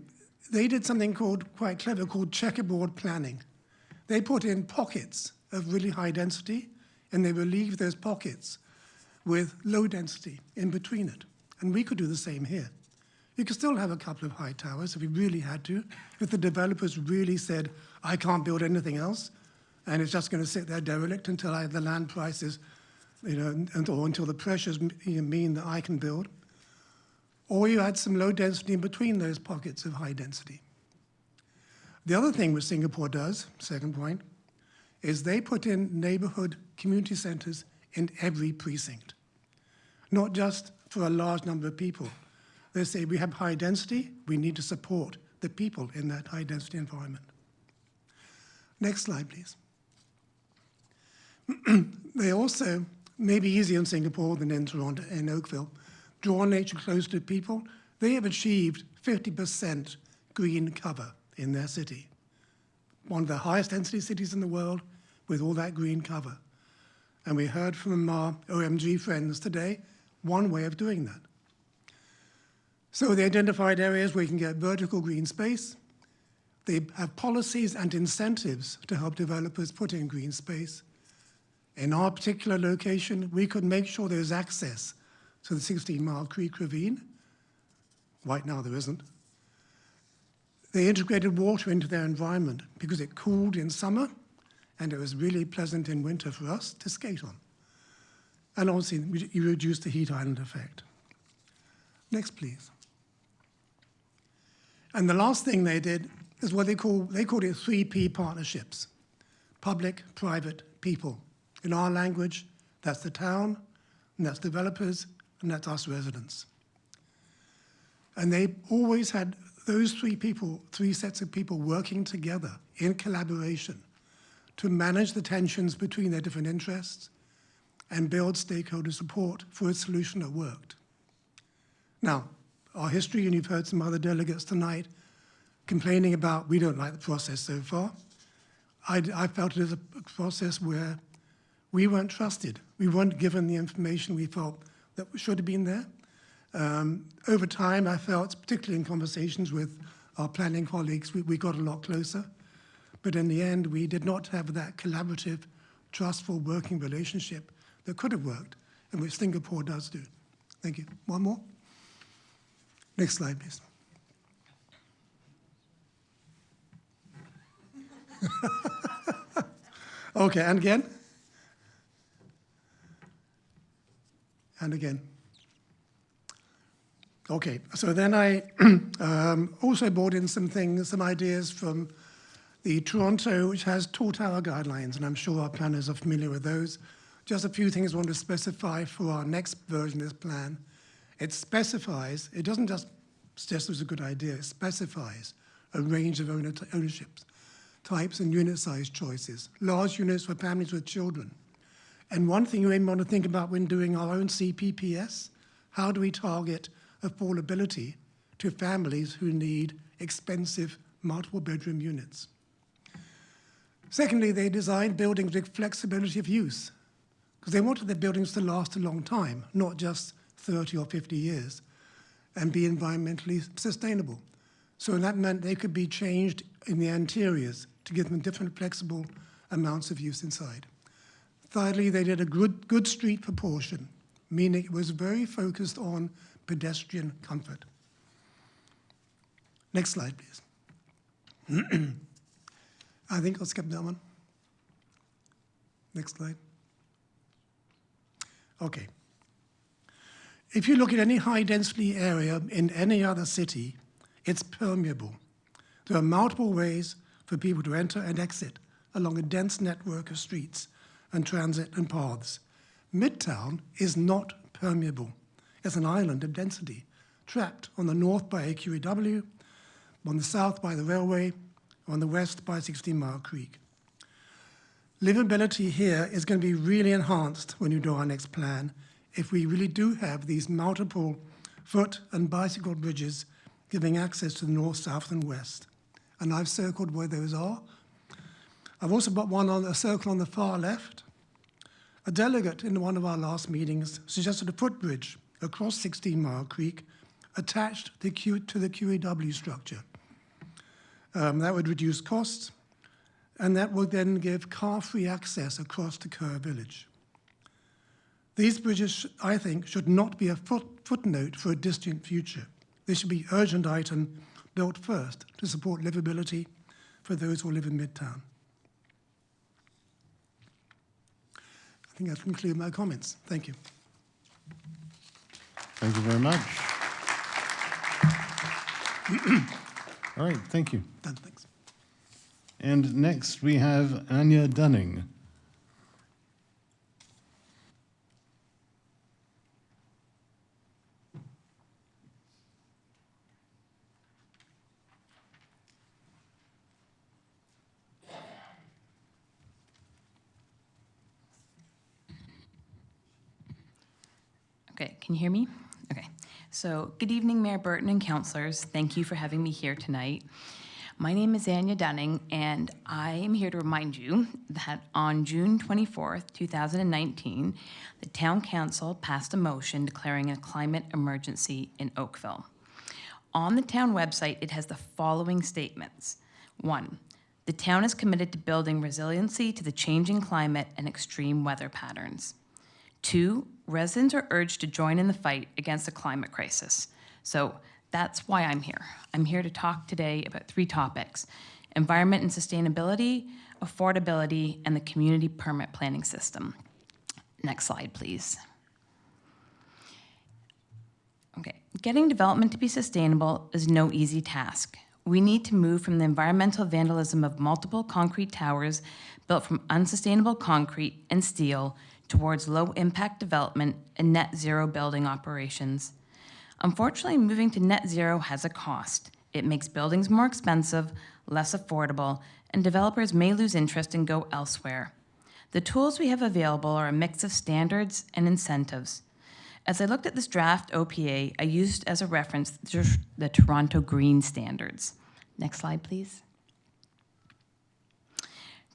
S8: They did something quite clever called checkerboard planning. They put in pockets of really high density, and they relieved those pockets with low density in between it. And we could do the same here. You could still have a couple of high towers if we really had to, if the developers really said, I can't build anything else, and it's just going to sit there derelict until the land prices, or until the pressures mean that I can build. Or you add some low density in between those pockets of high density. The other thing which Singapore does, second point, is they put in neighborhood community centers in every precinct. not just for a large number of people. They say we have high density, we need to support the people in that high density environment. Next slide, please. They also, maybe easier in Singapore than in Toronto, in Oakville, draw nature close to people. They have achieved 50% green cover in their city. One of the highest density cities in the world with all that green cover. And we heard from our OMG friends today, one way of doing that. So they identified areas where you can get vertical green space. They have policies and incentives to help developers put in green space. In our particular location, we could make sure there's access to the 16-mile Creek Ravine. Right now, there isn't. They integrated water into their environment because it cooled in summer, and it was really pleasant in winter for us to skate on. And obviously, you reduce the heat island effect. Next, please. And the last thing they did is what they called it 3P partnerships: public, private, people. In our language, that's the town, and that's developers, and that's us residents. And they always had those three sets of people working together in collaboration to manage the tensions between their different interests and build stakeholder support for a solution that worked. Now, our history, and you've heard some other delegates tonight complaining about we don't like the process so far. I felt it as a process where we weren't trusted. We weren't given the information we felt that should have been there. Over time, I felt, particularly in conversations with our planning colleagues, we got a lot closer. But in the end, we did not have that collaborative, trustful working relationship that could have worked, and which Singapore does do. Thank you. One more. Next slide, please. Okay, and again. And again. Okay, so then I also brought in some ideas from the Toronto, which has tall tower guidelines, and I'm sure our planners are familiar with those. Just a few things I want to specify for our next version of this plan. It specifies, it doesn't just suggest it was a good idea, it specifies a range of ownerships, types and unit size choices, large units for families with children. And one thing you may want to think about when doing our own CPPS, how do we target affordability to families who need expensive multiple bedroom units? Secondly, they designed buildings with flexibility of use, because they wanted their buildings to last a long time, not just 30 or 50 years, and be environmentally sustainable. So that meant they could be changed in the interiors to give them different flexible amounts of use inside. Thirdly, they did a good street proportion, meaning it was very focused on pedestrian comfort. Next slide, please. I think I'll skip that one. Next slide. Okay. If you look at any high-density area in any other city, it's permeable. There are multiple ways for people to enter and exit along a dense network of streets and transit and paths. Midtown is not permeable. It's an island of density, trapped on the north by AQEW, on the south by the railway, on the west by 16-Mile Creek. Livability here is going to be really enhanced when you do our next plan if we really do have these multiple foot and bicycle bridges giving access to the north, south, and west. And I've circled where those are. I've also got a circle on the far left. A delegate in one of our last meetings suggested a footbridge across 16-Mile Creek attached to the QEW structure. That would reduce costs, and that would then give car-free access across to Kerr Village. These bridges, I think, should not be a footnote for a distant future. They should be urgent item built first to support livability for those who live in Midtown. I think that concludes my comments. Thank you.
S2: Thank you very much. All right, thank you.
S8: Done, thanks.
S2: And next we have Anya Dunning.
S10: Can you hear me? Okay. So, good evening, Mayor Burton and councillors. Thank you for having me here tonight. My name is Anya Dunning, and I am here to remind you that on June 24th, 2019, the Town Council passed a motion declaring a climate emergency in Oakville. On the town website, it has the following statements. 1, the town is committed to building resiliency to the changing climate and extreme weather patterns. 2, residents are urged to join in the fight against the climate crisis. So that's why I'm here. I'm here to talk today about 3 topics: environment and sustainability, affordability, and the community permit planning system. Next slide, please. Okay, getting development to be sustainable is no easy task. We need to move from the environmental vandalism of multiple concrete towers built from unsustainable concrete and steel towards low-impact development and net zero building operations. Unfortunately, moving to net zero has a cost. It makes buildings more expensive, less affordable, and developers may lose interest and go elsewhere. The tools we have available are a mix of standards and incentives. As I looked at this draft OPA, I used as a reference the Toronto Green Standards. Next slide, please.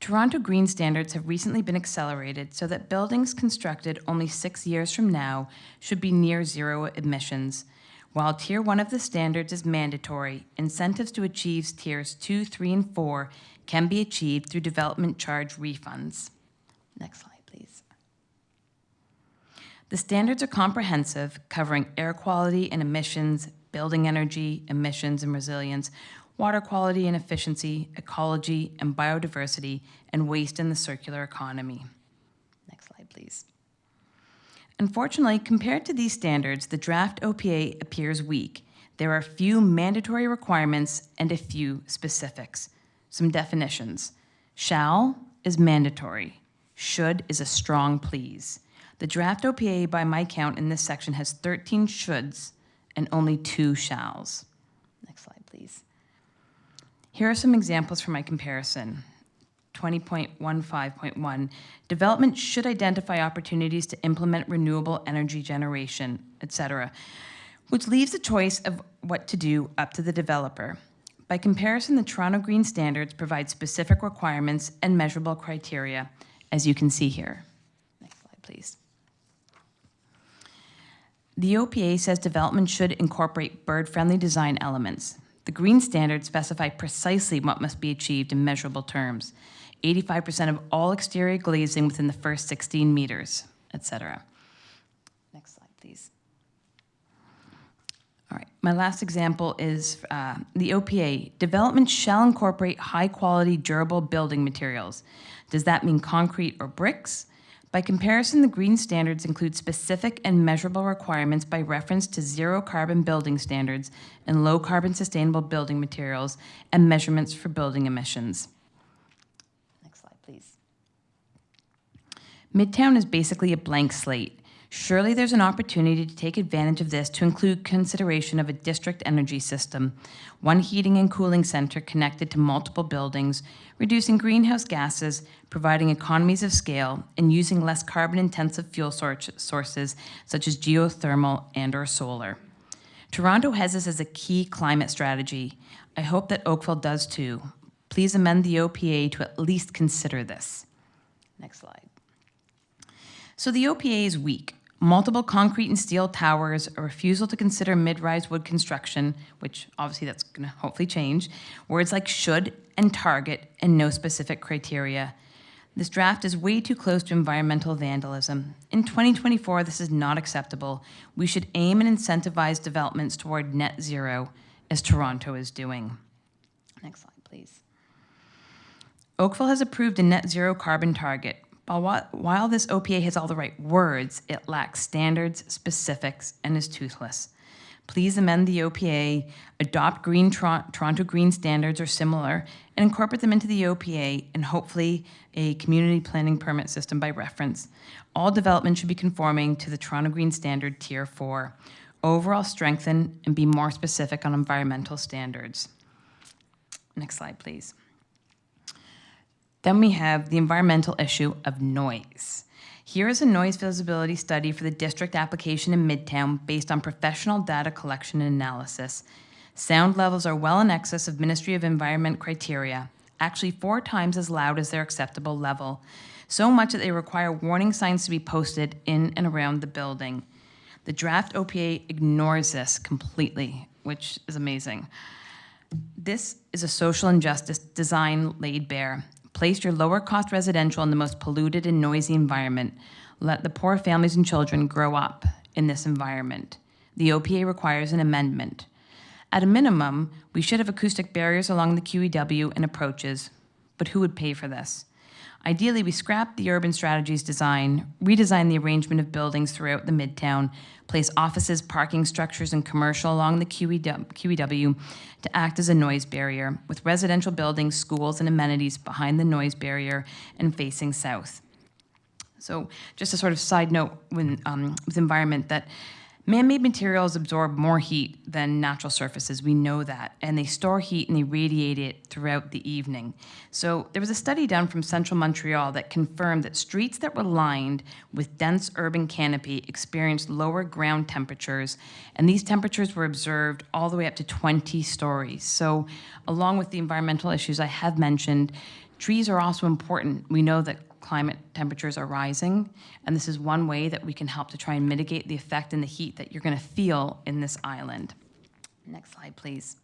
S10: Toronto Green Standards have recently been accelerated so that buildings constructed only 6 years from now should be near zero emissions. While Tier 1 of the standards is mandatory, incentives to achieve Tiers 2, 3, and 4 can be achieved through development charge refunds. Next slide, please. The standards are comprehensive, covering air quality and emissions, building energy, emissions and resilience, water quality and efficiency, ecology and biodiversity, and waste in the circular economy. Next slide, please. Unfortunately, compared to these standards, the draft OPA appears weak. There are a few mandatory requirements and a few specifics. Some definitions. Shall is mandatory. Should is a strong please. The draft OPA, by my count in this section, has 13 shoulds and only 2 shalls. Next slide, please. Here are some examples for my comparison. 20.15.1, development should identify opportunities to implement renewable energy generation, etc., which leaves the choice of what to do up to the developer. By comparison, the Toronto Green Standards provide specific requirements and measurable criteria, as you can see here. Next slide, please. The OPA says development should incorporate bird-friendly design elements. The Green Standards specify precisely what must be achieved in measurable terms. 85% of all exterior glazing within the first 16 meters, etc. Next slide, please. All right, my last example is the OPA. Development shall incorporate high-quality, durable building materials. Does that mean concrete or bricks? By comparison, the Green Standards include specific and measurable requirements by reference to zero-carbon building standards and low-carbon sustainable building materials and measurements for building emissions. Next slide, please. Midtown is basically a blank slate. Surely there's an opportunity to take advantage of this to include consideration of a district energy system, one heating and cooling center connected to multiple buildings, reducing greenhouse gases, providing economies of scale, and using less carbon-intensive fuel sources such as geothermal and/or solar. Toronto has this as a key climate strategy. I hope that Oakville does too. Please amend the OPA to at least consider this. Next slide. So the OPA is weak. Multiple concrete and steel towers, a refusal to consider mid-rise wood construction, which obviously that's going to hopefully change, words like should and target, and no specific criteria. This draft is way too close to environmental vandalism. In 2024, this is not acceptable. We should aim and incentivize developments toward net zero, as Toronto is doing. Next slide, please. Oakville has approved a net zero carbon target. While this OPA has all the right words, it lacks standards, specifics, and is toothless. Please amend the OPA, adopt Toronto Green Standards or similar, and incorporate them into the OPA, and hopefully a community planning permit system by reference. All development should be conforming to the Toronto Green Standard Tier 4. Overall, strengthen and be more specific on environmental standards. Next slide, please. Then we have the environmental issue of noise. Here is a noise visibility study for the district application in Midtown based on professional data collection and analysis. Sound levels are well in excess of Ministry of Environment criteria, actually 4 times as loud as their acceptable level, so much that they require warning signs to be posted in and around the building. The draft OPA ignores this completely, which is amazing. This is a social injustice design laid bare. Place your lower cost residential in the most polluted and noisy environment. Let the poor families and children grow up in this environment. The OPA requires an amendment. At a minimum, we should have acoustic barriers along the QEW and approaches, but who would pay for this? Ideally, we scrap the urban strategies design, redesign the arrangement of buildings throughout the Midtown, place offices, parking structures, and commercial along the QEW to act as a noise barrier, with residential buildings, schools, and amenities behind the noise barrier and facing south. So just a sort of side note with environment, that man-made materials absorb more heat than natural surfaces. We know that. And they store heat and they radiate it throughout the evening. So there was a study done from central Montreal that confirmed that streets that were lined with dense urban canopy experienced lower ground temperatures. And these temperatures were observed all the way up to 20 stories. So along with the environmental issues I have mentioned, trees are also important. We know that climate temperatures are rising, and this is one way that we can help to try and mitigate the effect and the heat that you're going to feel in this island. Next slide, please.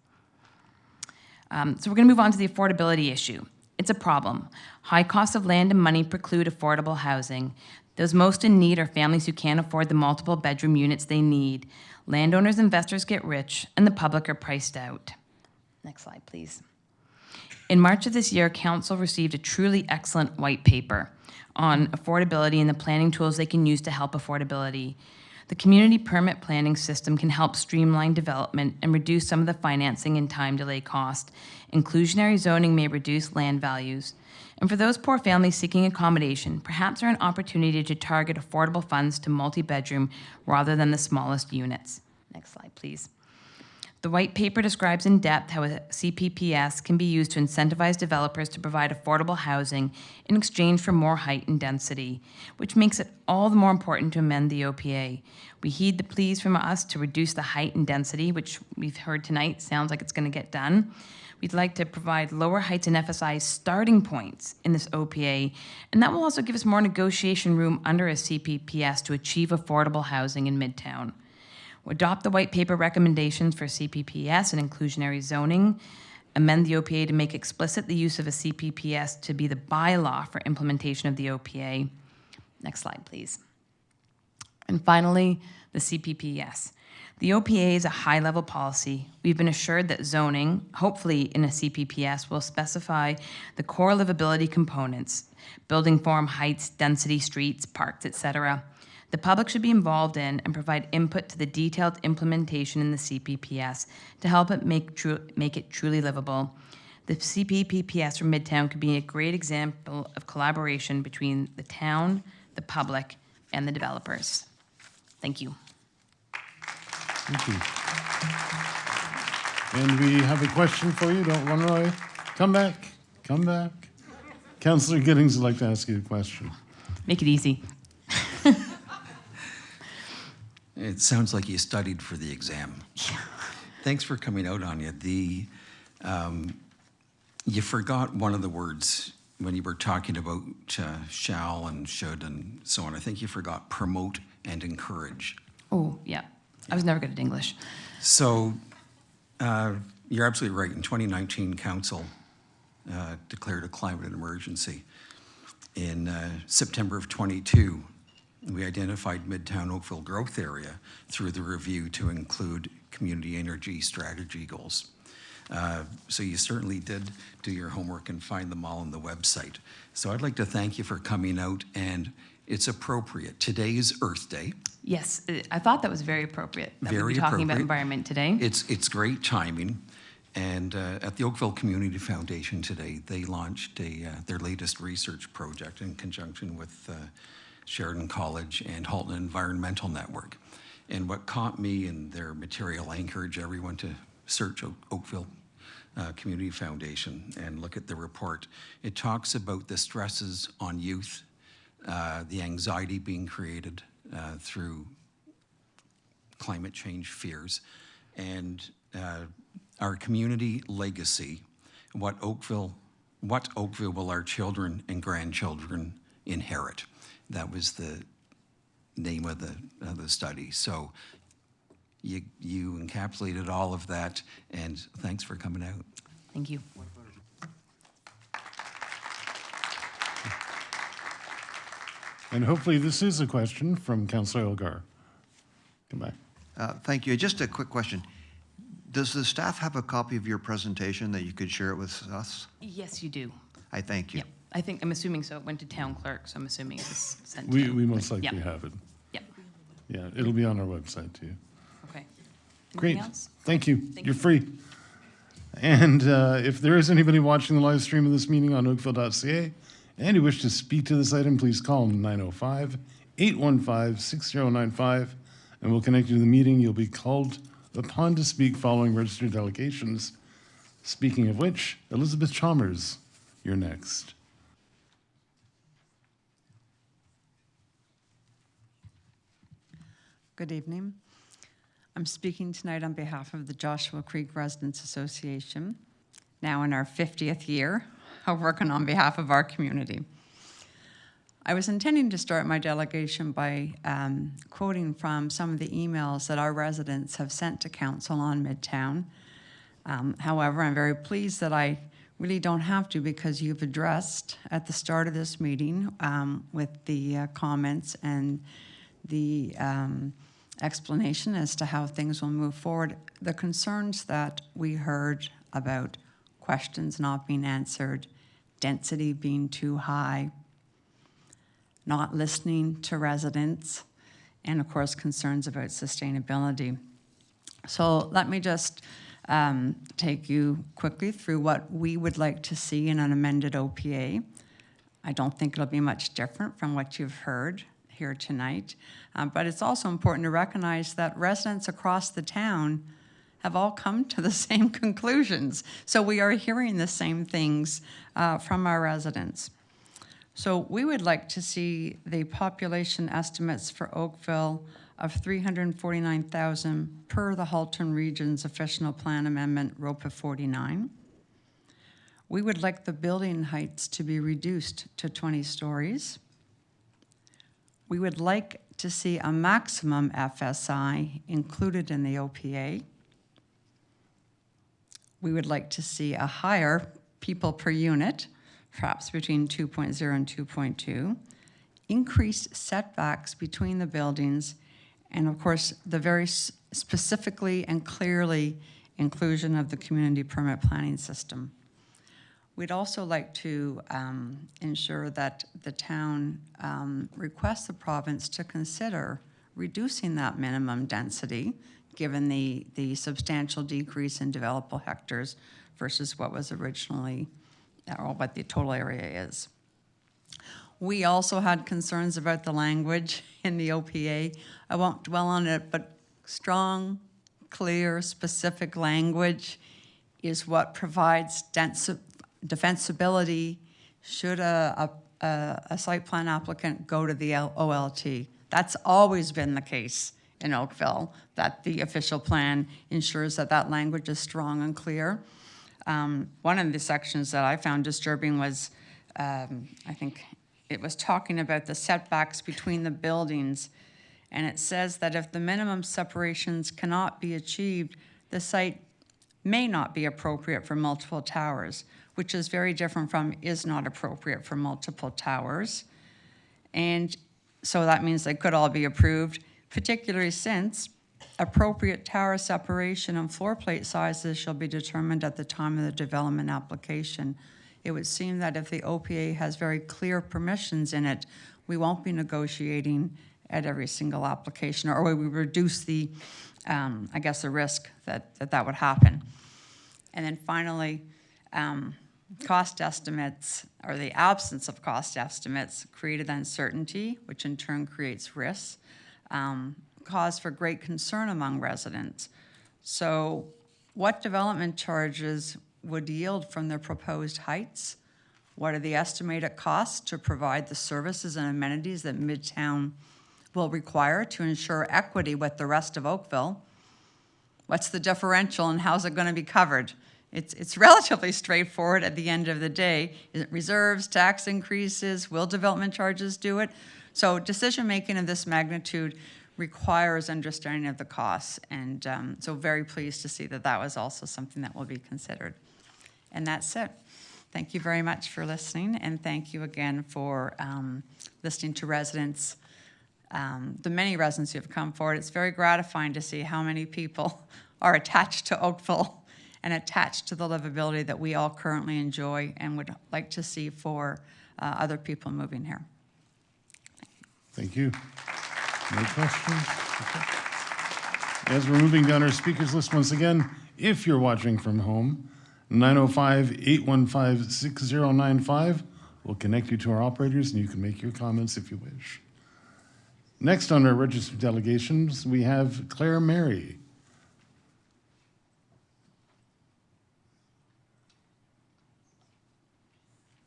S10: So we're going to move on to the affordability issue. It's a problem. High costs of land and money preclude affordable housing. Those most in need are families who can't afford the multiple bedroom units they need. Landowners, investors get rich, and the public are priced out. Next slide, please. In March of this year, Council received a truly excellent white paper on affordability and the planning tools they can use to help affordability. The community permit planning system can help streamline development and reduce some of the financing and time delay cost. Inclusionary zoning may reduce land values. And for those poor families seeking accommodation, perhaps there are an opportunity to target affordable funds to multi-bedroom rather than the smallest units. Next slide, please. The white paper describes in depth how a CPPS can be used to incentivize developers to provide affordable housing in exchange for more height and density, which makes it all the more important to amend the OPA. We heed the pleas from us to reduce the height and density, which we've heard tonight sounds like it's going to get done. We'd like to provide lower heights and FSI starting points in this OPA, and that will also give us more negotiation room under a CPPS to achieve affordable housing in Midtown. Adopt the white paper recommendations for CPPS and inclusionary zoning, amend the OPA to make explicit the use of a CPPS to be the bylaw for implementation of the OPA. Next slide, please. And finally, the CPPS. The OPA is a high-level policy. We've been assured that zoning, hopefully in a CPPS, will specify the core livability components, building form, heights, density, streets, parks, etc. The public should be involved in and provide input to the detailed implementation in the CPPS to help it make it truly livable. The CPPS for Midtown could be a great example of collaboration between the town, the public, and the developers. Thank you.
S2: Thank you. And we have a question for you. Don't run away. Come back. Come back. Councillor Giddings would like to ask you a question.
S10: Make it easy.
S11: It sounds like you studied for the exam. Yeah. Thanks for coming out on you. You forgot one of the words when you were talking about shall and should and so on. I think you forgot promote and encourage.
S10: Oh, yeah. I was never good at English.
S11: So you're absolutely right. In 2019, Council declared a climate emergency. In September of 22, we identified Midtown Oakville growth area through the review to include community energy strategy goals. So you certainly did do your homework and find them all on the website. So I'd like to thank you for coming out, and it's appropriate. Today is Earth Day.
S10: Yes, I thought that was very appropriate. That
S11: Very
S10: we'd be talking about
S11: appropriate.
S10: environment today.
S11: It's great timing. And at the Oakville Community Foundation today, they launched their latest research project in conjunction with Sheridan College and Halton Environmental Network. And what caught me in their material, I encourage everyone to search Oakville Community Foundation and look at the report. It talks about the stresses on youth the anxiety being created through climate change fears, and our community legacy, what Oakville will our children and grandchildren inherit. That was the name of the study. So you encapsulated all of that, and thanks for coming out.
S10: Thank you.
S2: And hopefully this is a question from Councillor Elgar. Come back.
S9: Thank you. Just a quick question. Does the staff have a copy of your presentation that you could share it with us?
S10: Yes, you do.
S9: I thank you.
S10: Yep. I'm assuming so. It went to town clerk, so I'm assuming it was sent to
S2: We
S10: you.
S2: most likely
S10: Yep.
S2: have it.
S10: Yep.
S2: Yeah, it'll be on our website too.
S10: Okay.
S2: Great.
S10: Anything else?
S2: Thank you.
S10: Thank
S2: You're
S10: you.
S2: free. And if there is anybody watching the live stream of this meeting on oakville.ca and you wish to speak to this item, please call 905-815-6095 and we'll connect you to the meeting. You'll be called upon to speak following registered delegations. Speaking of which, Elizabeth Chalmers, you're next.
S6: Good evening. I'm speaking tonight on behalf of the Joshua Creek Residents Association, now in our 50th year of working on behalf of our community. I was intending to start my delegation by quoting from some of the emails that our residents have sent to Council on Midtown. However, I'm very pleased that I really don't have to, because you've addressed at the start of this meeting with the comments and the explanation as to how things will move forward, the concerns that we heard about questions not being answered, density being too high, not listening to residents, and of course concerns about sustainability. So let me just take you quickly through what we would like to see in an amended OPA. I don't think it'll be much different from what you've heard here tonight, but it's also important to recognize that residents across the town have all come to the same conclusions. So we are hearing the same things from our residents. So we would like to see the population estimates for Oakville of 349,000 per the Halton Region's official plan amendment, ROPA 49. We would like the building heights to be reduced to 20 stories. We would like to see a maximum FSI included in the OPA. We would like to see a higher people per unit, perhaps between 2.0 and 2.2, increased setbacks between the buildings, and of course, the very specifically and clearly inclusion of the community permit planning system. We'd also like to ensure that the town requests the province to consider reducing that minimum density, given the substantial decrease in developable hectares versus what was originally, or what the total area is. We also had concerns about the language in the OPA. I won't dwell on it, but strong, clear, specific language is what provides defensibility should a site plan applicant go to the OLT. That's always been the case in Oakville, that the official plan ensures that that language is strong and clear. One of the sections that I found disturbing was, I think it was talking about the setbacks between the buildings, and it says that if the minimum separations cannot be achieved, the site may not be appropriate for multiple towers, which is very different from is not appropriate for multiple towers. And so that means they could all be approved, particularly since appropriate tower separation and floor plate sizes shall be determined at the time of the development application. It would seem that if the OPA has very clear permissions in it, we won't be negotiating at every single application, or we reduce the, I guess, the risk that would happen. And then finally, cost estimates, or the absence of cost estimates, created uncertainty, which in turn creates risks, cause for great concern among residents. So what development charges would yield from the proposed heights What are the estimated costs to provide the services and amenities that Midtown will require to ensure equity with the rest of Oakville? What's the differential and how's it going to be covered? It's relatively straightforward at the end of the day. Is it reserves, tax increases? Will development charges do it? So decision-making of this magnitude requires understanding of the costs. And so very pleased to see that that was also something that will be considered. And that's it. Thank you very much for listening. And thank you again for listening to residents, the many residents who have come forward. It's very gratifying to see how many people are attached to Oakville and attached to the livability that we all currently enjoy and would like to see for other people moving here.
S2: Thank you. No questions? Okay. As we're moving down our speakers list once again, if you're watching from home, 905-815-6095 will connect you to our operators and you can make your comments if you wish. Next on our registered delegations, we have Claire Mary.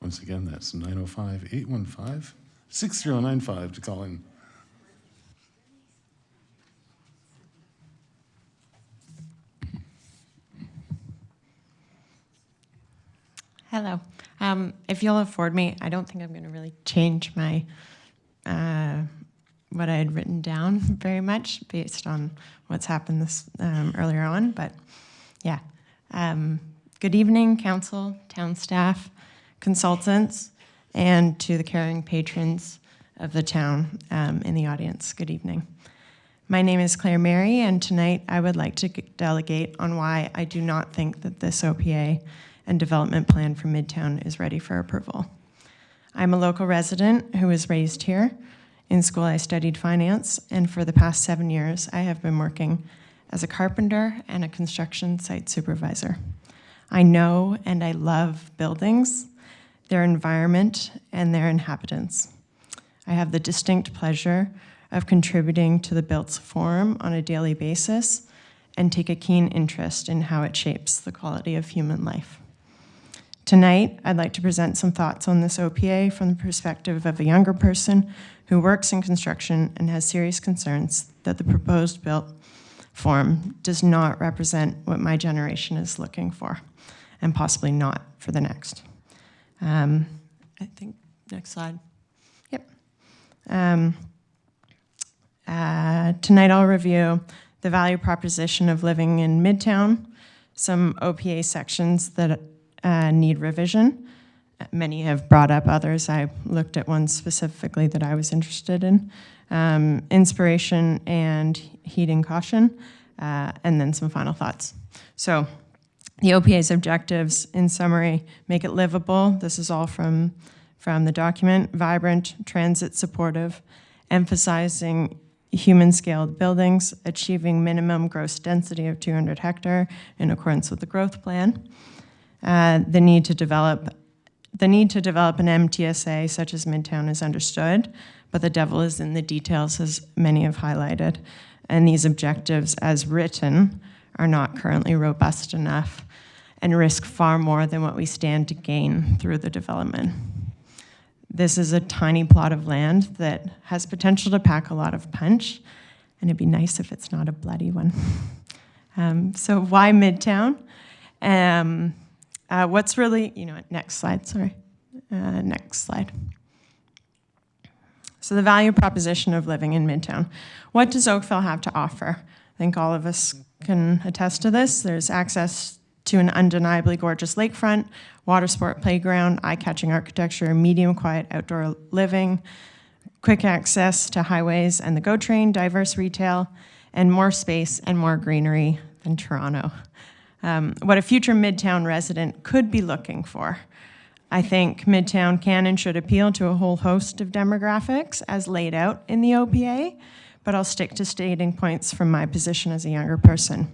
S2: Once again, that's 905-815-6095 to call in.
S12: Hello. If you'll afford me, I don't think I'm going to really change my what I had written down very much based on what's happened this earlier on. But yeah, good evening, council, town staff, consultants, and to the caring patrons of the town in the audience. Good evening. My name is Claire Mary, and tonight I would like to delegate on why I do not think that this OPA and development plan for Midtown is ready for approval. I'm a local resident who was raised here. In school, I studied finance, and for the past 7 years, I have been working as a carpenter and a construction site supervisor. I know and I love buildings, their environment, and their inhabitants. I have the distinct pleasure of contributing to the Built Forum on a daily basis and take a keen interest in how it shapes the quality of human life. Tonight, I'd like to present some thoughts on this OPA from the perspective of a younger person who works in construction and has serious concerns that the proposed Built Forum does not represent what my generation is looking for, and possibly not for the next. I think, next slide. Yep. Tonight I'll review the value proposition of living in Midtown, some OPA sections that need revision. Many have brought up others. I looked at one specifically that I was interested in. Inspiration and heeding caution, and then some final thoughts. So the OPA's objectives, in summary, make it livable. This is all from the document. Vibrant, transit supportive, emphasizing human-scaled buildings, achieving minimum gross density of 200 hectare in accordance with the growth plan. The need to develop an MTSA such as Midtown is understood, but the devil is in the details, as many have highlighted. And these objectives, as written, are not currently robust enough and risk far more than what we stand to gain through the development. This is a tiny plot of land that has potential to pack a lot of punch, and it'd be nice if it's not a bloody one. So why Midtown? What's really, next slide, sorry. Next slide. So the value proposition of living in Midtown. What does Oakville have to offer? I think all of us can attest to this. There's access to an undeniably gorgeous lakefront, water sport playground, eye-catching architecture, medium quiet outdoor living, quick access to highways and the GO train, diverse retail, and more space and more greenery than Toronto. What a future Midtown resident could be looking for. I think Midtown can and should appeal to a whole host of demographics as laid out in the OPA, but I'll stick to stating points from my position as a younger person.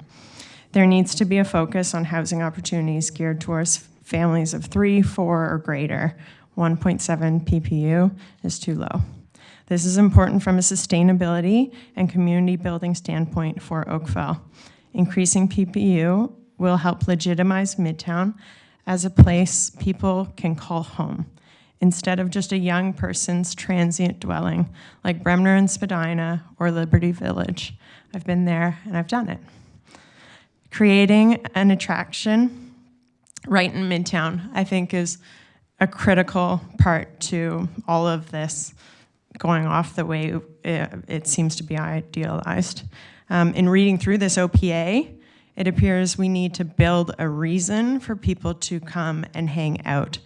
S12: There needs to be a focus on housing opportunities geared towards families of 3, 4, or greater. 1.7 PPU is too low. This is important from a sustainability and community building standpoint for Oakville. Increasing PPU will help legitimize Midtown as a place people can call home, instead of just a young person's transient dwelling like Bremner and Spadina or Liberty Village. I've been there and I've done it. Creating an attraction right in Midtown, I think, is a critical part to all of this going off the way it seems to be idealized. In reading through this OPA, it appears we need to build a reason for people to come and hang out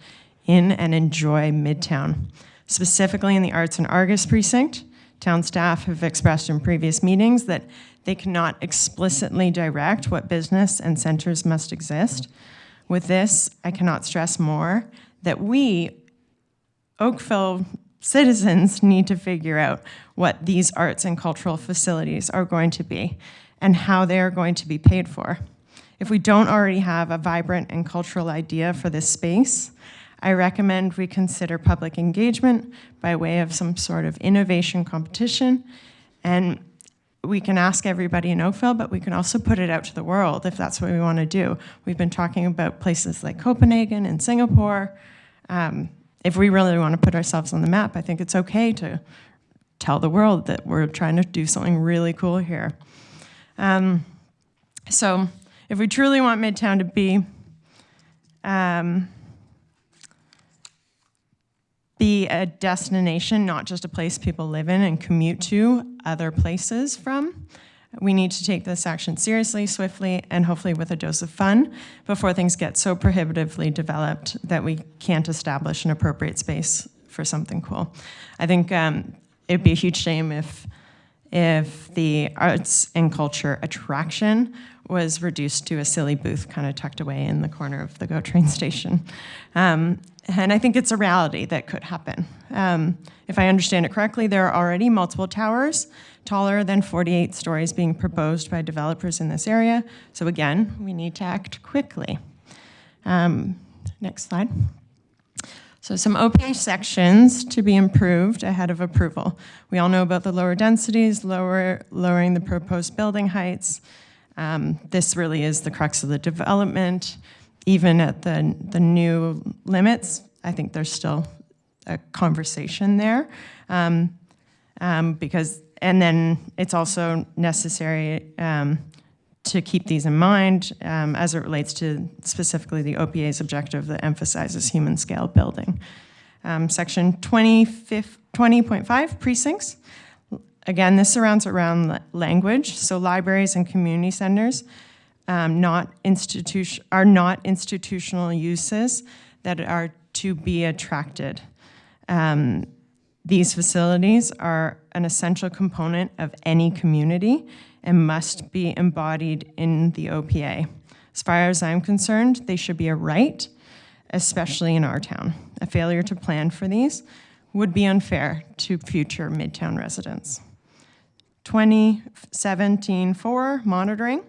S12: in and enjoy Midtown. Specifically in the Arts and Argus precinct, town staff have expressed in previous meetings that they cannot explicitly direct what business and centers must exist. With this, I cannot stress more that we, Oakville citizens, need to figure out what these arts and cultural facilities are going to be and how they are going to be paid for. If we don't already have a vibrant and cultural idea for this space, I recommend we consider public engagement by way of some sort of innovation competition. And we can ask everybody in Oakville, but we can also put it out to the world if that's what we want to do. We've been talking about places like Copenhagen and Singapore. If we really want to put ourselves on the map, I think it's okay to tell the world that we're trying to do something really cool here. So if we truly want Midtown to be a destination, not just a place people live in and commute to other places from, we need to take this action seriously, swiftly, and hopefully with a dose of fun before things get so prohibitively developed that we can't establish an appropriate space for something cool. I think it'd be a huge shame if the arts and culture attraction was reduced to a silly booth kind of tucked away in the corner of the GO train station. And I think it's a reality that could happen. If I understand it correctly, there are already multiple towers taller than 48 stories being proposed by developers in this area. So again, we need to act quickly. Next slide. So some OPA sections to be improved ahead of approval. We all know about the lower densities, lowering the proposed building heights. This really is the crux of the development. Even at the new limits, I think there's still a conversation there. And then it's also necessary to keep these in mind as it relates to specifically the OPA's objective that emphasizes human scale building. Section 20.5, precincts. Again, this surrounds around language, so libraries and community centers are not institutional uses that are to be attracted. These facilities are an essential component of any community and must be embodied in the OPA. As far as I'm concerned, they should be a right, especially in our town. A failure to plan for these would be unfair to future Midtown residents. 2017-4, monitoring.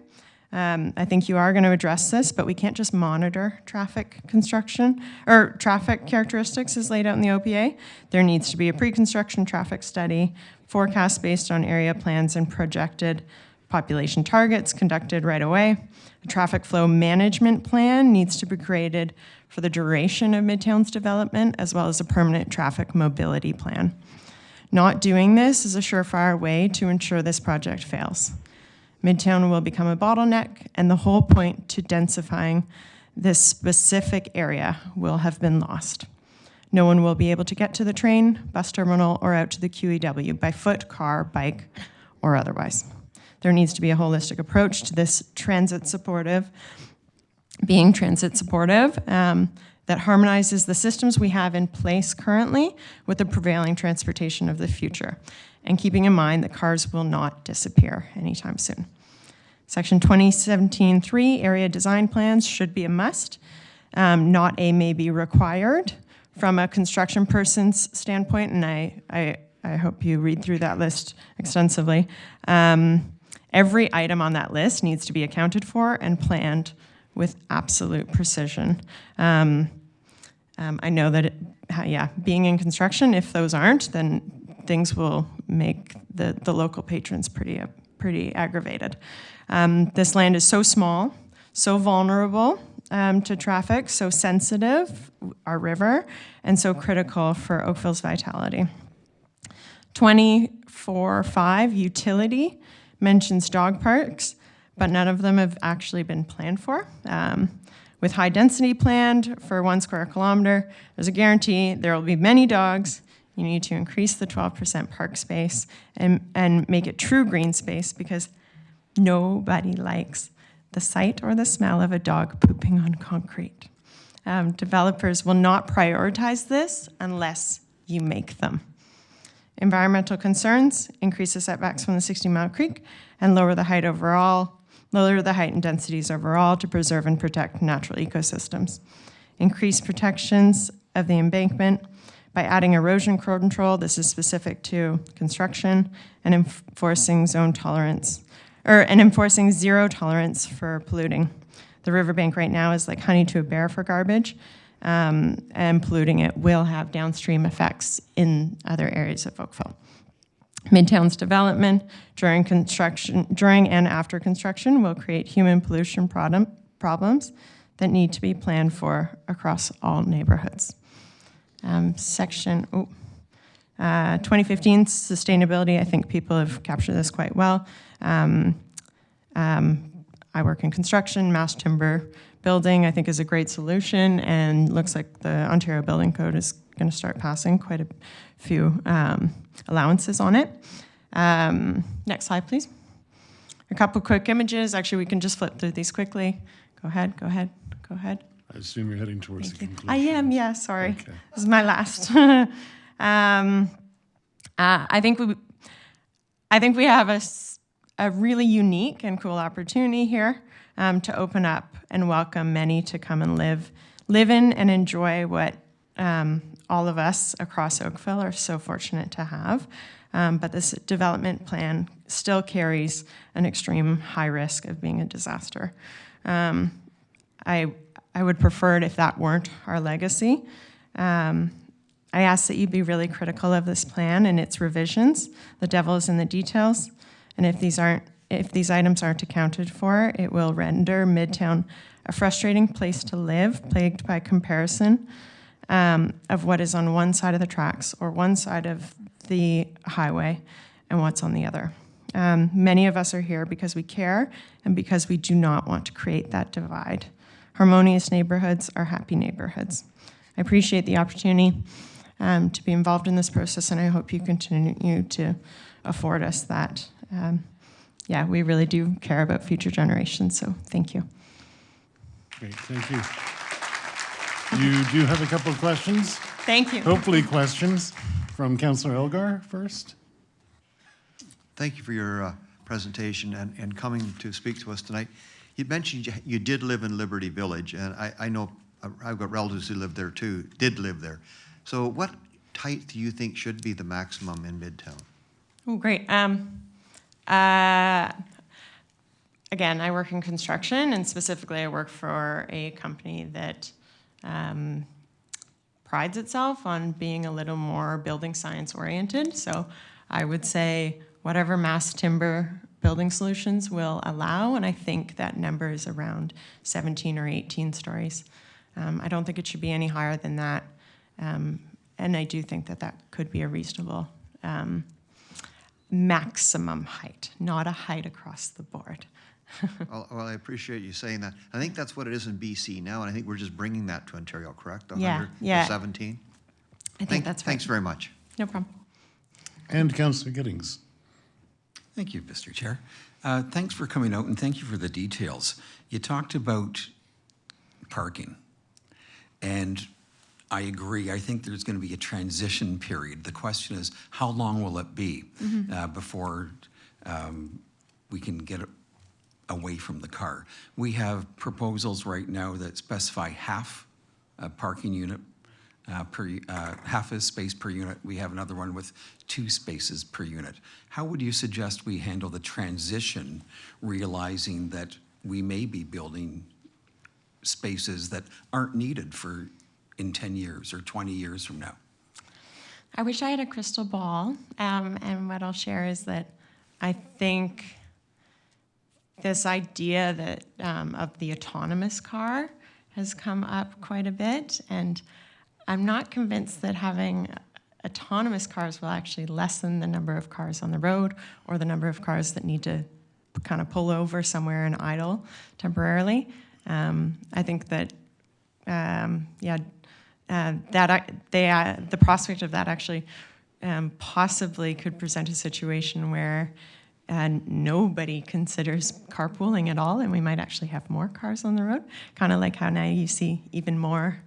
S12: I think you are going to address this, but we can't just monitor traffic construction or traffic characteristics as laid out in the OPA. There needs to be a pre-construction traffic study, forecast based on area plans and projected population targets conducted right away. A traffic flow management plan needs to be created for the duration of Midtown's development, as well as a permanent traffic mobility plan. Not doing this is a surefire way to ensure this project fails. Midtown will become a bottleneck, and the whole point to densifying this specific area will have been lost. No one will be able to get to the train, bus terminal, or out to the QEW by foot, car, bike, or otherwise. There needs to be a holistic approach to this being transit supportive, that harmonizes the systems we have in place currently with the prevailing transportation of the future, and keeping in mind that cars will not disappear anytime soon. Section 2017-3, area design plans should be a must, not a maybe required. From a construction person's standpoint, and I hope you read through that list extensively, every item on that list needs to be accounted for and planned with absolute precision. I know that, being in construction, if those aren't, then things will make the local patrons pretty aggravated. This land is so small, so vulnerable, to traffic, so sensitive, our river, and so critical for Oakville's vitality. 24.5, utility, mentions dog parks, but none of them have actually been planned for. With high density planned for 1 square kilometer, there's a guarantee there will be many dogs. You need to increase the 12% park space and make it true green space, because nobody likes the sight or the smell of a dog pooping on concrete. Developers will not prioritize this unless you make them. Environmental concerns, increase the setbacks from the 60-mile creek and lower the height and densities overall to preserve and protect natural ecosystems. Increase protections of the embankment by adding erosion control. This is specific to construction, and enforcing zero tolerance for polluting. The riverbank right now is like honey to a bear for garbage, and polluting it will have downstream effects in other areas of Oakville. Midtown's development during and after construction will create human pollution problems that need to be planned for across all neighborhoods. 2015 sustainability, I think people have captured this quite well. I work in construction, mass timber building, I think, is a great solution, and looks like the Ontario Building Code is going to start passing quite a few allowances on it. Next slide, please. A couple quick images. Actually, we can just flip through these quickly. Go ahead, go ahead, go ahead.
S2: I assume you're heading towards the conclusion.
S12: I am, yeah, sorry.
S2: Okay.
S12: This is my last. I think we have a really unique and cool opportunity here to open up and welcome many to come and live in and enjoy what all of us across Oakville are so fortunate to have. But this development plan still carries an extreme high risk of being a disaster. I would prefer it if that weren't our legacy. I ask that you be really critical of this plan and its revisions. The devil is in the details, and if these items aren't accounted for, it will render Midtown a frustrating place to live, plagued by comparison of what is on one side of the tracks or one side of the highway and what's on the other. Many of us are here because we care and because we do not want to create that divide. Harmonious neighborhoods are happy neighborhoods. I appreciate the opportunity to be involved in this process, and I hope you continue to afford us that. Yeah, we really do care about future generations, so thank you.
S2: Great, thank you. You do have a couple of questions?
S12: Thank you.
S2: Hopefully questions from Councillor Elgar first.
S9: Thank you for your presentation and coming to speak to us tonight. You mentioned you did live in Liberty Village, and I know I've got relatives who live there too, did live there. So what height do you think should be the maximum in Midtown?
S12: Oh, great. Again, I work in construction, and specifically I work for a company that prides itself on being a little more building science oriented. So I would say whatever mass timber building solutions will allow, and I think that number is around 17 or 18 stories. I don't think it should be any higher than that, and I do think that that could be a reasonable maximum height, not a height across the board.
S9: Well, I appreciate you saying that. I think that's what it is in BC now, and I think we're just bringing that to Ontario, correct?
S12: 17? I think that's right.
S9: Thanks very much.
S12: No problem.
S2: And Councillor Giddings.
S11: Thank you, Mr. Chair. Thanks for coming out, and thank you for the details. You talked about parking, and I agree. I think there's going to be a transition period. The question is, how long will it be before we can get away from the car? We have proposals right now that specify half a parking unit half a space per unit. We have another one with 2 spaces per unit. How would you suggest we handle the transition, realizing that we may be building spaces that aren't needed in 10 years or 20 years from now?
S12: I wish I had a crystal ball, and what I'll share is that I think this idea that of the autonomous car has come up quite a bit, and I'm not convinced that having autonomous cars will actually lessen the number of cars on the road or the number of cars that need to kind of pull over somewhere and idle temporarily. I think that, the prospect of that actually possibly could present a situation where nobody considers carpooling at all, and we might actually have more cars on the road, kind of like how now you see even more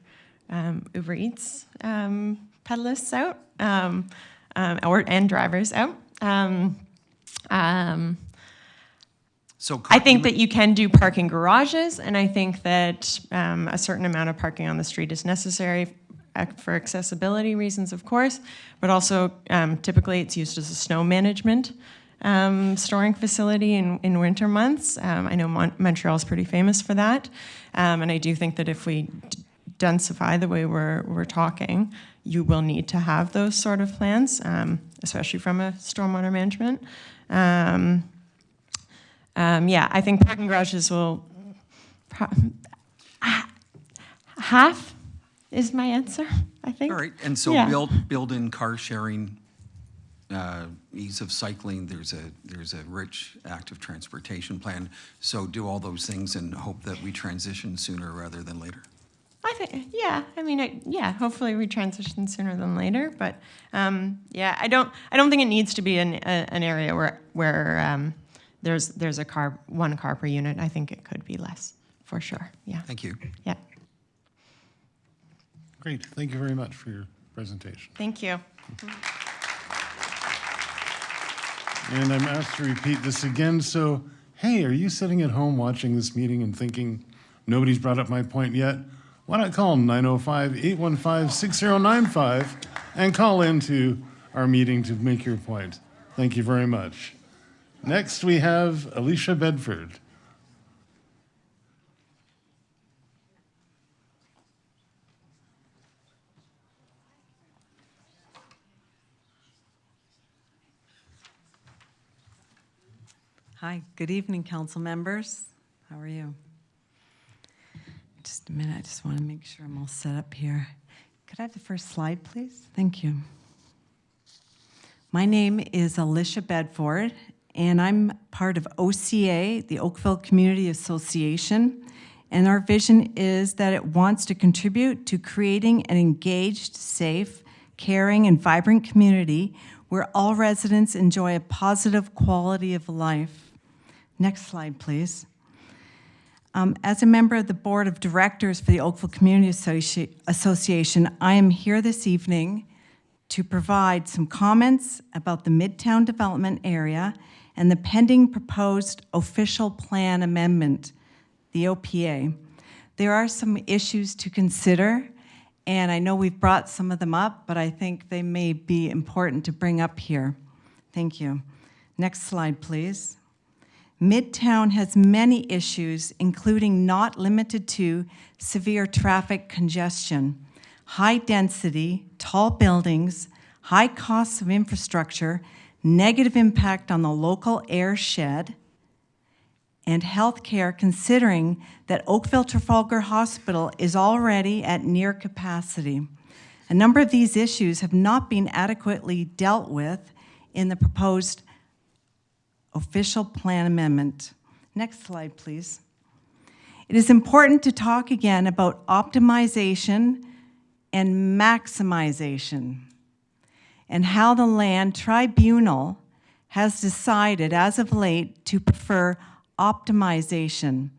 S12: Uber Eats pedalists out, and drivers out.
S11: So
S12: I think that you can do parking garages, and I think that a certain amount of parking on the street is necessary for accessibility reasons, of course, but also typically it's used as a snow management storing facility in winter months. I know Montreal is pretty famous for that, and I do think that if we densify the way we're talking, you will need to have those sort of plans, especially from a stormwater management. I think parking garages will, half is my answer, I think.
S11: All right, and so
S12: Yeah.
S11: build in car sharing, ease of cycling, there's a rich active transportation plan. So do all those things and hope that we transition sooner rather than later.
S12: I think, hopefully we transition sooner than later, but I don't think it needs to be an area where there's one car per unit. I think it could be less, for sure, yeah.
S11: Thank you.
S12: Yeah.
S2: Great, thank you very much for your presentation.
S12: Thank you.
S2: And I'm asked to repeat this again, so, hey, are you sitting at home watching this meeting and thinking, nobody's brought up my point yet? Why not call 905-815-6095 and call into our meeting to make your point. Thank you very much. Next, we have Alicia Bedford.
S13: Hi, good evening, council members. How are you? Just a minute, I just want to make sure I'm all set up here. Could I have the first slide, please? Thank you. My name is Alicia Bedford, and I'm part of OCA, the Oakville Community Association, and our vision is that it wants to contribute to creating an engaged, safe, caring, and vibrant community where all residents enjoy a positive quality of life. Next slide, please. As a member of the Board of Directors for the Oakville Community Association, I am here this evening to provide some comments about the Midtown Development Area and the pending proposed official plan amendment, the OPA. There are some issues to consider, and I know we've brought some of them up, but I think they may be important to bring up here. Thank you. Next slide, please. Midtown has many issues, including not limited to severe traffic congestion, high density, tall buildings, high costs of infrastructure, negative impact on the local airshed, and healthcare, considering that Oakville Trafalgar Hospital is already at near capacity. A number of these issues have not been adequately dealt with in the proposed official plan amendment. Next slide, please. It is important to talk again about optimization and maximization, and how the Land Tribunal has decided as of late to prefer optimization.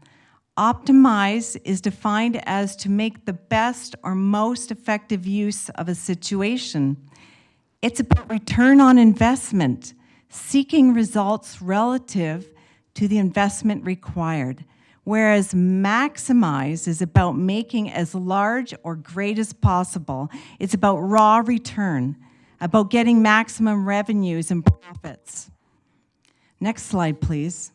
S13: Optimize is defined as to make the best or most effective use of a situation. It's about return on investment, seeking results relative to the investment required, whereas maximize is about making as large or great as possible. It's about raw return, about getting maximum revenues and profits. Next slide, please.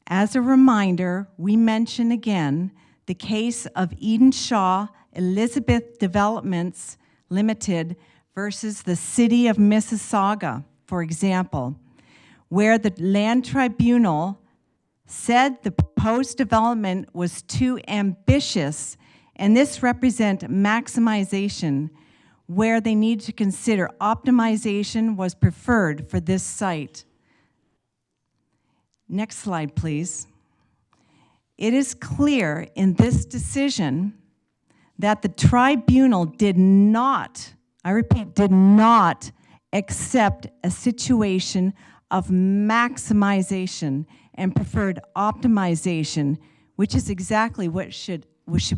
S13: As a reminder, we mention again the case of Eden Shaw Elizabeth Developments Limited versus the City of Mississauga, for example, where the Land Tribunal said the proposed development was too ambitious, and this represent maximization, where they need to consider optimization was preferred for this site. Next slide, please. It is clear in this decision that the tribunal did not, I repeat, did not accept a situation of maximization and preferred optimization, which is exactly what should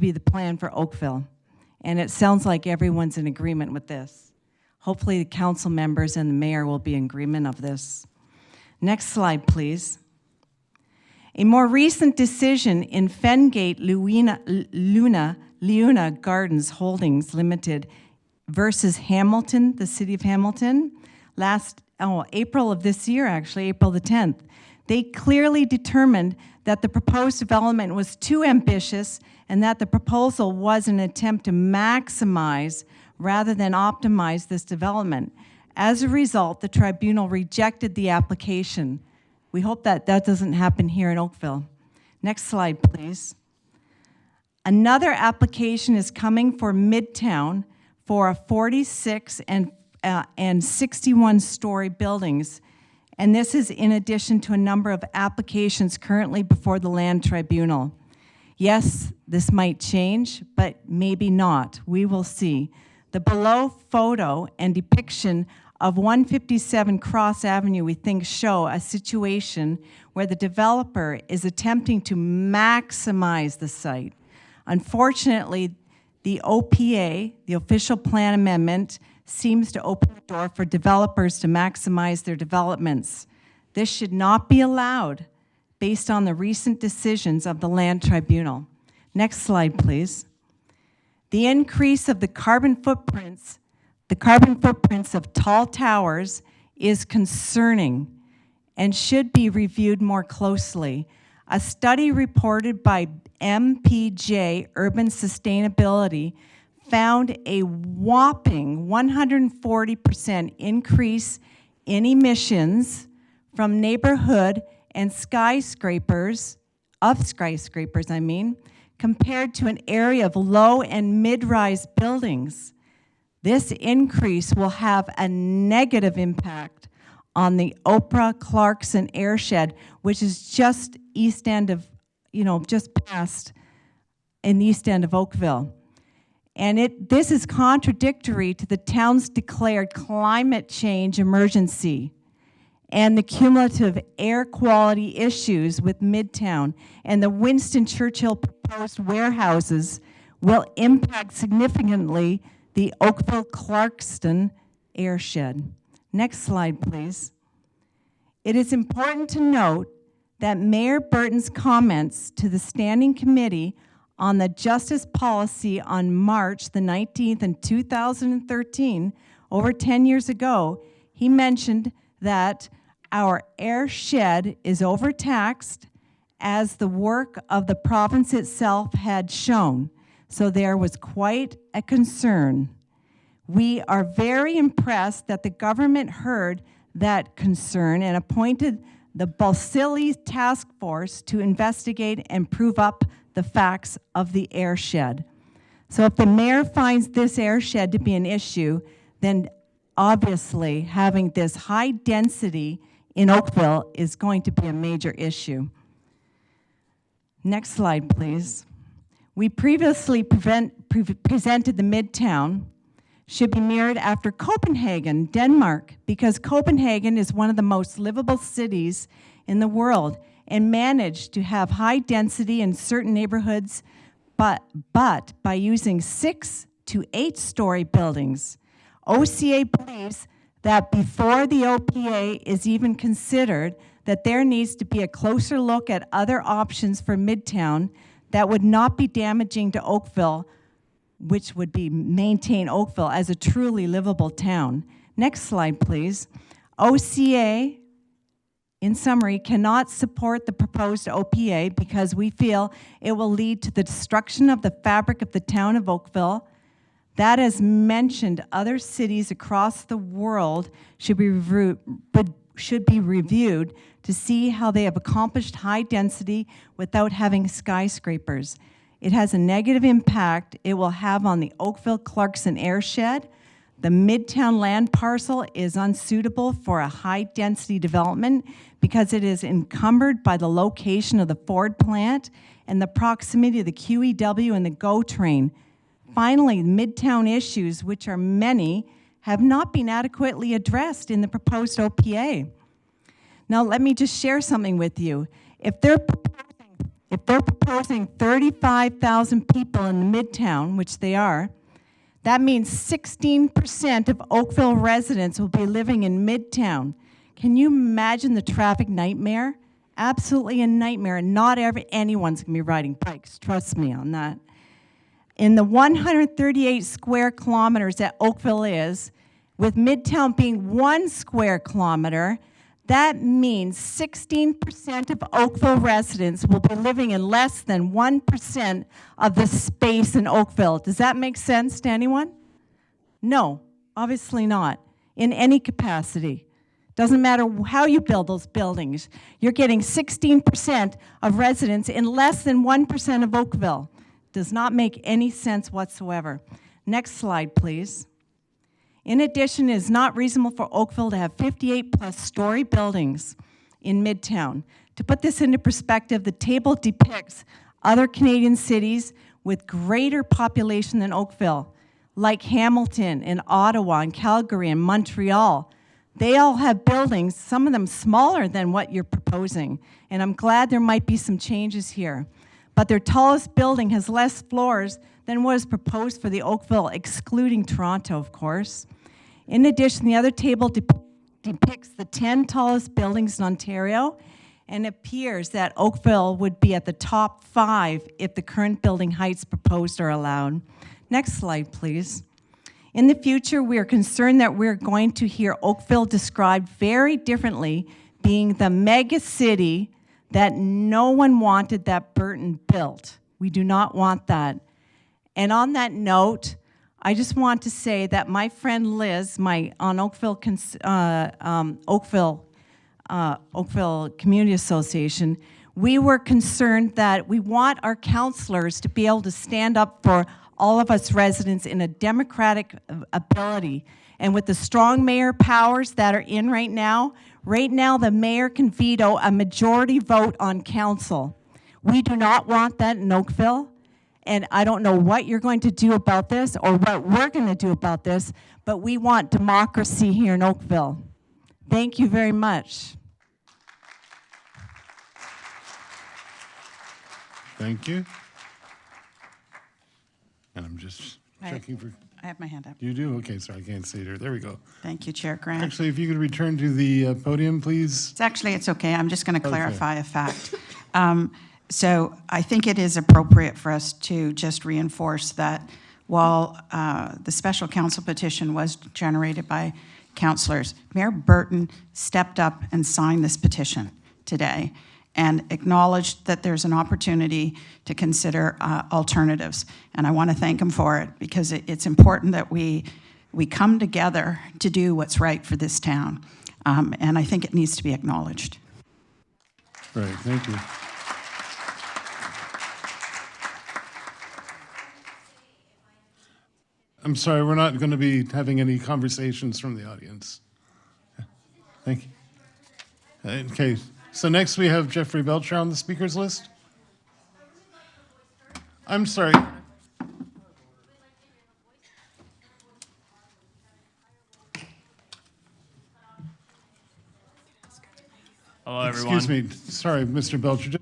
S13: be the plan for Oakville. And it sounds like everyone's in agreement with this. Hopefully the council members and the mayor will be in agreement of this. Next slide, please. A more recent decision in Fengate Luna Gardens Holdings Limited versus Hamilton, the city of Hamilton, April of this year, actually, April the 10th, they clearly determined that the proposed development was too ambitious and that the proposal was an attempt to maximize rather than optimize this development. As a result, the tribunal rejected the application. We hope that that doesn't happen here in Oakville. Next slide, please. Another application is coming for Midtown for a 46 and 61-story buildings. And this is in addition to a number of applications currently before the Land Tribunal. Yes, this might change, but maybe not. We will see. The below photo and depiction of 157 Cross Avenue, we think, show a situation where the developer is attempting to maximize the site. Unfortunately, the OPA, the Official Plan Amendment, seems to open the door for developers to maximize their developments. This should not be allowed based on the recent decisions of the Land Tribunal. Next slide, please. The increase of the carbon footprints of tall towers is concerning and should be reviewed more closely. A study reported by MPJ Urban Sustainability found a whopping 140% increase in emissions from neighborhood and skyscrapers, compared to an area of low and mid-rise buildings. This increase will have a negative impact on the Oprah Clarkson airshed, which is just east end of, just past in the east end of Oakville. And this is contradictory to the town's declared climate change emergency and the cumulative air quality issues with Midtown and the Winston Churchill proposed warehouses will impact significantly the Oakville-Clarkston airshed. Next slide, please. It is important to note that Mayor Burton's comments to the Standing Committee on the Justice Policy on March the 19th in 2013, over 10 years ago, he mentioned that our airshed is overtaxed as the work of the province itself had shown. So there was quite a concern. We are very impressed that the government heard that concern and appointed the Balsillie Task Force to investigate and prove up the facts of the airshed. So if the mayor finds this airshed to be an issue, then obviously having this high density in Oakville is going to be a major issue. Next slide, please. We previously presented the Midtown should be mirrored after Copenhagen, Denmark, because Copenhagen is one of the most livable cities in the world and managed to have high density in certain neighborhoods, but by using 6 to 8-story buildings. OCA believes that before the OPA is even considered, that there needs to be a closer look at other options for Midtown that would not be damaging to Oakville, which would be maintain Oakville as a truly livable town. Next slide, please. OCA, in summary, cannot support the proposed OPA because we feel it will lead to the destruction of the fabric of the town of Oakville. That, as mentioned, other cities across the world should be should be reviewed to see how they have accomplished high density without having skyscrapers. It has a negative impact it will have on the Oakville-Clarkson airshed. The Midtown land parcel is unsuitable for a high-density development because it is encumbered by the location of the Ford plant and the proximity of the QEW and the GO train. Finally, Midtown issues, which are many, have not been adequately addressed in the proposed OPA. Now, let me just share something with you. If they're proposing 35,000 people in Midtown, which they are, that means 16% of Oakville residents will be living in Midtown. Can you imagine the traffic nightmare? Absolutely a nightmare, and not anyone's gonna be riding bikes, trust me on that. In the 138 square kilometers that Oakville is, with Midtown being 1 square kilometer, that means 16% of Oakville residents will be living in less than 1% of the space in Oakville. Does that make sense to anyone? No, obviously not, in any capacity. Doesn't matter how you build those buildings. You're getting 16% of residents in less than 1% of Oakville. Does not make any sense whatsoever. Next slide, please. In addition, it is not reasonable for Oakville to have 58+ story buildings in Midtown. To put this into perspective, the table depicts other Canadian cities with greater population than Oakville, like Hamilton and Ottawa and Calgary and Montreal. They all have buildings, some of them smaller than what you're proposing, and I'm glad there might be some changes here. But their tallest building has less floors than what is proposed for the Oakville, excluding Toronto, of course. In addition, the other table depicts the 10 tallest buildings in Ontario, and it appears that Oakville would be at the top 5 if the current building heights proposed are allowed. Next slide, please. In the future, we are concerned that we're going to hear Oakville described very differently, being the mega city that no one wanted that Burton built. We do not want that. And on that note, I just want to say that my friend Liz, on Oakville Community Association, we were concerned that we want our councillors to be able to stand up for all of us residents in a democratic ability. And with the strong mayor powers that are in right now the mayor can veto a majority vote on council. We do not want that in Oakville. And I don't know what you're going to do about this or what we're going to do about this, but we want democracy here in Oakville. Thank you very much.
S2: Thank you. And I'm just checking for...
S3: I have my hand up.
S2: You do? Okay, sorry, I can't see it here. There we go.
S3: Thank you, Chair Grant.
S2: Actually, if you could return to the podium, please.
S3: It's okay. I'm just going to clarify a fact. So I think it is appropriate for us to just reinforce that while the special council petition was generated by councillors, Mayor Burton stepped up and signed this petition today and acknowledged that there's an opportunity to consider alternatives. And I want to thank him for it because it's important that we come together to do what's right for this town. And I think it needs to be acknowledged.
S2: Right, thank you. I'm sorry, we're not going to be having any conversations from the audience. Thank you. Okay, so next we have Jeffrey Belcher on the speakers list. I'm sorry.
S15: Hello, everyone.
S2: Excuse me, sorry, Mr. Belcher.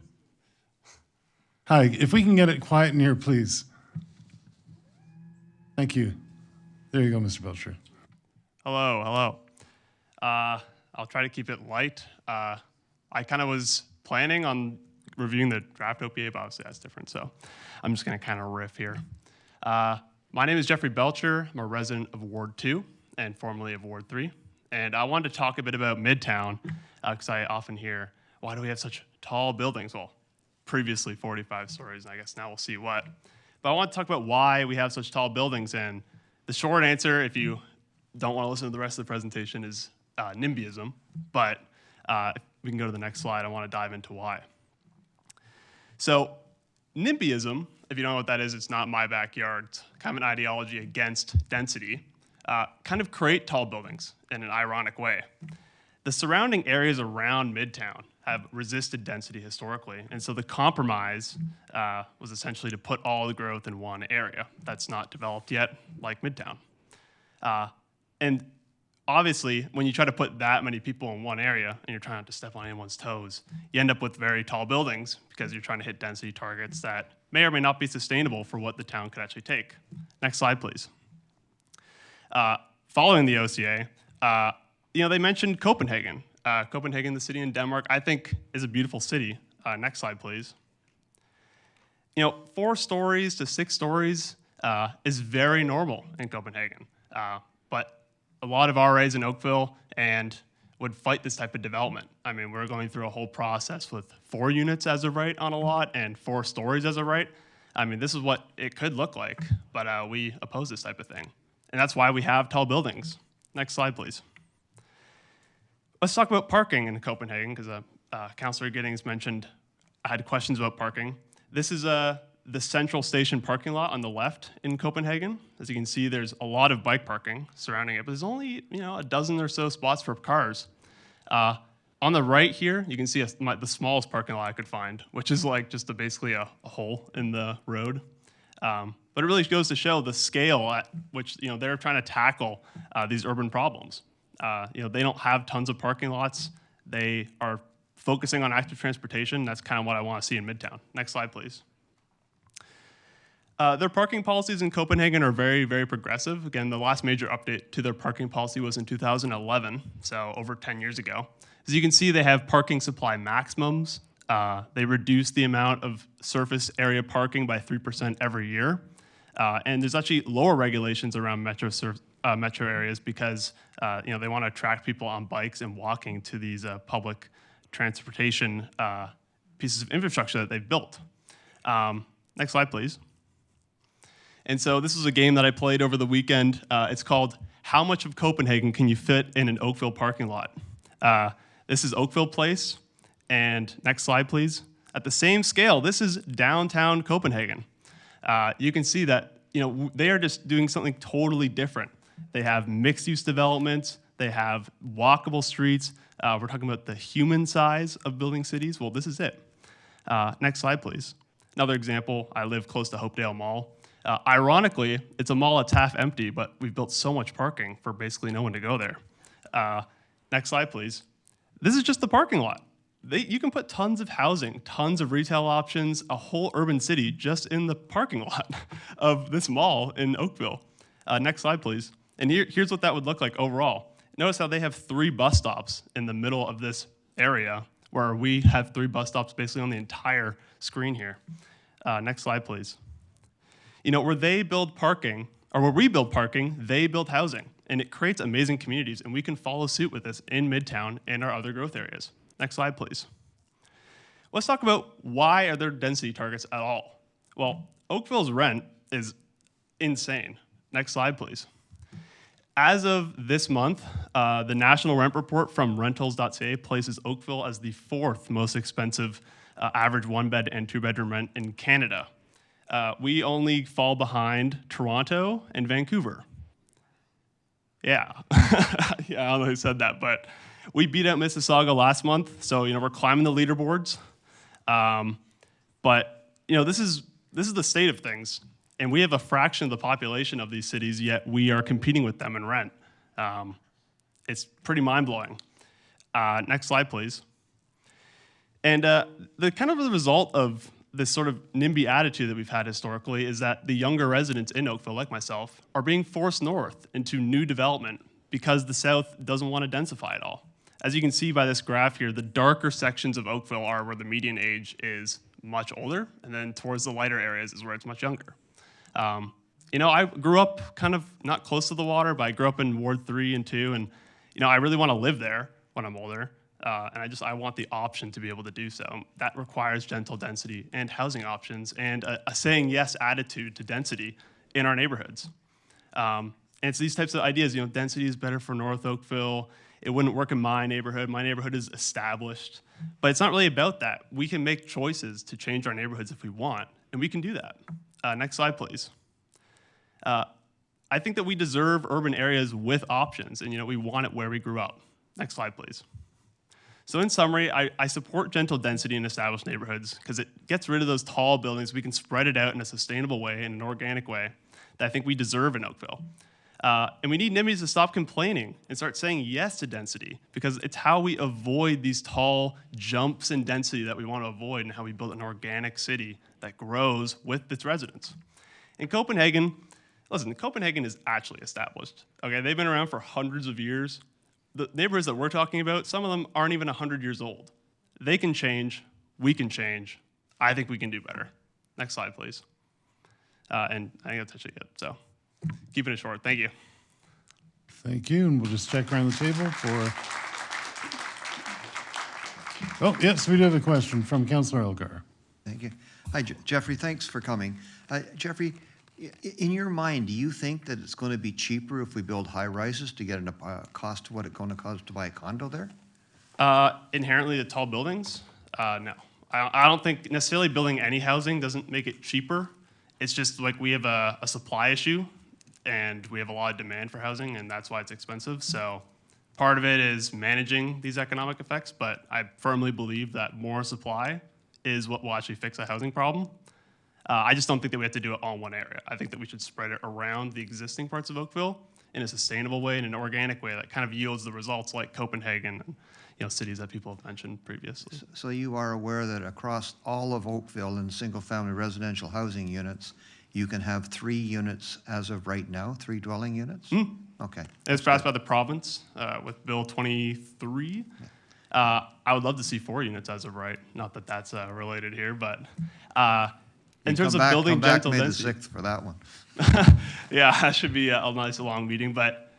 S2: Hi, if we can get it quiet in here, please. Thank you. There you go, Mr. Belcher.
S15: Hello, hello. I'll try to keep it light. I kind of was planning on reviewing the draft OPA, but obviously that's different, so I'm just going to kind of riff here. My name is Jeffrey Belcher. I'm a resident of Ward 2 and formerly of Ward 3. And I wanted to talk a bit about Midtown because I often hear, why do we have such tall buildings? Well, previously 45 stories, and I guess now we'll see what. But I want to talk about why we have such tall buildings, and the short answer, if you don't want to listen to the rest of the presentation, is NIMBYism, but if we can go to the next slide, I want to dive into why. So NIMBYism, if you don't know what that is, it's not my backyard. It's kind of an ideology against density. Kind of create tall buildings in an ironic way. The surrounding areas around Midtown have resisted density historically, and so the compromise was essentially to put all the growth in one area that's not developed yet, like Midtown. And obviously, when you try to put that many people in one area and you're trying not to step on anyone's toes, you end up with very tall buildings because you're trying to hit density targets that may or may not be sustainable for what the town could actually take. Next slide, please. Following the OCA, they mentioned Copenhagen. Copenhagen, the city in Denmark, I think is a beautiful city. Next slide, please. 4 stories to 6 stories is very normal in Copenhagen. But a lot of RAs in Oakville and would fight this type of development. I mean, we're going through a whole process with 4 units as of right on a lot and 4 stories as of right. I mean, this is what it could look like, but we oppose this type of thing. And that's why we have tall buildings. Next slide, please. Let's talk about parking in Copenhagen, because Councillor Giddings mentioned I had questions about parking. This is the central station parking lot on the left in Copenhagen. As you can see, there's a lot of bike parking surrounding it, but there's only a dozen or so spots for cars. On the right here, you can see the smallest parking lot I could find, which is like just basically a hole in the road. But it really goes to show the scale at which they're trying to tackle these urban problems. They don't have tons of parking lots. They are focusing on active transportation. That's kind of what I want to see in Midtown. Next slide, please. Their parking policies in Copenhagen are very, very progressive. Again, the last major update to their parking policy was in 2011, so over 10 years ago. As you can see, they have parking supply maximums. They reduce the amount of surface area parking by 3% every year. And there's actually lower regulations around metro areas because they want to attract people on bikes and walking to these public transportation pieces of infrastructure that they've built. Next slide, please. And so this is a game that I played over the weekend. It's called How Much of Copenhagen Can You Fit in an Oakville Parking Lot? This is Oakville Place. And next slide, please. At the same scale, this is downtown Copenhagen. You can see that they are just doing something totally different. They have mixed-use developments. They have walkable streets. We're talking about the human size of building cities. Well, this is it. Next slide, please. Another example, I live close to Hopedale Mall. Ironically, it's a mall that's half empty, but we've built so much parking for basically no one to go there. Next slide, please. This is just the parking lot. You can put tons of housing, tons of retail options, a whole urban city just in the parking lot of this mall in Oakville. Next slide, please. And here's what that would look like overall. Notice how they have 3 bus stops in the middle of this area, where we have 3 bus stops basically on the entire screen here. Next slide, please. Where they build parking, or where we build parking, they build housing. And it creates amazing communities, and we can follow suit with this in Midtown and our other growth areas. Next slide, please. Let's talk about why are there density targets at all? Well, Oakville's rent is insane. Next slide, please. As of this month, the national rent report from rentals.ca places Oakville as the 4th most expensive average 1-bed and 2-bedroom rent in Canada. We only fall behind Toronto and Vancouver. Yeah, yeah, I don't know who said that, but we beat out Mississauga last month, so we're climbing the leaderboards. But this is the state of things, and we have a fraction of the population of these cities, yet we are competing with them in rent. It's pretty mind-blowing. Next slide, please. And the kind of the result of this sort of NIMBY attitude that we've had historically is that the younger residents in Oakville, like myself, are being forced north into new development because the South doesn't want to densify at all. As you can see by this graph here, the darker sections of Oakville are where the median age is much older, and then towards the lighter areas is where it's much younger. I grew up kind of not close to the water, but I grew up in Ward 3 and 2, and I really want to live there when I'm older. And I want the option to be able to do so. That requires gentle density and housing options and a saying yes attitude to density in our neighborhoods. And it's these types of ideas, you know, density is better for North Oakville. It wouldn't work in my neighborhood. My neighborhood is established. But it's not really about that. We can make choices to change our neighborhoods if we want, and we can do that. Next slide, please. I think that we deserve urban areas with options, and you know, we want it where we grew up. Next slide, please. So in summary, I support gentle density in established neighborhoods because it gets rid of those tall buildings. We can spread it out in a sustainable way, in an organic way, that I think we deserve in Oakville. And we need NIMBYs to stop complaining and start saying yes to density, because it's how we avoid these tall jumps in density that we want to avoid, and how we build an organic city that grows with its residents. In Copenhagen, listen, Copenhagen is actually established. Okay, they've been around for hundreds of years. The neighborhoods that we're talking about, some of them aren't even 100 years old. They can change, we can change. I think we can do better. Next slide, please. And I think that's actually it, so keeping it short. Thank you.
S2: Thank you, and we'll just check around the table for... Oh, yes, we do have a question from Councillor Elgar.
S9: Thank you. Hi, Jeffrey, thanks for coming. Jeffrey, in your mind, do you think that it's going to be cheaper if we build high rises to get a cost to what it's going to cost to buy a condo there?
S15: Inherently, the tall buildings, no. I don't think necessarily building any housing doesn't make it cheaper. It's just like we have a supply issue, and we have a lot of demand for housing, and that's why it's expensive. So part of it is managing these economic effects, but I firmly believe that more supply is what will actually fix a housing problem. I just don't think that we have to do it all in one area. I think that we should spread it around the existing parts of Oakville in a sustainable way, in an organic way that kind of yields the results like Copenhagen and, you know, cities that people have mentioned previously.
S9: So you are aware that across all of Oakville in single-family residential housing units, you can have 3 units as of right now, 3 dwelling units? Okay.
S15: It was passed by the province with Bill 23. I would love to see 4 units as of right. Not that that's related here, but in terms of building gentle density.
S9: May the 6th for that one.
S15: Yeah, that should be a nice long meeting. But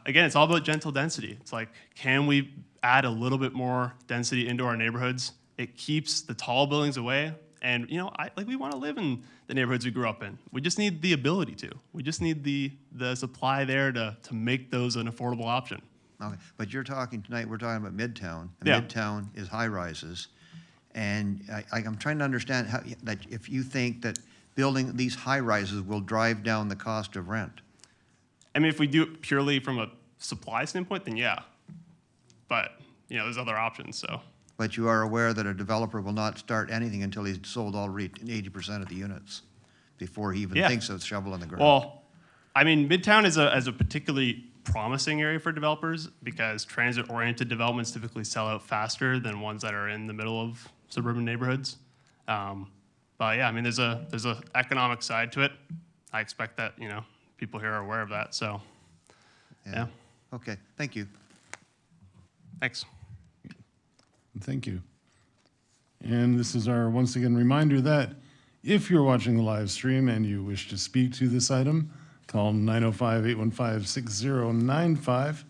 S15: again, it's all about gentle density. It's like, can we add a little bit more density into our neighborhoods? It keeps the tall buildings away. And you know, we want to live in the neighborhoods we grew up in. We just need the ability to. We just need the supply there to make those an affordable option.
S9: Okay, but you're talking tonight, we're talking about Midtown. And
S15: Yeah.
S9: Midtown is high rises. And I'm trying to understand how, that if you think that building these high rises will drive down the cost of rent.
S15: I mean, if we do it purely from a supply standpoint, then yeah. But, you know, there's other options, so.
S9: But you are aware that a developer will not start anything until he's sold already 80% of the units before he even
S15: Yeah.
S9: thinks of shoveling the ground.
S15: Well, I mean, Midtown is a particularly promising area for developers because transit-oriented developments typically sell out faster than ones that are in the middle of suburban neighborhoods. But yeah, I mean, there's a economic side to it. I expect that, you know, people here are aware of that, so, yeah.
S9: Okay, thank you.
S15: Thanks.
S2: Thank you. And this is our, once again, reminder that if you're watching the live stream and you wish to speak to this item, call 905-815-6095.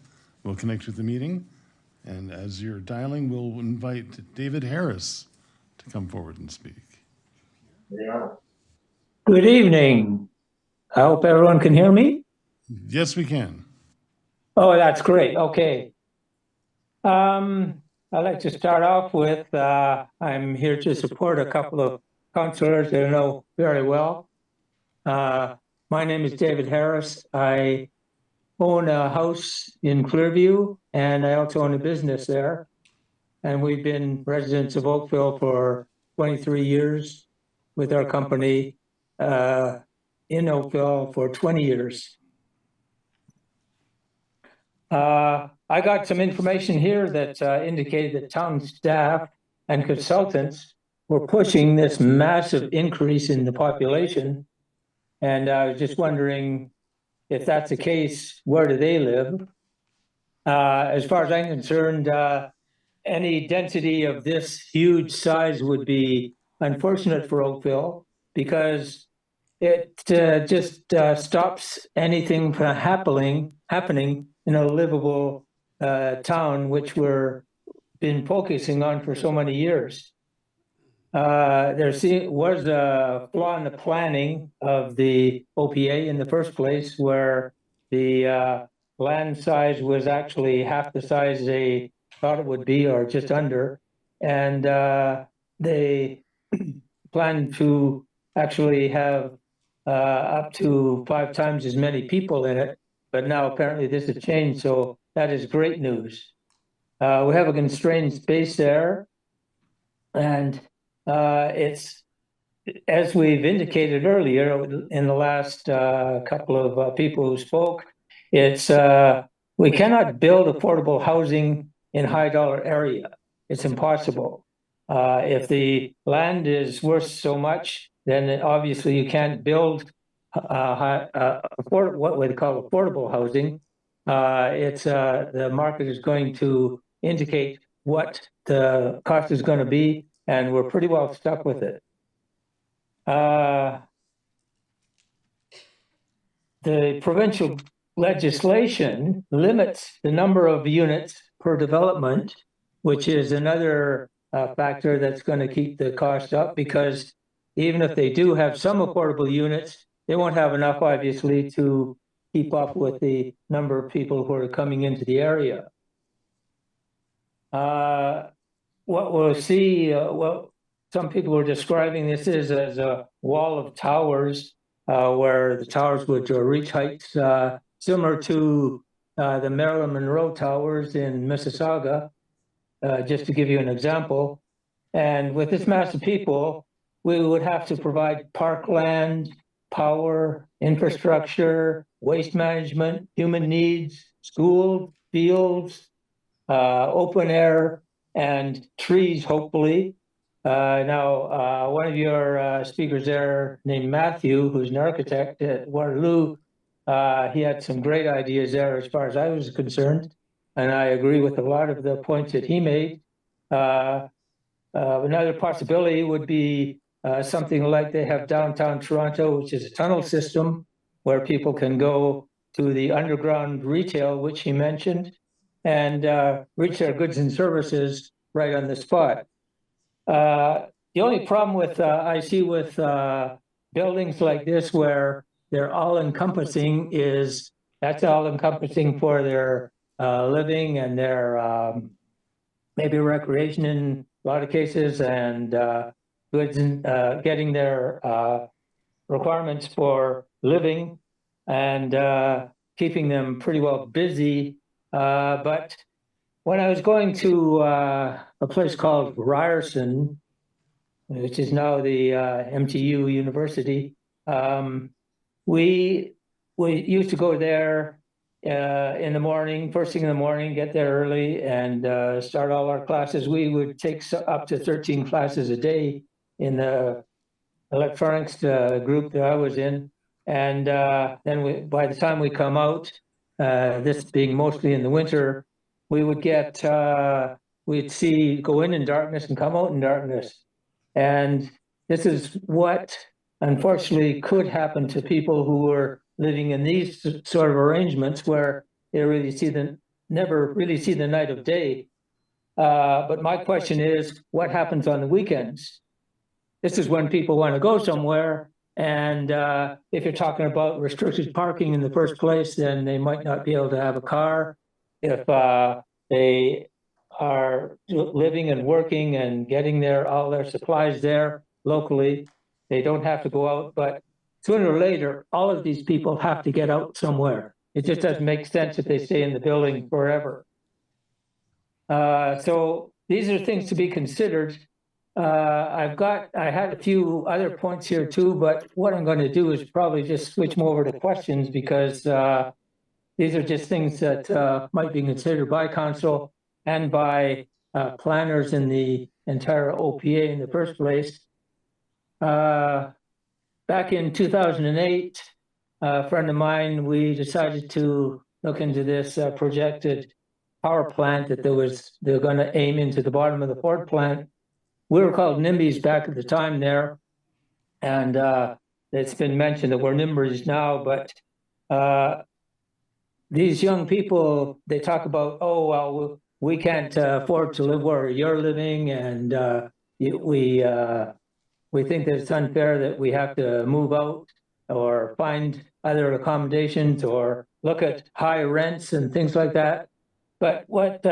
S2: We'll connect with the meeting. And as you're dialing, we'll invite David Harris to come forward and speak.
S16: Good evening. I hope everyone can hear me.
S2: Yes, we can.
S16: Oh, that's great. Okay. I'd like to start off with, I'm here to support a couple of councillors that I know very well. My name is David Harris. I own a house in Clearview, and I also own a business there. And we've been residents of Oakville for 23 years with our company in Oakville for 20 years. I got some information here that indicated that town staff and consultants were pushing this massive increase in the population. And I was just wondering if that's the case, where do they live? As far as I'm concerned, any density of this huge size would be unfortunate for Oakville because it just stops anything from happening in a livable town, which we're been focusing on for so many years. There was a flaw in the planning of the OPA in the first place, where The land size was actually half the size they thought it would be, or just under. And they plan to actually have up to 5 times as many people in it. But now apparently this has changed, so that is great news. We have a constrained space there, and it's, as we've indicated earlier in the last couple of people who spoke, it's we cannot build affordable housing in high dollar area. It's impossible. If the land is worth so much, then obviously you can't build what we call affordable housing. It's the market is going to indicate what the cost is going to be, and we're pretty well stuck with it. The provincial legislation limits the number of units per development, which is another factor that's going to keep the cost up, because even if they do have some affordable units, they won't have enough, obviously, to keep up with the number of people who are coming into the area. What we'll see, well, some people are describing this as a wall of towers, where the towers would reach heights similar to the Marilyn Monroe Towers in Mississauga, just to give you an example. And with this mass of people, we would have to provide parkland, power, infrastructure, waste management, human needs, school, fields, open air, and trees, hopefully. Now, one of your speakers there named Matthew, who's an architect at Waterloo, he had some great ideas there as far as I was concerned, and I agree with a lot of the points that he made. Another possibility would be something like they have downtown Toronto, which is a tunnel system where people can go to the underground retail, which he mentioned, and reach their goods and services right on the spot. The only problem with I see with buildings like this, where they're all encompassing, is that's all encompassing for their living and their maybe recreation in a lot of cases, and goods and getting their requirements for living and keeping them pretty well busy. But when I was going to a place called Ryerson, which is now the MTU University, we used to go there in the morning, first thing in the morning, get there early and start all our classes. We would take up to 13 classes a day in the electronics group that I was in. And then by the time we come out, this being mostly in the winter, we would get, we'd see, go in darkness and come out in darkness. And this is what unfortunately could happen to people who were living in these sort of arrangements, where they never really see the light of day. But my question is, what happens on the weekends? This is when people want to go somewhere. And if you're talking about restricted parking in the first place, then they might not be able to have a car. If they are living and working and getting all their supplies there locally, they don't have to go out. But sooner or later, all of these people have to get out somewhere. It just doesn't make sense if they stay in the building forever. So these are things to be considered. I had a few other points here too, but what I'm going to do is probably just switch them over to questions, because these are just things that might be considered by council and by planners in the entire OPA in the first place. Back in 2008, a friend of mine, we decided to look into this projected power plant that they're going to aim into the bottom of the Ford plant. We were called NIMBYs back at the time there, and it's been mentioned that we're NIMBYs now, but these young people, they talk about, oh, well, we can't afford to live where you're living, and we think that it's unfair that we have to move out or find other accommodations or look at high rents and things like that. But what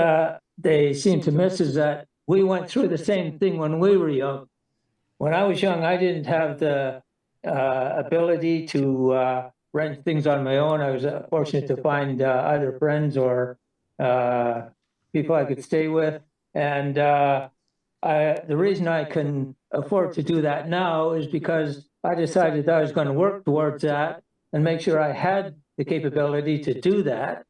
S16: they seem to miss is that we went through the same thing when we were young. When I was young, I didn't have the ability to rent things on my own. I was fortunate to find either friends or people I could stay with. And the reason I can afford to do that now is because I decided that I was going to work towards that and make sure I had the capability to do that.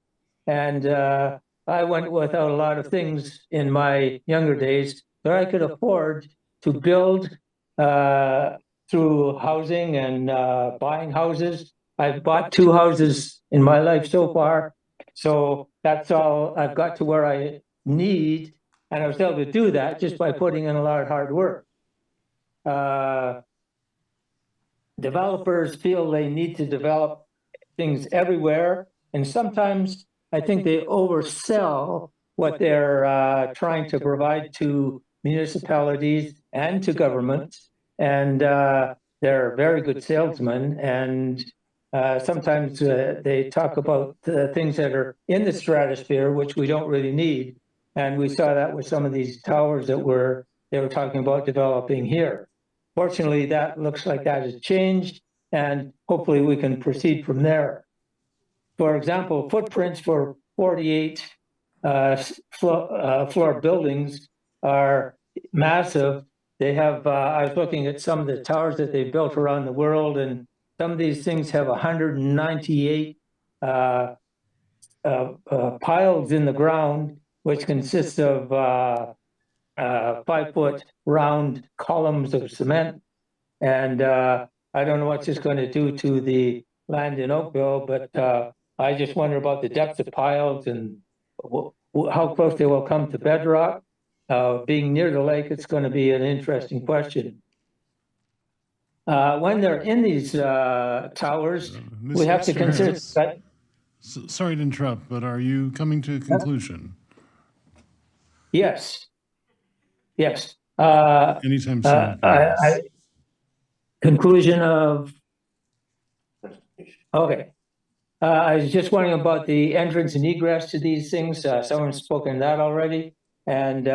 S16: And I went without a lot of things in my younger days that I could afford to build through housing and buying houses. I've bought 2 houses in my life so far. So that's all I've got to where I need. And I was able to do that just by putting in a lot of hard work. Developers feel they need to develop things everywhere. And sometimes I think they oversell what they're trying to provide to municipalities and to governments. And they're very good salesmen. And sometimes they talk about things that are in the stratosphere, which we don't really need. And we saw that with some of these towers that they were talking about developing here. Fortunately, that looks like that has changed, and hopefully we can proceed from there. For example, footprints for 48 floor buildings are massive. They have, I was looking at some of the towers that they've built around the world, and some of these things have 198 piles in the ground, which consists of 5-foot round columns of cement. And I don't know what it's going to do to the land in Oakville, but I just wonder about the depth of piles and how close they will come to bedrock. Being near the lake, it's going to be an interesting question. When they're in these towers, we have to consider that.
S2: Sorry to interrupt, but are you coming to a conclusion?
S16: Yes. Yes.
S2: Anytime soon.
S16: Conclusion of. Okay. I was just wondering about the entrance and egress to these things. Someone's spoken that already. And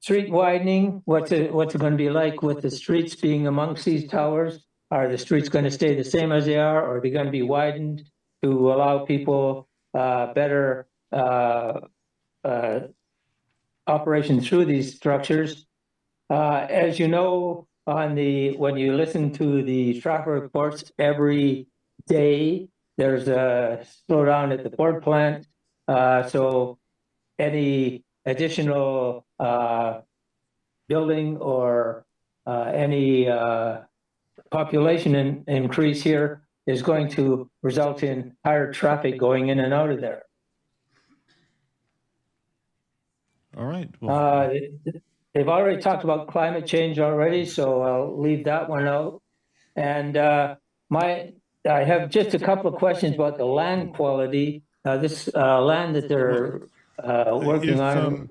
S16: street widening, what's it going to be like with the streets being amongst these towers? Are the streets going to stay the same as they are, or are they going to be widened to allow people better operation through these structures? As you know, when you listen to the traffic reports every day, there's a slowdown at the port plant. So any additional building or any population increase here is going to result in higher traffic going in and out of there.
S2: All right. Well,
S16: they've already talked about climate change already, so I'll leave that one out. And I have just a couple of questions about the land quality. This land that they're working on.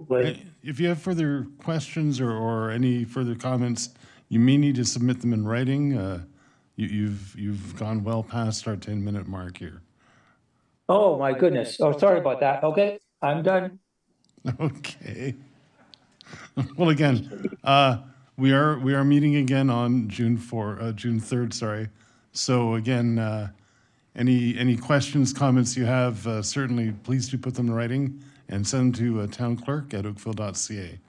S2: If you have further questions or any further comments, you may need to submit them in writing. You've gone well past our 10-minute mark here.
S16: Oh my goodness! Oh, sorry about that. Okay, I'm done.
S2: Okay. Well, again, we are meeting again on June 3rd. Sorry. So again, any questions, comments you have, certainly please do put them in writing and send them to townclerk@oakville.ca.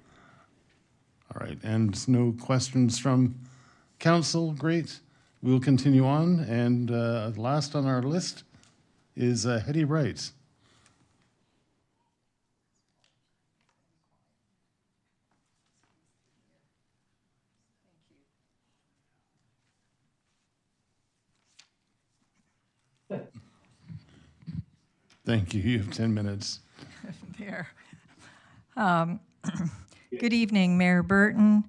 S2: All right, and no questions from council. Great. We'll continue on, and last on our list is Hetty Wright. Thank you. You have 10 minutes.
S17: There. Good evening, Mayor Burton,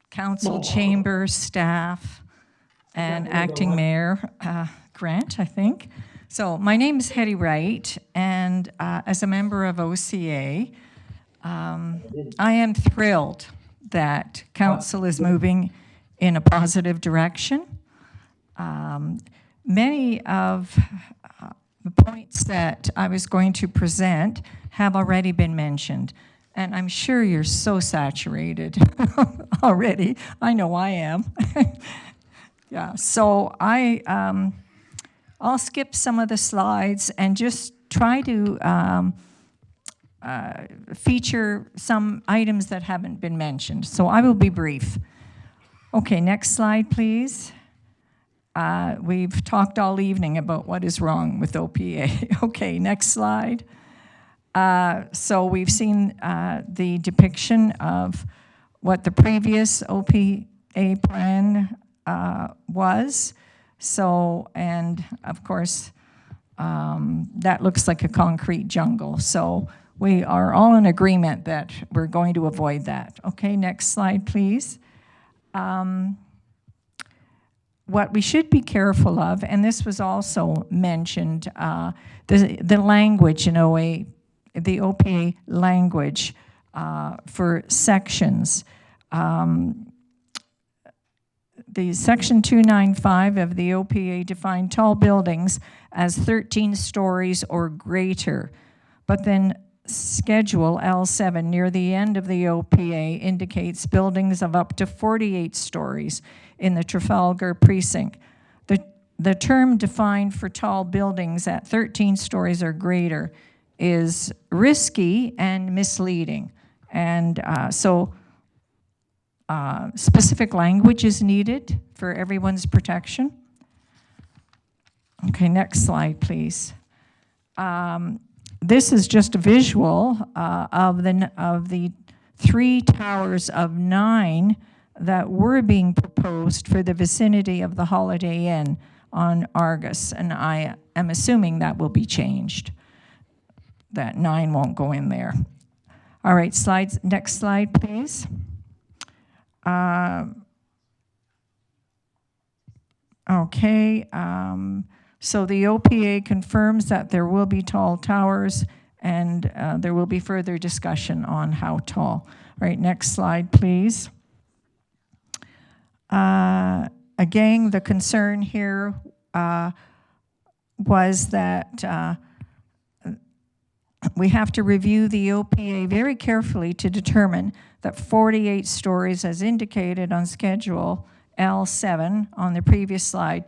S17: council chambers, staff, and acting mayor Grant, I think. So my name is Hetty Wright, and as a member of OCA, I am thrilled that council is moving in a positive direction. many of the points that I was going to present have already been mentioned. And I'm sure you're so saturated already. I know I am. Yeah, so I'll skip some of the slides and just try to feature some items that haven't been mentioned. So I will be brief. Okay, next slide, please. We've talked all evening about what is wrong with OPA. Okay, next slide. So we've seen the depiction of what the previous OPA plan was. So, and of course, that looks like a concrete jungle. So we are all in agreement that we're going to avoid that. Okay, next slide, please. What we should be careful of, and this was also mentioned, the language in OA, the OPA language for sections. The section 295 of the OPA defined tall buildings as 13 stories or greater, but then schedule L7 near the end of the OPA indicates buildings of up to 48 stories in the Trafalgar precinct. The term defined for tall buildings at 13 stories or greater is risky and misleading. And specific language is needed for everyone's protection. Okay, next slide, please. This is just a visual of the 3 towers of 9 that were being proposed for the vicinity of the Holiday Inn on Argus, and I am assuming that will be changed. That 9 won't go in there. All right, slides. Next slide, please. Okay, so the OPA confirms that there will be tall towers, and there will be further discussion on how tall. All right, next slide, please. Again, the concern here was that we have to review the OPA very carefully to determine that 48 stories, as indicated on schedule L7 on the previous slide,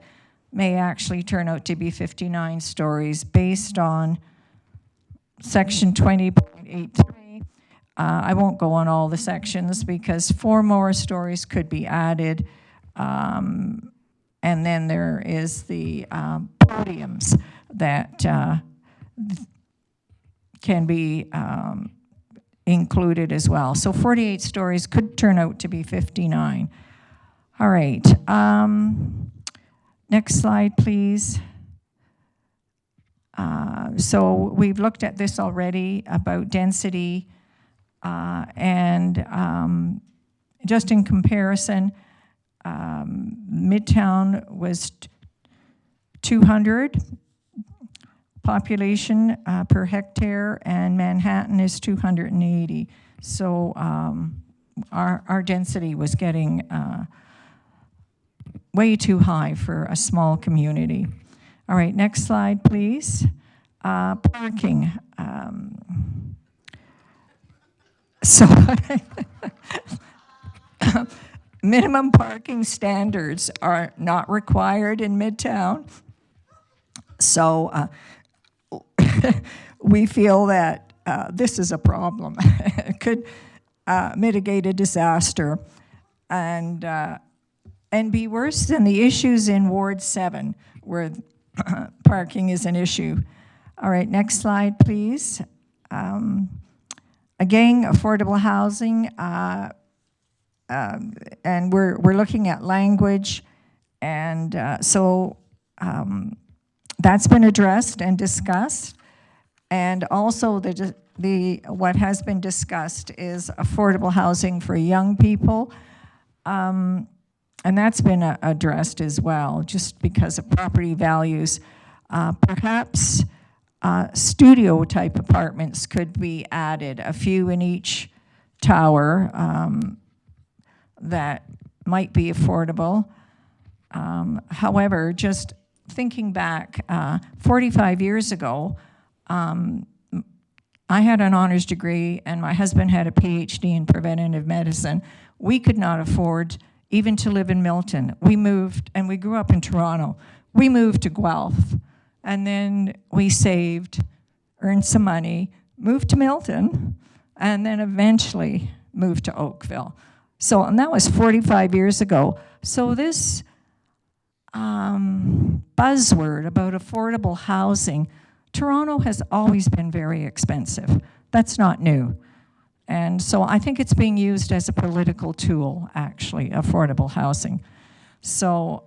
S17: may actually turn out to be 59 stories based on section 20.83. I won't go on all the sections because 4 more stories could be added. And then there is the podiums that can be included as well. So 48 stories could turn out to be 59. All right. Next slide, please. So we've looked at this already about density and just in comparison, Midtown was 200 population per hectare, and Manhattan is 280. So our density was getting way too high for a small community. All right, next slide, please. Parking. So minimum parking standards are not required in Midtown. So we feel that this is a problem. It could mitigate a disaster and be worse than the issues in Ward 7, where parking is an issue. All right, next slide, please. Again, affordable housing, and we're looking at language, and so that's been addressed and discussed. And also what has been discussed is affordable housing for young people. And that's been addressed as well, just because of property values. Perhaps studio-type apartments could be added, a few in each tower that might be affordable. However, just thinking back, 45 years ago, I had an honors degree and my husband had a PhD in preventative medicine. We could not afford even to live in Milton. We moved, and we grew up in Toronto. We moved to Guelph, and then we saved, earned some money, moved to Milton, and then eventually moved to Oakville. So, and that was 45 years ago. So this buzzword about affordable housing, Toronto has always been very expensive. That's not new. And so I think it's being used as a political tool, actually, affordable housing. So,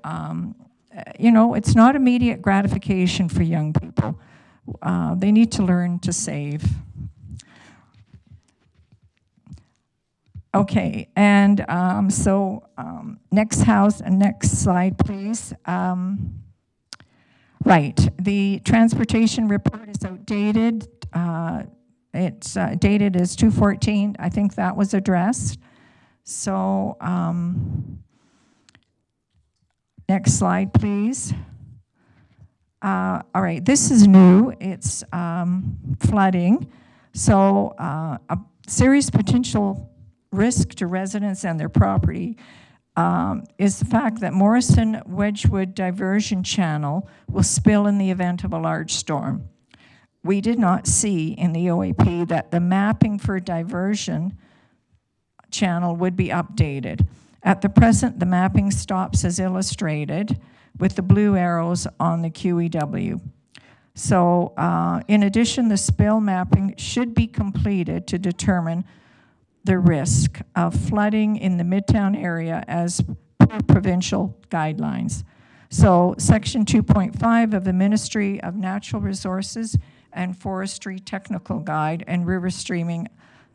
S17: you know, it's not immediate gratification for young people. They need to learn to save. Okay, and next slide, please. Right, the transportation report is outdated. It's dated as 2/14. I think that was addressed. So, next slide, please. All right, this is new. It's flooding. So, a serious potential risk to residents and their property is the fact that Morrison-Wedgwood diversion channel will spill in the event of a large storm. We did not see in the OAP that the mapping for diversion channel would be updated. At the present, the mapping stops as illustrated with the blue arrows on the QEW. So in addition, the spill mapping should be completed to determine the risk of flooding in the Midtown area as per provincial guidelines. So Section 2.5 of the Ministry of Natural Resources and Forestry Technical Guide and River Streaming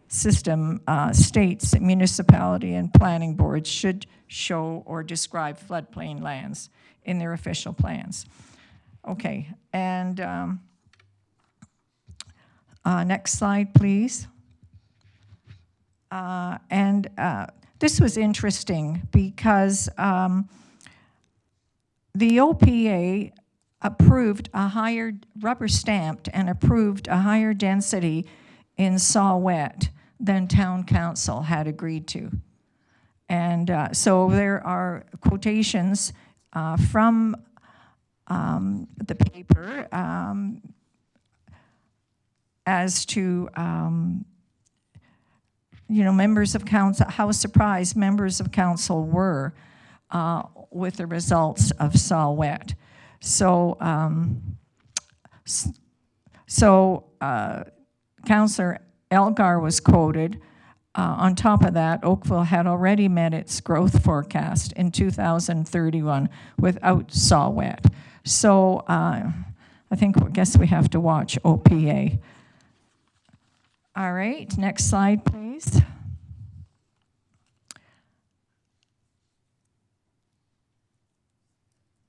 S17: System states that municipality and planning boards should show or describe floodplain lands in their official plans. Okay, and next slide, please. This was interesting because the OPA approved a higher, rubber stamped and approved a higher density in Saw Wet than Town Council had agreed to. And so there are quotations from the paper as to you know, members of council, how surprised members of council were with the results of Saw Wet. So, Councillor Elgar was quoted. On top of that, Oakville had already met its growth forecast in 2031 without Saw Wet. So, I guess we have to watch OPA. All right, next slide, please.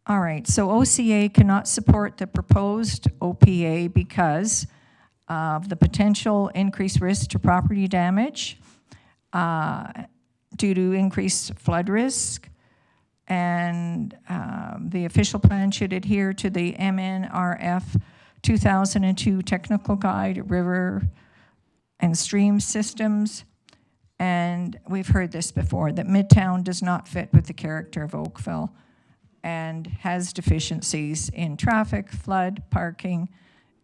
S17: All right, so OCA cannot support the proposed OPA because of the potential increased risk to property damage due to increased flood risk, and the official plan should adhere to the MNRF 2002 Technical Guide, River and Stream Systems, and we've heard this before, that Midtown does not fit with the character of Oakville and has deficiencies in traffic, flood, parking,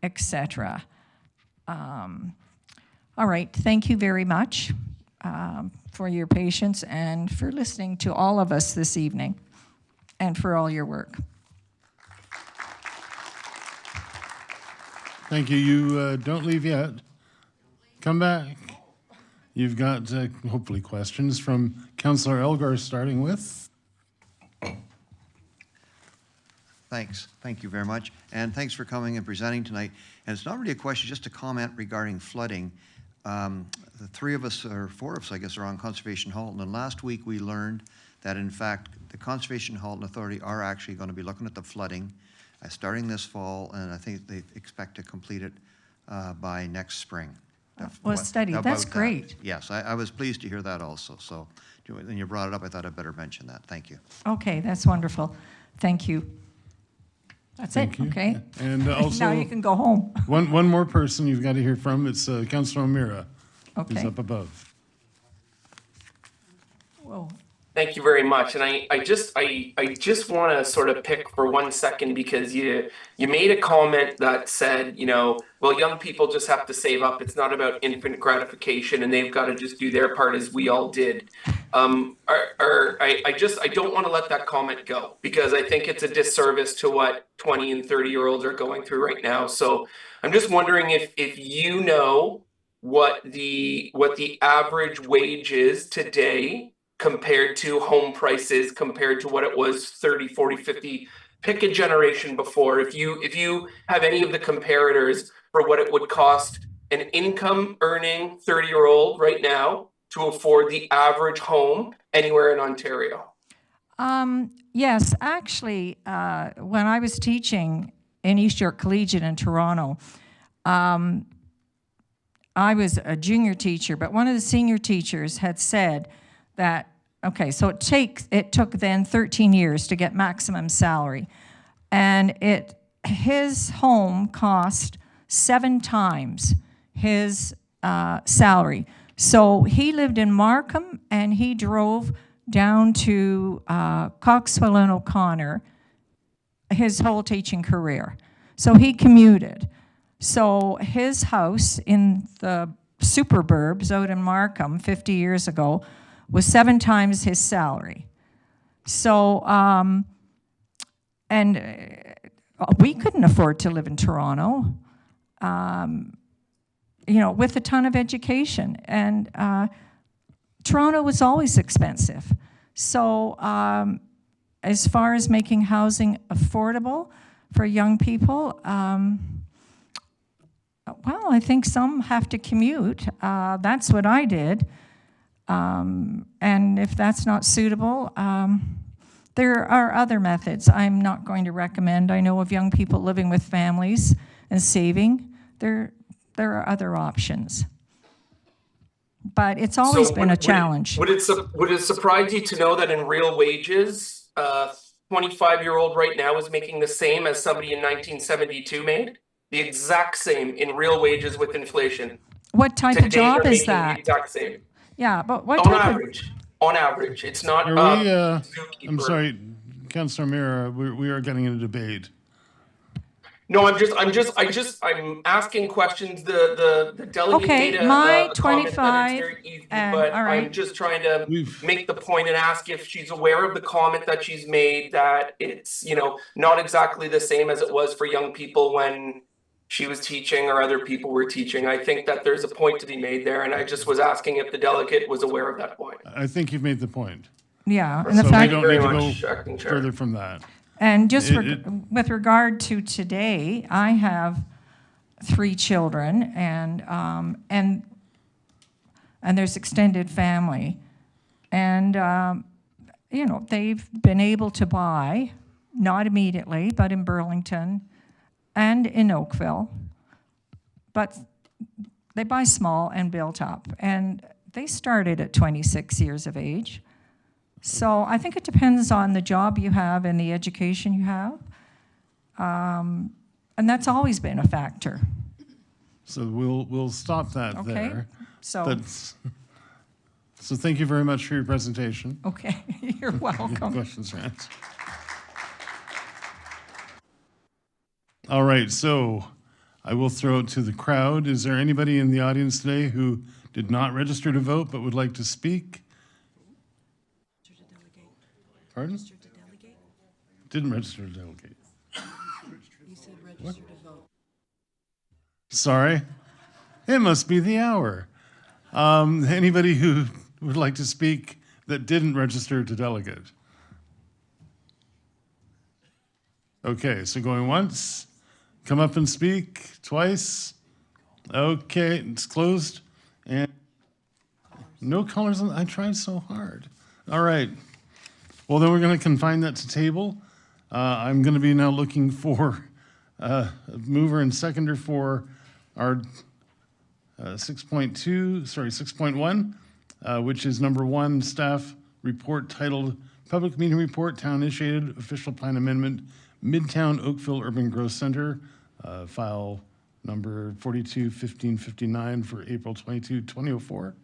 S17: etc. All right, thank you very much for your patience and for listening to all of us this evening and for all your work.
S2: Thank you. You don't leave yet. Come back. You've got hopefully questions from Councillor Elgar, starting with.
S9: Thanks. Thank you very much. And thanks for coming and presenting tonight. And it's not really a question, just a comment regarding flooding. The three of us, or four of us, I guess, are on Conservation Halton. And last week we learned that, in fact, the Conservation Halton Authority are actually going to be looking at the flooding starting this fall, and I think they expect to complete it by next spring.
S17: Well, study, that's great.
S9: Yes, I was pleased to hear that also. So when you brought it up, I thought I'd better mention that. Thank you.
S17: Okay, that's wonderful. Thank you. That's
S2: Thank
S17: it,
S2: you.
S17: okay?
S2: And also,
S17: Now you can go home.
S2: one more person you've got to hear from. It's Councillor O'Meara, who's
S17: Okay.
S2: up above.
S17: Whoa.
S18: Thank you very much. And I just want to sort of pick for 1 second, because you made a comment that said, well, young people just have to save up. It's not about infant gratification, and they've got to just do their part as we all did. I don't want to let that comment go, because I think it's a disservice to what 20 and 30-year-olds are going through right now. So I'm just wondering if you know what the average wage is today compared to home prices, compared to what it was 30, 40, 50, pick a generation before. If you have any of the comparators for what it would cost an income earning 30-year-old right now to afford the average home anywhere in Ontario.
S17: Yes, actually, when I was teaching in East York Collegiate in Toronto, I was a junior teacher, but one of the senior teachers had said that, okay, so it took then 13 years to get maximum salary, and his home cost 7 times his salary. So he lived in Markham, and he drove down to Coxwell and O'Connor his whole teaching career. So he commuted. So his house in the suburbs out in Markham 50 years ago was 7 times his salary. So, we couldn't afford to live in Toronto, with a ton of education. And Toronto was always expensive. So as far as making housing affordable for young people, well, I think some have to commute. That's what I did. And if that's not suitable, there are other methods I'm not going to recommend. I know of young people living with families and saving. There are other options. But it's always been a challenge.
S18: Would it surprise you to know that in real wages, 25-year-old right now is making the same as somebody in 1972 made? The exact same in real wages with inflation.
S17: What type of job is that?
S18: The exact same.
S17: Yeah, but what
S18: on
S17: type
S18: average? On average, it's not.
S2: I'm sorry, Councillor O'Meara, we are getting into debate.
S18: No, I'm asking questions. The delegate made
S17: my
S18: a
S17: 25
S18: comment that it's very easy, but
S17: all right.
S18: I'm just trying to make the point and ask if she's aware of the comment that she's made, that it's not exactly the same as it was for young people when she was teaching or other people were teaching. I think that there's a point to be made there, and I just was asking if the delegate was aware of that point.
S2: I think you've made the point.
S17: Yeah, and the
S2: So
S17: fact
S2: we don't need to go further from that.
S17: And just with regard to today, I have 3 children, and there's extended family, and they've been able to buy, not immediately, but in Burlington and in Oakville, but they buy small and built up, and they started at 26 years of age. So I think it depends on the job you have and the education you have. And that's always been a factor.
S2: So we'll stop that there.
S17: So
S2: thank you very much for your presentation.
S17: Okay, you're welcome.
S2: Questions or answers? All right, so I will throw it to the crowd. Is there anybody in the audience today who did not register to vote but would like to speak? Pardon? Didn't register to delegate.
S19: You said register to vote.
S2: Sorry. It must be the hour. Anybody who would like to speak that didn't register to delegate? Okay, so going once, come up and speak twice. Okay, it's closed. And no colors on, I tried so hard. All right. Well, then we're going to confine that to table. I'm going to be now looking for a mover and seconder for our 6.1, which is number 1, staff report titled Public Meeting Report, Town Initiated Official Plan Amendment Midtown Oakville Urban Growth Center, file number 421559 for April 22, 2004.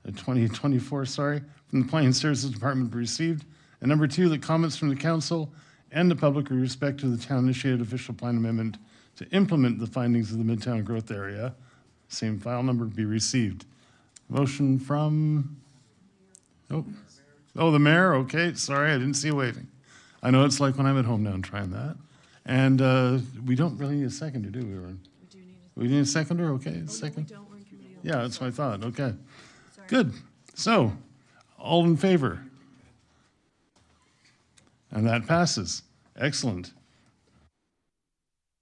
S2: 2024, sorry, from the Planning Services Department received. And number 2, the comments from the council and the public with respect to the town-initiated official plan amendment to implement the findings of the Midtown Growth Area. Same file number be received. Motion from, oh, the mayor, okay, sorry, I didn't see you waving. I know it's like when I'm at home now and trying that. And we don't really need a seconder, do we, Aaron? We need a seconder, okay, second? Yeah, that's what I thought, okay. Good, so, all in favor? And that passes, excellent.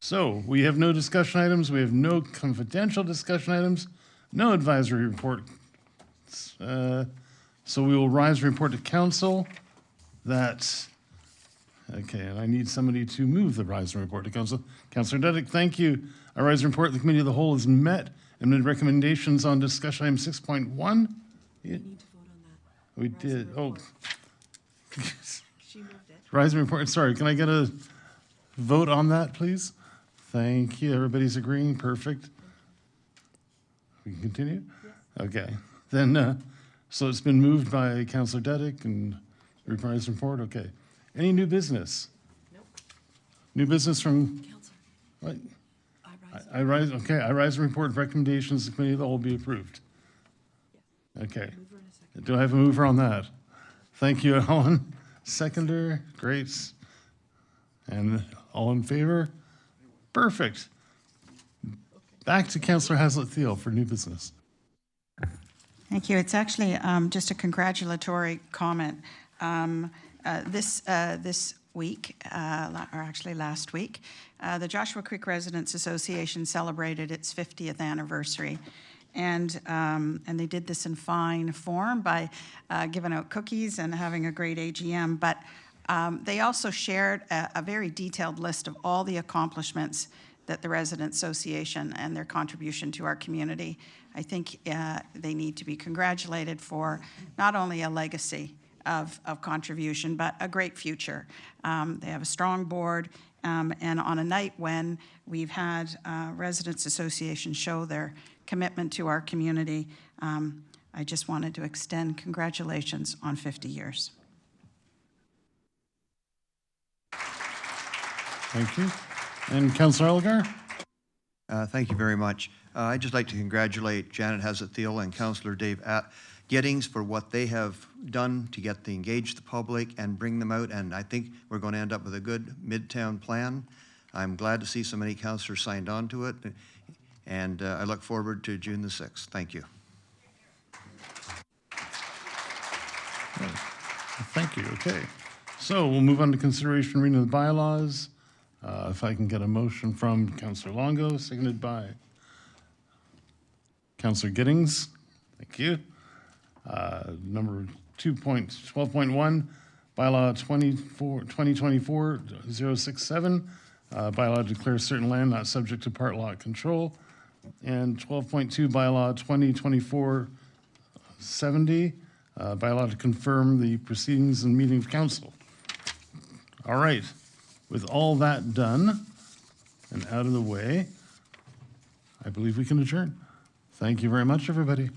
S2: So, we have no discussion items, we have no confidential discussion items, no advisory report. So we will rise and report to council that, okay, and I need somebody to move the rise and report to council. Councillor Duddick, thank you. Our rise and report, the committee of the whole is met and made recommendations on discussion item 6.1. We need to vote on that. We did, oh.
S19: She moved it.
S2: Rise and report, sorry, can I get a vote on that, please? Thank you, everybody's agreeing, perfect. We can continue? Yes. Okay, then, so it's been moved by Councillor Duddick and rise and report, okay. Any new business?
S19: Nope.
S2: New business from?
S19: Councillor.
S2: What? I rise, okay, I rise and report recommendations, the committee of the whole be approved. Yes. Okay. Do I have a mover on that? Thank you, Alan. Seconder, great. And all in favor? Perfect. Back to Councillor Haslett-Thiel for new business.
S3: Thank you. It's actually just a congratulatory comment. This week, or actually last week, the Joshua Creek Residents Association celebrated its 50th anniversary. And they did this in fine form by giving out cookies and having a great AGM. But they also shared a very detailed list of all the accomplishments that the Resident Association and their contribution to our community. I think they need to be congratulated for not only a legacy of contribution, but a great future. They have a strong board, and on a night when we've had Residents Association show their commitment to our community, I just wanted to extend congratulations on 50 years.
S2: Thank you. And Councillor Elgar?
S9: Thank you very much. I'd just like to congratulate Janet Haslett-Thiel and Councillor Dave Gettings for what they have done to engage the public and bring them out, and I think we're going to end up with a good Midtown plan. I'm glad to see so many councillors signed on to it, and I look forward to June the 6th. Thank you.
S2: Thank you, okay. So we'll move on to consideration reading of the bylaws. If I can get a motion from Councillor Longo, seconded by Councillor Giddings. Thank you. Number 12.1, bylaw 2024-067, bylaw to declare certain land not subject to part lot control, and 12.2, bylaw 2024-70, bylaw to confirm the proceedings and meeting of council. All right, with all that done and out of the way, I believe we can adjourn. Thank you very much, everybody.